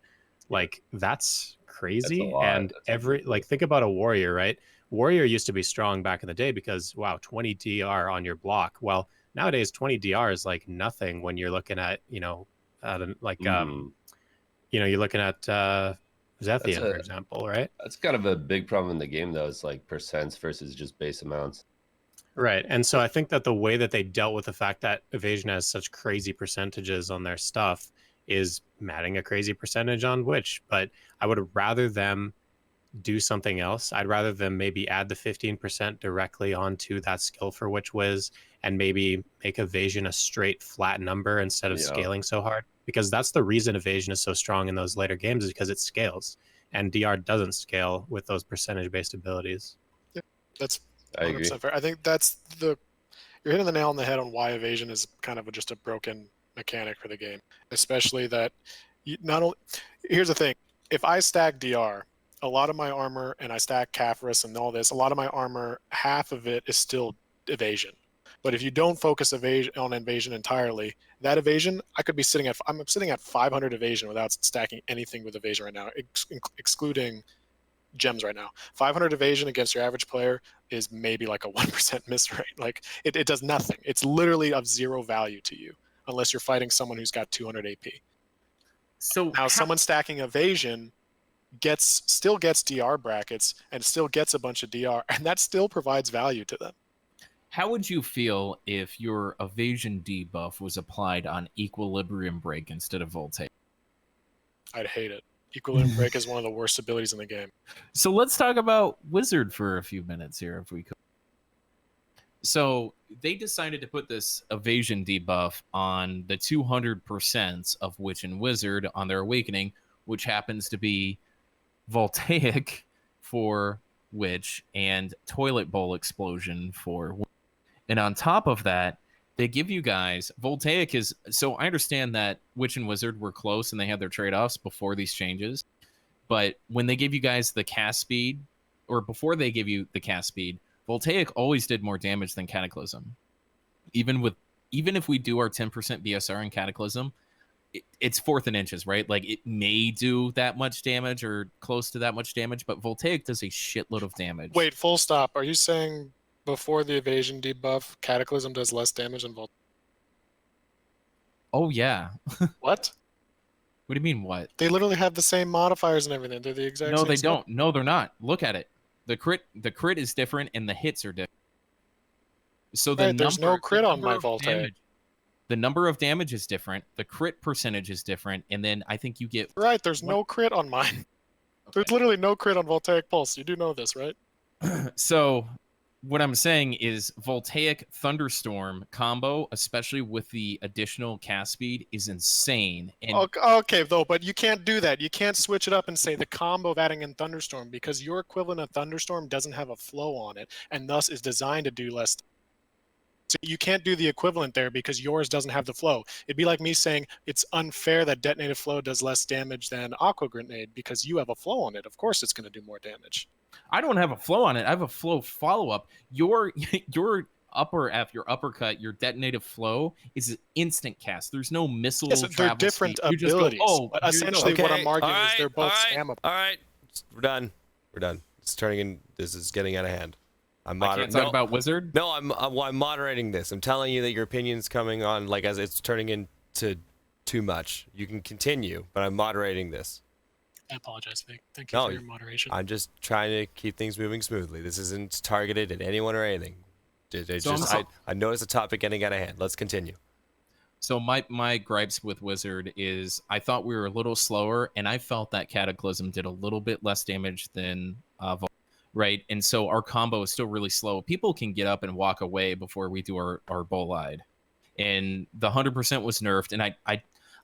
like that's crazy. And think about a warrior, right? Warrior used to be strong back in the day because 20 DR on your block. Well, nowadays 20 DR is like nothing when you're looking at you're looking at Zethian, for example, right? That's kind of a big problem in the game, though. It's like percents versus just base amounts. Right. And so I think that the way that they dealt with the fact that evasion has such crazy percentages on their stuff is matting a crazy percentage on Witch. But I would rather them do something else. I'd rather them maybe add the 15% directly onto that skill for Witch Wiz and maybe make evasion a straight flat number instead of scaling so hard. Because that's the reason evasion is so strong in those later games, is because it scales. And DR doesn't scale with those percentage-based abilities. Yeah, that's I agree. Fair. I think you're hitting the nail on the head on why evasion is kind of just a broken mechanic for the game. Especially that here's the thing. If I stack DR, a lot of my armor, and I stack Caphras and all this, a lot of my armor, half of it is still evasion. But if you don't focus on evasion entirely, that evasion, I'm sitting at 500 evasion without stacking anything with evasion right now, excluding gems right now. 500 evasion against your average player is maybe like a 1% miss rate. Like it does nothing. It's literally of zero value to you unless you're fighting someone who's got 200 AP. So now someone stacking evasion still gets DR brackets and still gets a bunch of DR, and that still provides value to them. How would you feel if your evasion debuff was applied on Equilibrium Break instead of Voltaic? I'd hate it. Equilibrium Break is one of the worst abilities in the game. So let's talk about Wizard for a few minutes here, if we could. So they decided to put this evasion debuff on the 200% of Witch and Wizard on their Awakening, which happens to be Voltaic for Witch and Toilet Bowl Explosion for Witch. And on top of that, they give you guys Voltaic is so I understand that Witch and Wizard were close and they had their trade-offs before these changes. But when they give you guys the cast speed, or before they give you the cast speed, Voltaic always did more damage than Cataclysm. Even if we do our 10% BSR in Cataclysm, it's fourth in inches, right? Like it may do that much damage or close to that much damage, but Voltaic does a shitload of damage. Wait, full stop. Are you saying before the evasion debuff, Cataclysm does less damage than Voltaic? Oh, yeah. What? What do you mean what? They literally have the same modifiers and everything. They're the exact No, same they stuff. don't. No, they're not. Look at it. The crit is different and the hits are different. So the Right, there's no crit on my Voltaic. The number of damage is different. The crit percentage is different, and then I think you get Right, there's no crit on mine. There's literally no crit on Voltaic Pulse. You do know this, right? So what I'm saying is Voltaic Thunderstorm combo, especially with the additional cast speed, is insane. And Okay, though, but you can't do that. You can't switch it up and say the combo of adding in Thunderstorm because your equivalent of Thunderstorm doesn't have a flow on it and thus is designed to do less. So you can't do the equivalent there because yours doesn't have the flow. It'd be like me saying it's unfair that Detonated Flow does less damage than Aqua Grenade because you have a flow on it. Of course it's going to do more damage. I don't have a flow on it. I have a flow follow-up. Your upper F, your uppercut, your detonative flow is an instant cast. There's no missile Yes, they're travel different speed. You just go, abilities. oh, but here you go. essentially what Okay, I'm arguing all is they're both right, spammable. All right, we're done. We're done. It's turning in. This is getting out of hand. I'm I can't talk about Wizard? No, I'm moderating this. I'm telling you that your opinion's coming on like as it's turning into too much. You can continue, but I'm moderating this. I apologize, Vic. Thank you No, for your moderation. I'm just trying to keep things moving smoothly. This isn't targeted at anyone or anything. I noticed the topic getting out of hand. Let's continue. So my gripes with Wizard is I thought we were a little slower, and I felt that Cataclysm did a little bit less damage than Vol, right? And so our combo is still really slow. People can get up and walk away before we do our bolide. And the 100% was nerfed, and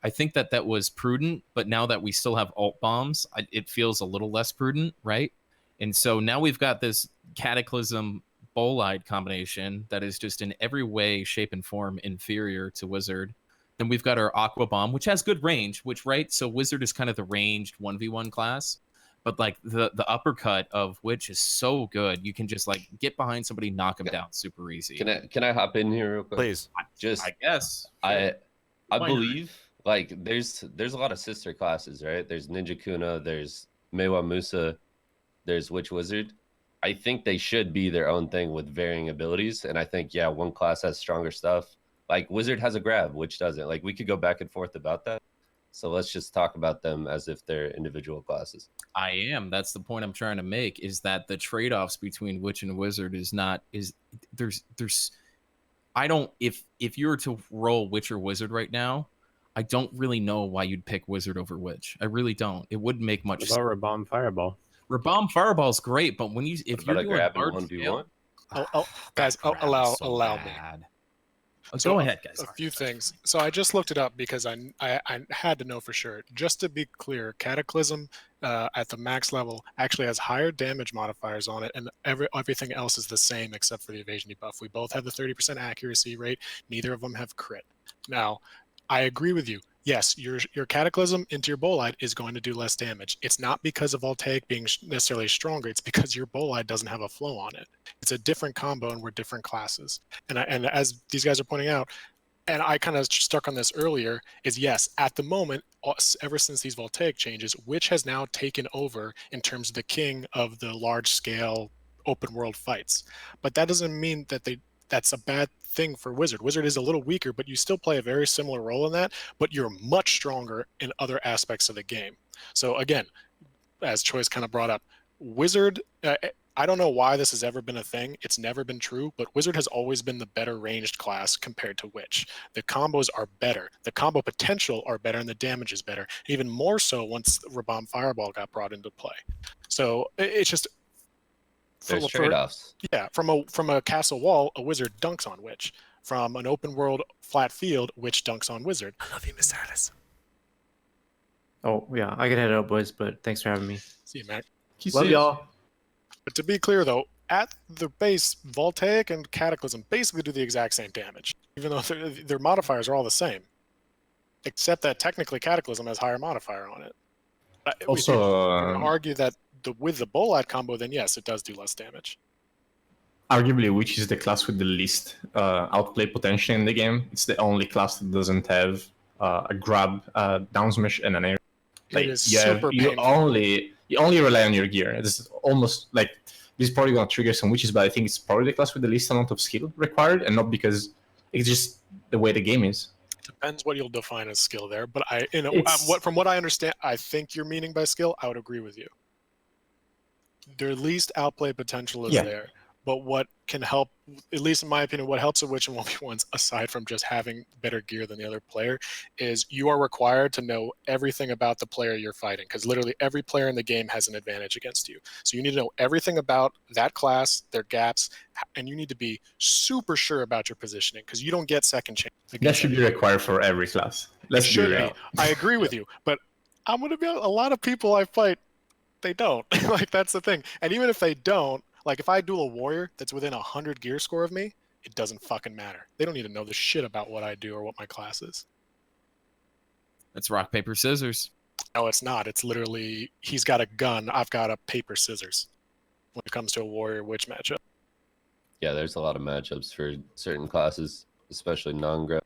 I think that was prudent, but now that we still have alt bombs, it feels a little less prudent, right? And so now we've got this Cataclysm bolide combination that is just in every way, shape, and form inferior to Wizard. Then we've got our Aqua Bomb, which has good range, which, right? So Wizard is kind of the ranged 1v1 class, but like the uppercut of which is so good. You can just like get behind somebody, knock them down super easy. Can I hop in here real quick? Please. I guess. I Why not? believe like there's a lot of sister classes, right? There's Ninja Kuna, there's Meiwa Musa, there's Witch Wizard. I think they should be their own thing with varying abilities. And I think, yeah, one class has stronger stuff. Like Wizard has a grab, which doesn't. Like we could go back and forth about that. So let's just talk about them as if they're individual classes. That's the point I'm trying to make, is that the trade-offs between Witch and Wizard I don't, if you were to roll Witch or Wizard right now, I don't really know why you'd pick Wizard over Witch. I really don't. It wouldn't make much sense. About Rabomb Fireball. Rabomb Fireball is great, but if you're doing grab in large 1v1? scale, Guys, allow me. Go ahead, guys. A few things. So I just looked it up because I had to know for sure. Just to be clear, Cataclysm at the max level actually has higher damage modifiers on it, and everything else is the same except for the evasion debuff. We both have the 30% accuracy rate. Neither of them have crit. Now, I agree with you. Yes, your Cataclysm into your bolide is going to do less damage. It's not because of Voltaic being necessarily stronger. It's because your bolide doesn't have a flow on it. It's a different combo, and we're different classes. And as these guys are pointing out, and I kind of stuck on this earlier, is yes, at the moment, ever since these Voltaic changes, Witch has now taken over in terms of the king of the large-scale open world fights. But that doesn't mean that that's a bad thing for Wizard. Wizard is a little weaker, but you still play a very similar role in that, but you're much stronger in other aspects of the game. So again, as Choice kind of brought up, Wizard, I don't know why this has ever been a thing. It's never been true, but Wizard has always been the better ranged class compared to Witch. The combos are better. The combo potential are better, and the damage is better. Even more so once Rabomb Fireball got brought into play. So it's just... There's trade-offs. Yeah, from a castle wall, a Wizard dunks on Witch. From an open world flat field, Witch dunks on Wizard. I love you, Macilus. Oh, yeah, I gotta head out, boys, but thanks for having me. See you, Mac. Love y'all. But to be clear, though, at the base, Voltaic and Cataclysm basically do the exact same damage, even though their modifiers are all the same. Except that technically Cataclysm has higher modifier on it. Also, if you can argue that with the bolide combo, then yes, it does do less damage. arguably, Witch is the class with the least outplay potential in the game. It's the only class that doesn't have a grab, down smash, and an air. Like, It is super you only rely on your gear. It's almost like this is probably gonna trigger some witches, but I think it's probably the class with the least amount of skill required, and not because it's just the way the game is. Depends what you'll define as skill there, but It's- from what I understand, I think you're meaning by skill. I would agree with you. Their least outplay potential is Yeah. there, but what can help, at least in my opinion, what helps a witch in 1v1s, aside from just having better gear than the other player, is you are required to know everything about the player you're fighting, because literally every player in the game has an advantage against you. So you need to know everything about that class, their gaps, and you need to be super sure about your positioning, because you don't get second chance. That should be required for every class. Let's Should be be. real. I agree with you, but I'm gonna be a lot of people I fight, they don't. Like, that's the thing. And even if they don't, like, if I duel a warrior that's within 100 gear score of me, it doesn't fucking matter. They don't need to know the shit about what I do or what my class is. It's rock, paper, scissors. No, it's not. It's literally, he's got a gun, I've got a paper scissors when it comes to a warrior witch matchup. Yeah, there's a lot of matchups for certain classes, especially non-grab.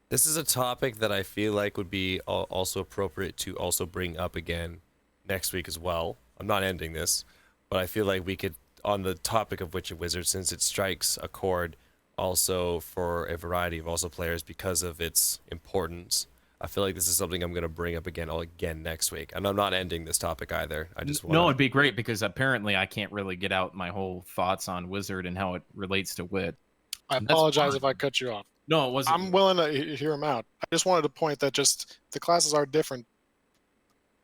This is a topic that I feel like would be also appropriate to also bring up again next week as well. I'm not ending this, but I feel like we could, on the topic of Witch and Wizard, since it strikes a chord also for a variety of also players because of its importance, I feel like this is something I'm going to bring up again next week. And I'm not ending this topic either. I just want No, it'd be great because apparently I can't really get out my whole thoughts on Wizard and how it relates to Wit. I That's apologize fine. if I cut you off. No, it wasn't. I'm willing to hear him out. I just wanted to point that just the classes are different.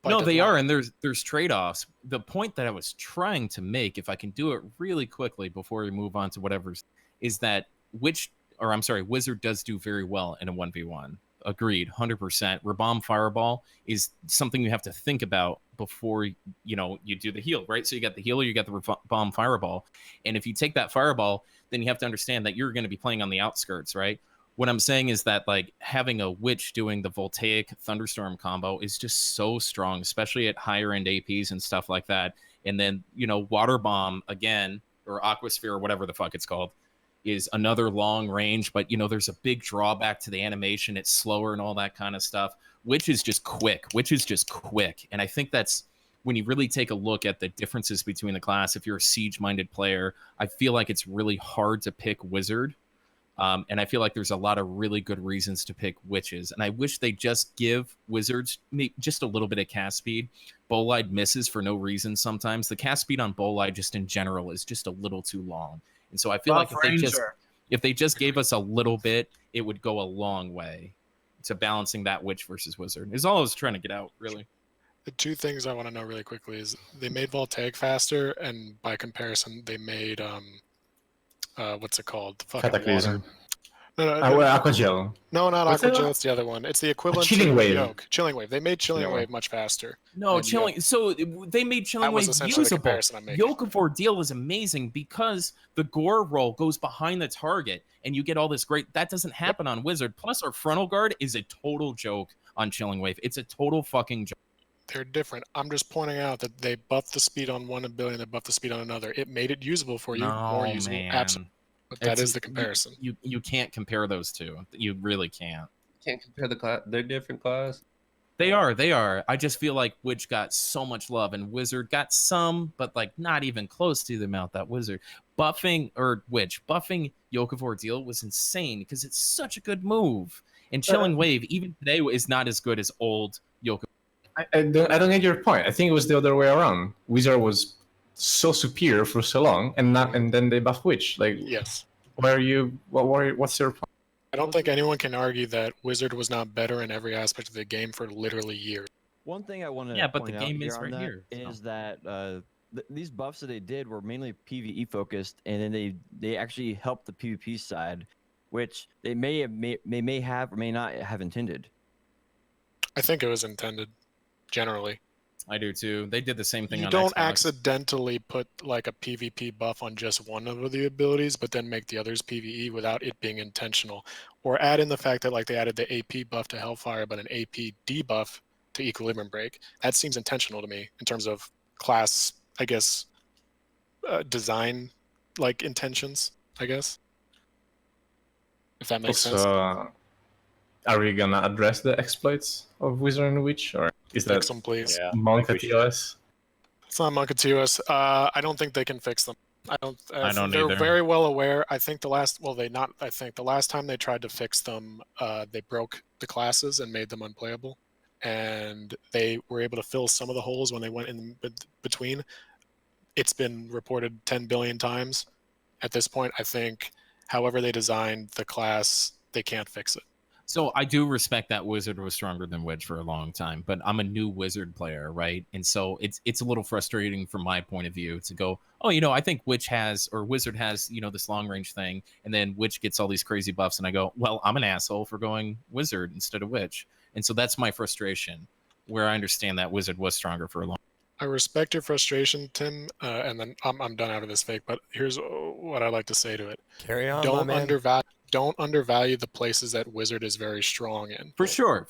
by No, they design. are, and there's trade-offs. The point that I was trying to make, if I can do it really quickly before we move on to whatever's, is that Wizard does do very well in a 1v1. Agreed, 100%. Rabomb Fireball is something you have to think about before you do the heal, right? So you got the healer, you got the Rabomb Fireball, and if you take that Fireball, then you have to understand that you're going to be playing on the outskirts, right? What I'm saying is that, like, having a witch doing the Voltaic Thunderstorm combo is just so strong, especially at higher end APs and stuff like that. And then, Water Bomb again, or Aquasphere, or whatever the fuck it's called, is another long range, but there's a big drawback to the animation. It's slower and all that kind of stuff. Witch is just quick. And I think that's when you really take a look at the differences between the class. If you're a siege-minded player, I feel like it's really hard to pick Wizard. And I feel like there's a lot of really good reasons to pick witches. And I wish they just give wizards just a little bit of cast speed. Bolide misses for no reason sometimes. The cast speed on Bolide just in general is just a little too long. And so I feel like if they just gave us a little bit, it would go a long way to balancing that witch versus wizard. Is all I was trying to get out, really. The two things I want to know really quickly is they made Voltaic faster, and by comparison, they made what's it called? The fucking Cataclysm. water. No, Aquagel. no, not What's that? Aquagel. It's the other one. It's the equivalent Chilling to Wave. Yoke. Chilling Wave. They made Chilling Chilling Wave Wave. much faster. No, And Chilling. So they made Chilling That was Wave essentially the usable. comparison I'm making. Yoke of Ordeal is amazing because the gore roll goes behind the target, and you get all this great. That doesn't happen on Wizard. Plus, our frontal guard is a total joke on Chilling Wave. It's a total fucking joke. They're different. I'm just pointing out that they buffed the speed on one ability and they buffed the speed on another. It made it usable for you, more No, usable. man. Absolutely. But that is the comparison. You can't compare those two. You really can't. Can't compare the class. They're different class. They are. I just feel like Witch got so much love and Wizard got some, but like not even close to the amount that Wizard. Buffing Yoke of Ordeal was insane because it's such a good move. And Chilling Wave, even today, is not as good as old Yoke of I don't get your point. I think it was the other way around. Wizard was so superior for so long, and then they buff Witch. Like, Yes. what's your point? I don't think anyone can argue that Wizard was not better in every aspect of the game for literally years. One thing I want to but the point game out is here right on here, that so. is that these buffs that they did were mainly PvE focused, and then they actually helped the PvP side, which they may have or may not have intended. I think it was intended, generally. I do too. They did the same thing You on don't Xbox. accidentally put like a PvP buff on just one of the abilities, but then make the others PvE without it being intentional. Or add in the fact that like they added the AP buff to Hellfire, but an AP debuff to Equilibrium Break. That seems intentional to me in terms of class, I guess, design like intentions, I guess. If that makes sense. Are we gonna address the exploits of Wizard and Witch, or is Fix that them, please. Monk at TOS? It's not Monk at TOS. I don't think they can fix them. I don't. I don't they're either. very well aware. I think the last. Well, they not. I think the last time they tried to fix them, they broke the classes and made them unplayable, and they were able to fill some of the holes when they went in between. It's been reported 10 billion times. At this point, I think, however they designed the class, they can't fix it. So I do respect that Wizard was stronger than Witch for a long time, but I'm a new Wizard player, right? And so it's a little frustrating from my point of view to go, oh, I think Witch has or Wizard has, this long range thing, and then Witch gets all these crazy buffs, and I go, well, I'm an asshole for going Wizard instead of Witch, and so that's my frustration. Where I understand that Wizard was stronger for a long. I respect your frustration, Tim, and then I'm done out of this fake. But here's what I like to say to it: Carry on, my man. Don't undervalue the places that Wizard is very strong in. For sure.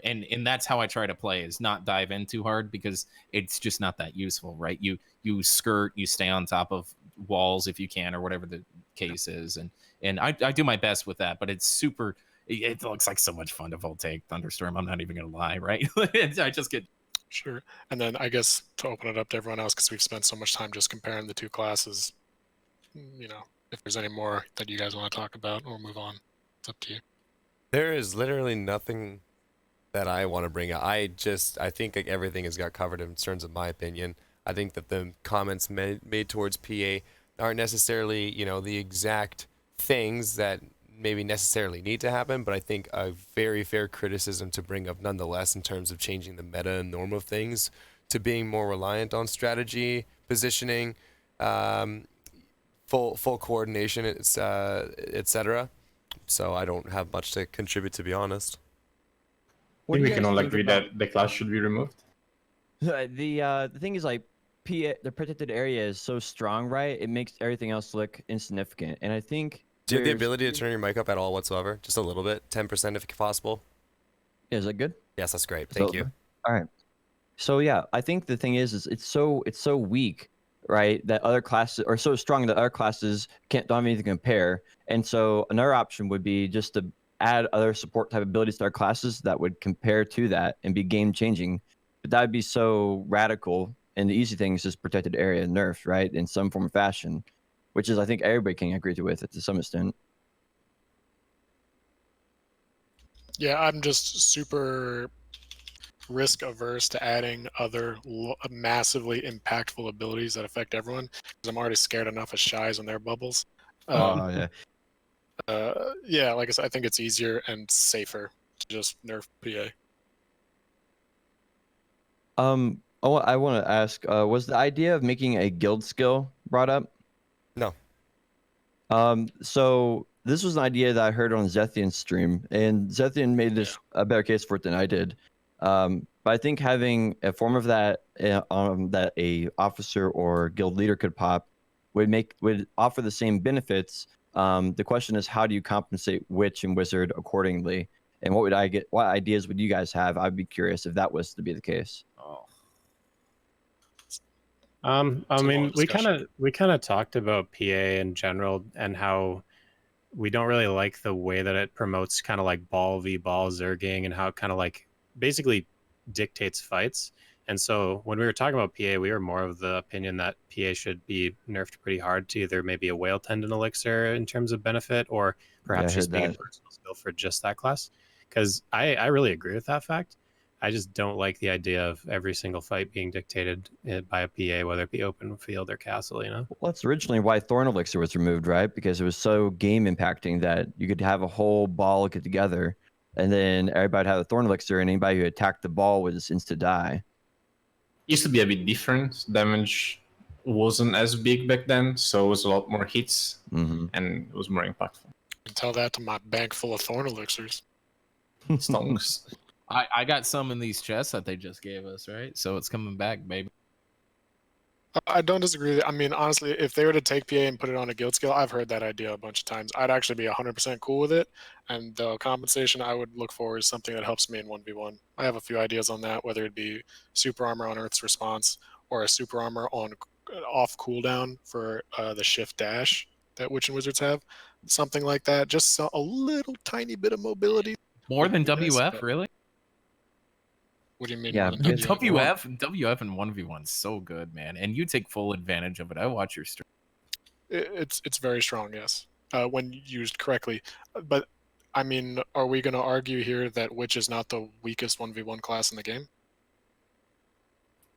And that's how I try to play, is not dive in too hard, because it's just not that useful, right? You skirt, you stay on top of walls if you can, or whatever the case is. And I do my best with that, but it looks like so much fun to Voltaic Thunderstorm. I'm not even gonna lie, right? I just get. Sure. And then I guess to open it up to everyone else, because we've spent so much time just comparing the two classes, if there's any more that you guys want to talk about, we'll move on. It's up to you. There is literally nothing that I want to bring up. I think like everything has got covered in terms of my opinion. I think that the comments made towards PA aren't necessarily, the exact things that maybe necessarily need to happen, but I think a very fair criticism to bring up nonetheless in terms of changing the meta and norm of things to being more reliant on strategy, positioning, full coordination, etc. So I don't have much to contribute, to be honest. I think we can all agree that the class should be removed. The thing is, like, the protected area is so strong, right? It makes everything else look insignificant, and I think. Do you have the ability to turn your mic up at all whatsoever? Just a little bit, 10% if possible. Is that good? Yes, that's great. Thank you. All right. So yeah, I think the thing is it's so weak, right? That other classes are so strong that other classes don't have anything to compare. And so another option would be just to add other support type abilities to our classes that would compare to that and be game changing. But that would be so radical. And the easy thing is just protected area nerfed, right? In some form or fashion, which is I think everybody can agree with it to some extent. Yeah, I'm just super risk averse to adding other massively impactful abilities that affect everyone, because I'm already scared enough of shies on their bubbles. Yeah. Yeah, like I said, I think it's easier and safer to just nerf PA. I want to ask, was the idea of making a guild skill brought up? No. So this was an idea that I heard on Zethian's stream, and Zethian made this a better case for it than I did. But I think having a form of that that a officer or guild leader could pop would offer the same benefits. The question is, how do you compensate Witch and Wizard accordingly? And what ideas would you guys have? I'd be curious if that was to be the case. I mean, we kind of talked about PA in general and how we don't really like the way that it promotes kind of like ball v ball zerging, and how it kind of like basically dictates fights. And so when we were talking about PA, we were more of the opinion that PA should be nerfed pretty hard to either maybe a whale tendon elixir in terms of benefit, or perhaps just being a personal skill for just that class. Because I really agree with that fact. I just don't like the idea of every single fight being dictated by a PA, whether it be open field or castle, Well, that's originally why Thorn Elixir was removed, right? Because it was so game impacting that you could have a whole ball get together, and then everybody would have a Thorn Elixir, and anybody who attacked the ball would just insta-die. Used to be a bit different. Damage wasn't as big back then, so it was a lot more hits, and it was more impactful. You can tell that to my bank full of Thorn Elixirs. Stonks. I got some in these chests that they just gave us, right? So it's coming back, baby. I don't disagree. I mean, honestly, if they were to take PA and put it on a guild skill, I've heard that idea a bunch of times. I'd actually be 100% cool with it. And the compensation I would look for is something that helps me in 1v1. I have a few ideas on that, whether it be super armor on Earth's response or a super armor on off cooldown for the shift dash that Witch and Wizards have. Something like that. Just a little tiny bit of mobility. More than WF, really? What do you mean? Yeah, more than because- WF and 1v1 so good, man, and you take full advantage of it. I watch your stream. It's very strong, yes, when used correctly. But I mean, are we going to argue here that Witch is not the weakest 1v1 class in the game?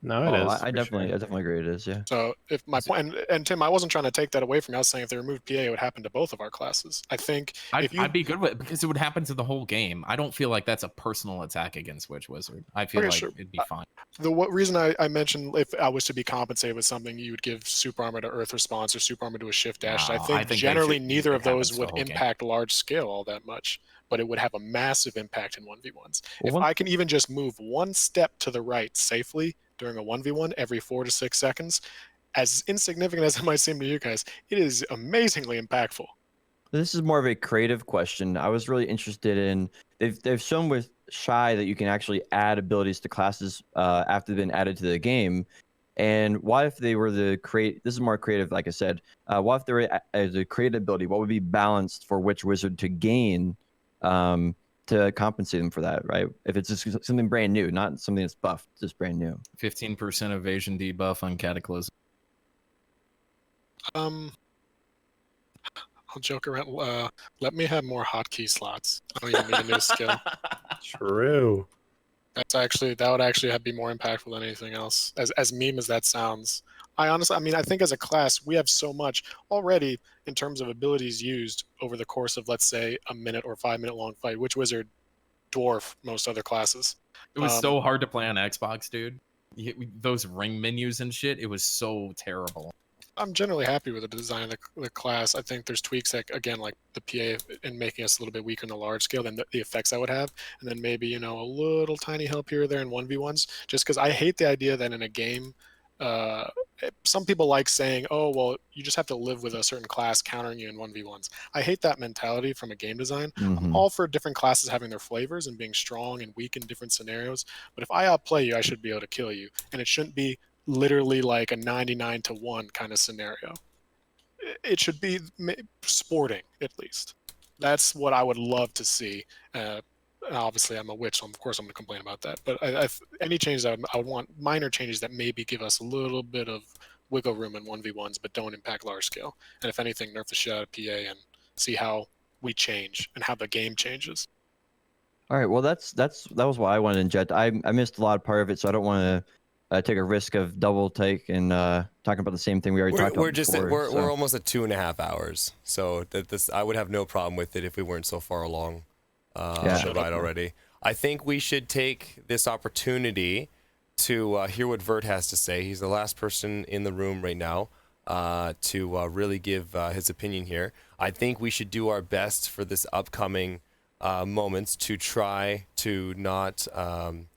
No, it Oh, is. I for definitely, sure. I definitely agree. It is. Yeah. So if my point, and Tim, I wasn't trying to take that away from you. I was saying if they removed PA, it would happen to both of our classes. I think if you, I'd be good with it because it would happen to the whole game. I don't feel like that's a personal attack against Witch Wizard. I feel Okay, like sure. it'd be fine. reason I mentioned if I was to be compensated with something, you would give super armor to earth response or super armor to a shift dash. No, I think they generally should- neither it of those happens the would whole game. impact large scale all that much, but it would have a massive impact in 1v1s. Well, If one- I can even just move one step to the right safely during a 1v1 every 4 to 6 seconds, as insignificant as it might seem to you guys, it is amazingly impactful. This is more of a creative question. I was really interested in they've shown with Shy that you can actually add abilities to classes after they've been added to the game. And what if they were the create? This is more creative, like I said. What if they were as a creative ability? What would be balanced for which wizard to gain to compensate them for that? Right? If it's just something brand new, not something that's buffed, just brand new. 15% evasion debuff on Cataclysm. I'll joke around. Let me have more hotkey slots. I don't even need a new skill. True. That would actually be more impactful than anything else. As meme as that sounds, I think as a class we have so much already in terms of abilities used over the course of, let's say, a minute or 5 minute long fight. Witch Wizard dwarf most other classes. It was so hard to play on Xbox, dude. Those ring menus and shit. It was so terrible. I'm generally happy with the design of the class. I think there's tweaks that, again, like the PA in making us a little bit weaker in the large scale than the effects that would have, and then maybe a little tiny help here or there in 1v1s. Just because I hate the idea that in a game, some people like saying, "Oh, well, you just have to live with a certain class countering you in 1v1s." I hate that mentality from a game design. I'm all for different classes having their flavors and being strong and weak in different scenarios. But if I outplay you, I should be able to kill you, and it shouldn't be literally like a 99-1 kind of scenario. It should be sporting, at least. That's what I would love to see. And obviously, I'm a witch, so of course I'm going to complain about that. But any changes, I would want minor changes that maybe give us a little bit of wiggle room in 1v1s, but don't impact large scale. And if anything, nerf the shit out of PA and see how we change and how the game changes. All right. Well, that was what I wanted to inject. I missed a lot of part of it, so I don't want to take a risk of double take and talking about the same thing we already talked about before. We're almost at 2.5 hours, so I would have no problem with it if we weren't so far along the ride already. I think we should take this opportunity to hear what Vert has to say. He's the last person in the room right now to really give his opinion here. I think we should do our best for this upcoming moments to try to not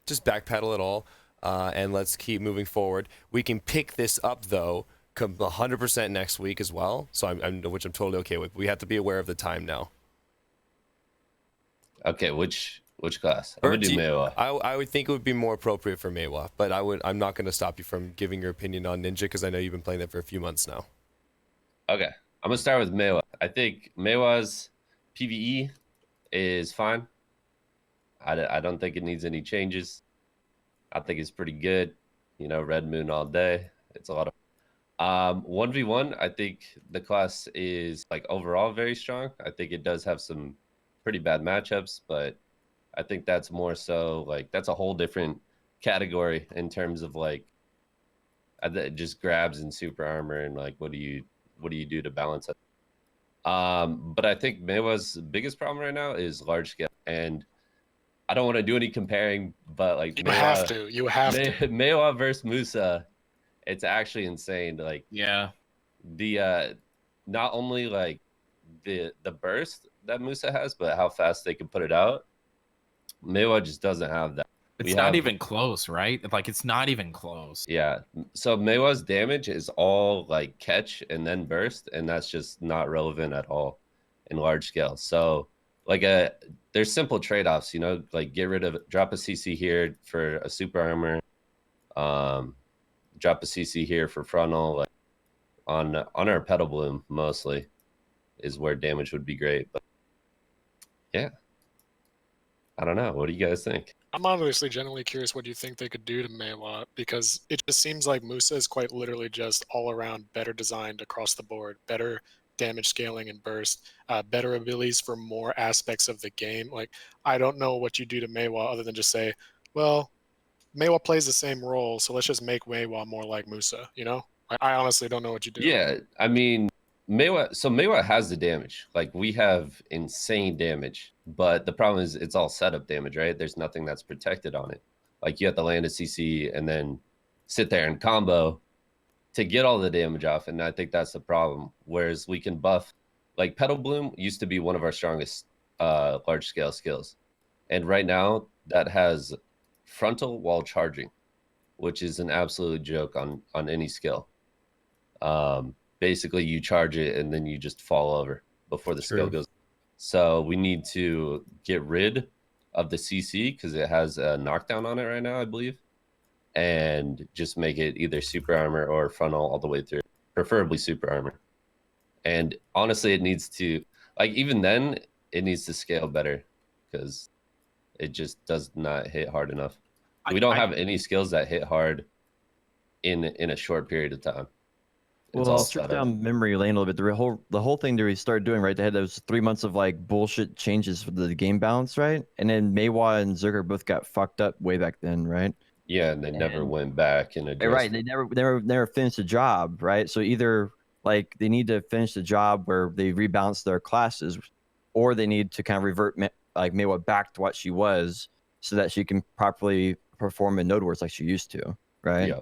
just backpedal at all. And let's keep moving forward. We can pick this up though, 100% next week as well. So which I'm totally okay with. We have to be aware of the time now. Okay, which class? I'm gonna do Maewa. I would think it would be more appropriate for Maewa, but I'm not going to stop you from giving your opinion on Ninja because I know you've been playing that for a few months now. Okay, I'm gonna start with Maewa. I think Maewa's PvE is fine. I don't think it needs any changes. I think it's pretty good. Red Moon all day. It's a lot of 1v1. I think the class is overall very strong. I think it does have some pretty bad matchups, but I think that's more so that's a whole different category in terms of just grabs and super armor and what do you do to balance it. But I think Maewa's biggest problem right now is large scale, and I don't want to do any comparing, but you have to. Maewa versus Musa, it's actually insane. The not only the burst that Musa has, but how fast they can put it out. Maewa just doesn't have that. It's not even close, right? It's not even close. Yeah. So Maewa's damage is all catch and then burst, and that's just not relevant at all in large scale. So there's simple trade-offs, get rid of drop a CC here for a super armor, drop a CC here for frontal, on our pedal bloom mostly is where damage would be great. But yeah, I don't know. What do you guys think? I'm honestly genuinely curious what you think they could do to Meiwa, because it just seems like Musa is quite literally just all around better designed across the board, better damage scaling and burst, better abilities for more aspects of the game. Like, I don't know what you do to Meiwa other than just say, well, Meiwa plays the same role, so let's just make Meiwa more like Musa, you know? I honestly don't know what you do. Yeah, I mean, Meiwa has the damage. Like, we have insane damage, but the problem is it's all setup damage, right? There's nothing that's protected on it. Like, you have to land a CC and then sit there and combo to get all the damage off, and I think that's the problem. Whereas we can buff, like Petal Bloom used to be one of our strongest large scale skills, and right now that has frontal while charging, which is an absolute joke on any skill. Basically you charge it and then you just fall over before the skill goes. So we need to get rid of the CC because it has a knockdown on it right now, I believe, and just make it either super armor or frontal all the way through, preferably super armor. And honestly, it needs to, like, even then it needs to scale better because it just does not hit hard enough. We don't have any skills that hit hard in a short period of time. It's Well, all strip set up. down memory lane a little bit. The whole thing that we started doing, right? They had those 3 months of like bullshit changes for the game balance, right? And then Meiwa and Zerker both got fucked up way back then, right? Yeah, and they never went back and addressed. Right, they never finished the job, right? So either like they need to finish the job where they rebalance their classes, or they need to kind of revert like Meiwa back to what she was, so that she can properly perform in Node Wars like she used to, right? Yeah.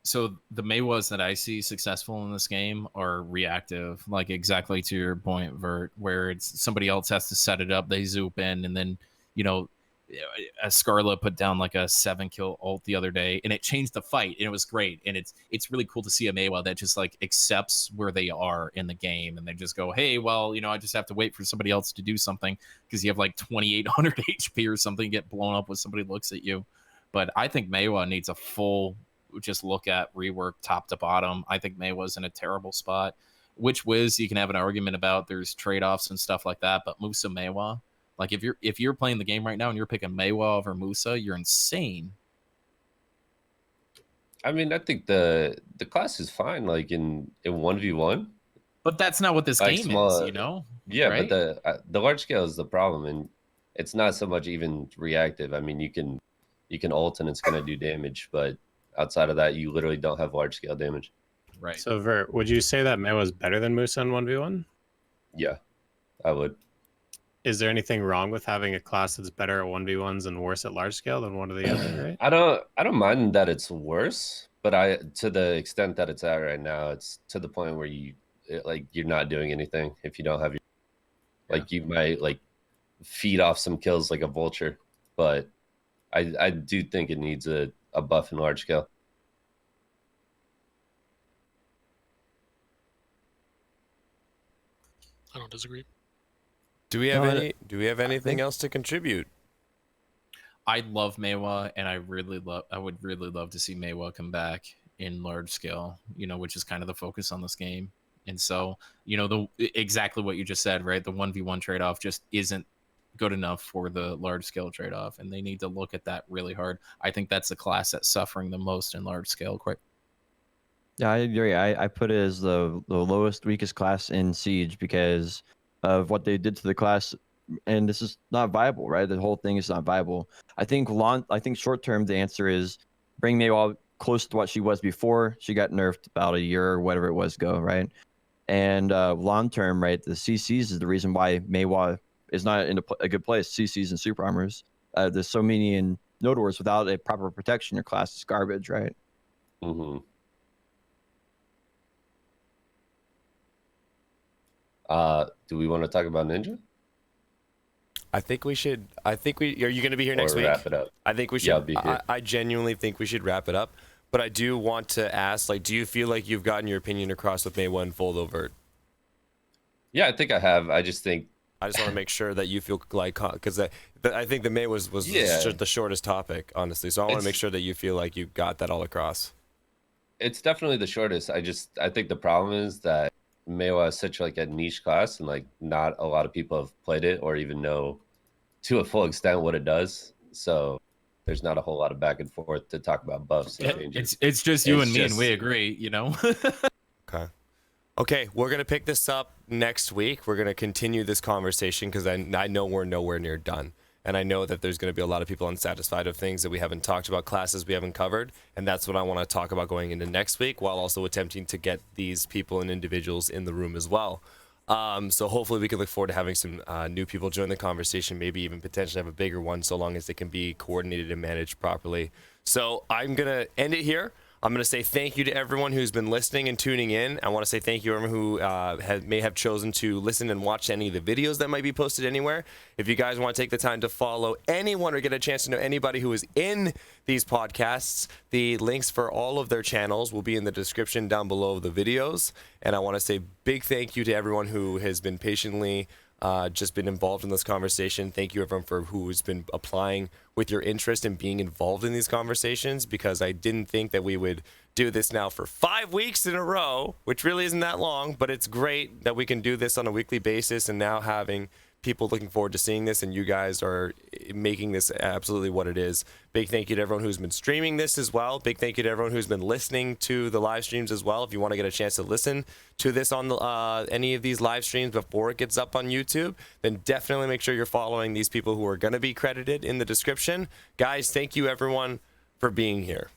So the Meiwas that I see successful in this game are reactive, like exactly to your point, Vert, where it's somebody else has to set it up, they zoop in, and then, you know, Scarlet put down like a 7-kill ult the other day, and it changed the fight, and it was great. And it's really cool to see a Meiwa that just like accepts where they are in the game, and they just go, hey, well, you know, I just have to wait for somebody else to do something because you have like 2,800 HP or something, get blown up when somebody looks at you. But I think Meiwa needs a full just look at rework top to bottom. I think Meiwa's in a terrible spot. Which Wiz you can have an argument about. There's trade-offs and stuff like that, but Musa Meiwa, like if you're playing the game right now and you're picking Meiwa over Musa, you're insane. I mean, I think the class is fine, like in 1v1. But that's not what this like game small, is, you know? Yeah, right? but the large scale is the problem, and it's not so much even reactive. I mean, you can ult and it's gonna do damage, but outside of that, you literally don't have large scale damage. Right. So, Vert, would you say that Meiwa is better than Musa in 1v1? Yeah, I would. Is there anything wrong with having a class that's better at 1v1s and worse at large scale than one or the other, right? I don't mind that it's worse, but to the extent that it's at right now, it's to the point where you're not doing anything if you don't have your, like, you might like feed off some kills like a vulture, but I do think it needs a buff in large scale. I don't disagree. Do we have anything else to contribute? I love Meiwa, and I would really love to see Meiwa come back in large scale, you know, which is kind of the focus on this game. And so, you know, exactly what you just said, right? The 1v1 trade-off just isn't good enough for the large scale trade-off, and they need to look at that really hard. I think that's the class that's suffering the most in large scale. Yeah, I agree. I put it as the lowest, weakest class in Siege because of what they did to the class, and this is not viable, right? The whole thing is not viable. I think short term the answer is bring Meiwa close to what she was before she got nerfed about a year or whatever it was ago, right? And long term, right, the CCs is the reason why Meiwa is not in a good place. CCs and super armors. There's so many in Node Wars without a proper protection. Your class is garbage, right? Mm-hmm. Do we want to talk about Ninja? I think we should. Are you going to be here next week? Wrap it up. I think we should. Yeah, I'll be here. I genuinely think we should wrap it up. But I do want to ask, like, do you feel like you've gotten your opinion across with Meiwa in full, Vert? Yeah, I think I have. I just want to make sure that you feel like, because I think the May was the shortest topic, honestly. So I want to make sure that you feel like you got that all across. It's definitely the shortest. I think the problem is that Meiwa is such like a niche class, and like not a lot of people have played it or even know to a full extent what it does. so there's not a whole lot of back and forth to talk about buffs and changes. It's just you It's and me, and we just- agree, you know. Okay, we're gonna pick this up next week. We're gonna continue this conversation because I know we're nowhere near done, and I know that there's gonna be a lot of people unsatisfied of things that we haven't talked about, classes we haven't covered, and that's what I want to talk about going into next week, while also attempting to get these people and individuals in the room as well. So hopefully we can look forward to having some new people join the conversation, maybe even potentially have a bigger one, so long as they can be coordinated and managed properly. So I'm gonna end it here. I'm going to say thank you to everyone who's been listening and tuning in. I want to say thank you to everyone who may have chosen to listen and watch any of the videos that might be posted anywhere. If you guys want to take the time to follow anyone or get a chance to know anybody who is in these podcasts, the links for all of their channels will be in the description down below the videos. And I want to say big thank you to everyone who has been patiently just been involved in this conversation. Thank you everyone for who's been applying with your interest in being involved in these conversations, because I didn't think that we would do this now for 5 weeks in a row, which really isn't that long, but it's great that we can do this on a weekly basis, and now having people looking forward to seeing this, and you guys are making this absolutely what it is. Big thank you to everyone who's been streaming this as well. Big thank you to everyone who's been listening to the live streams as well. If you want to get a chance to listen to this on any of these live streams before it gets up on YouTube, then definitely make sure you're following these people who are going to be credited in the description. Guys, thank you everyone for being here.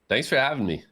Thanks for having me.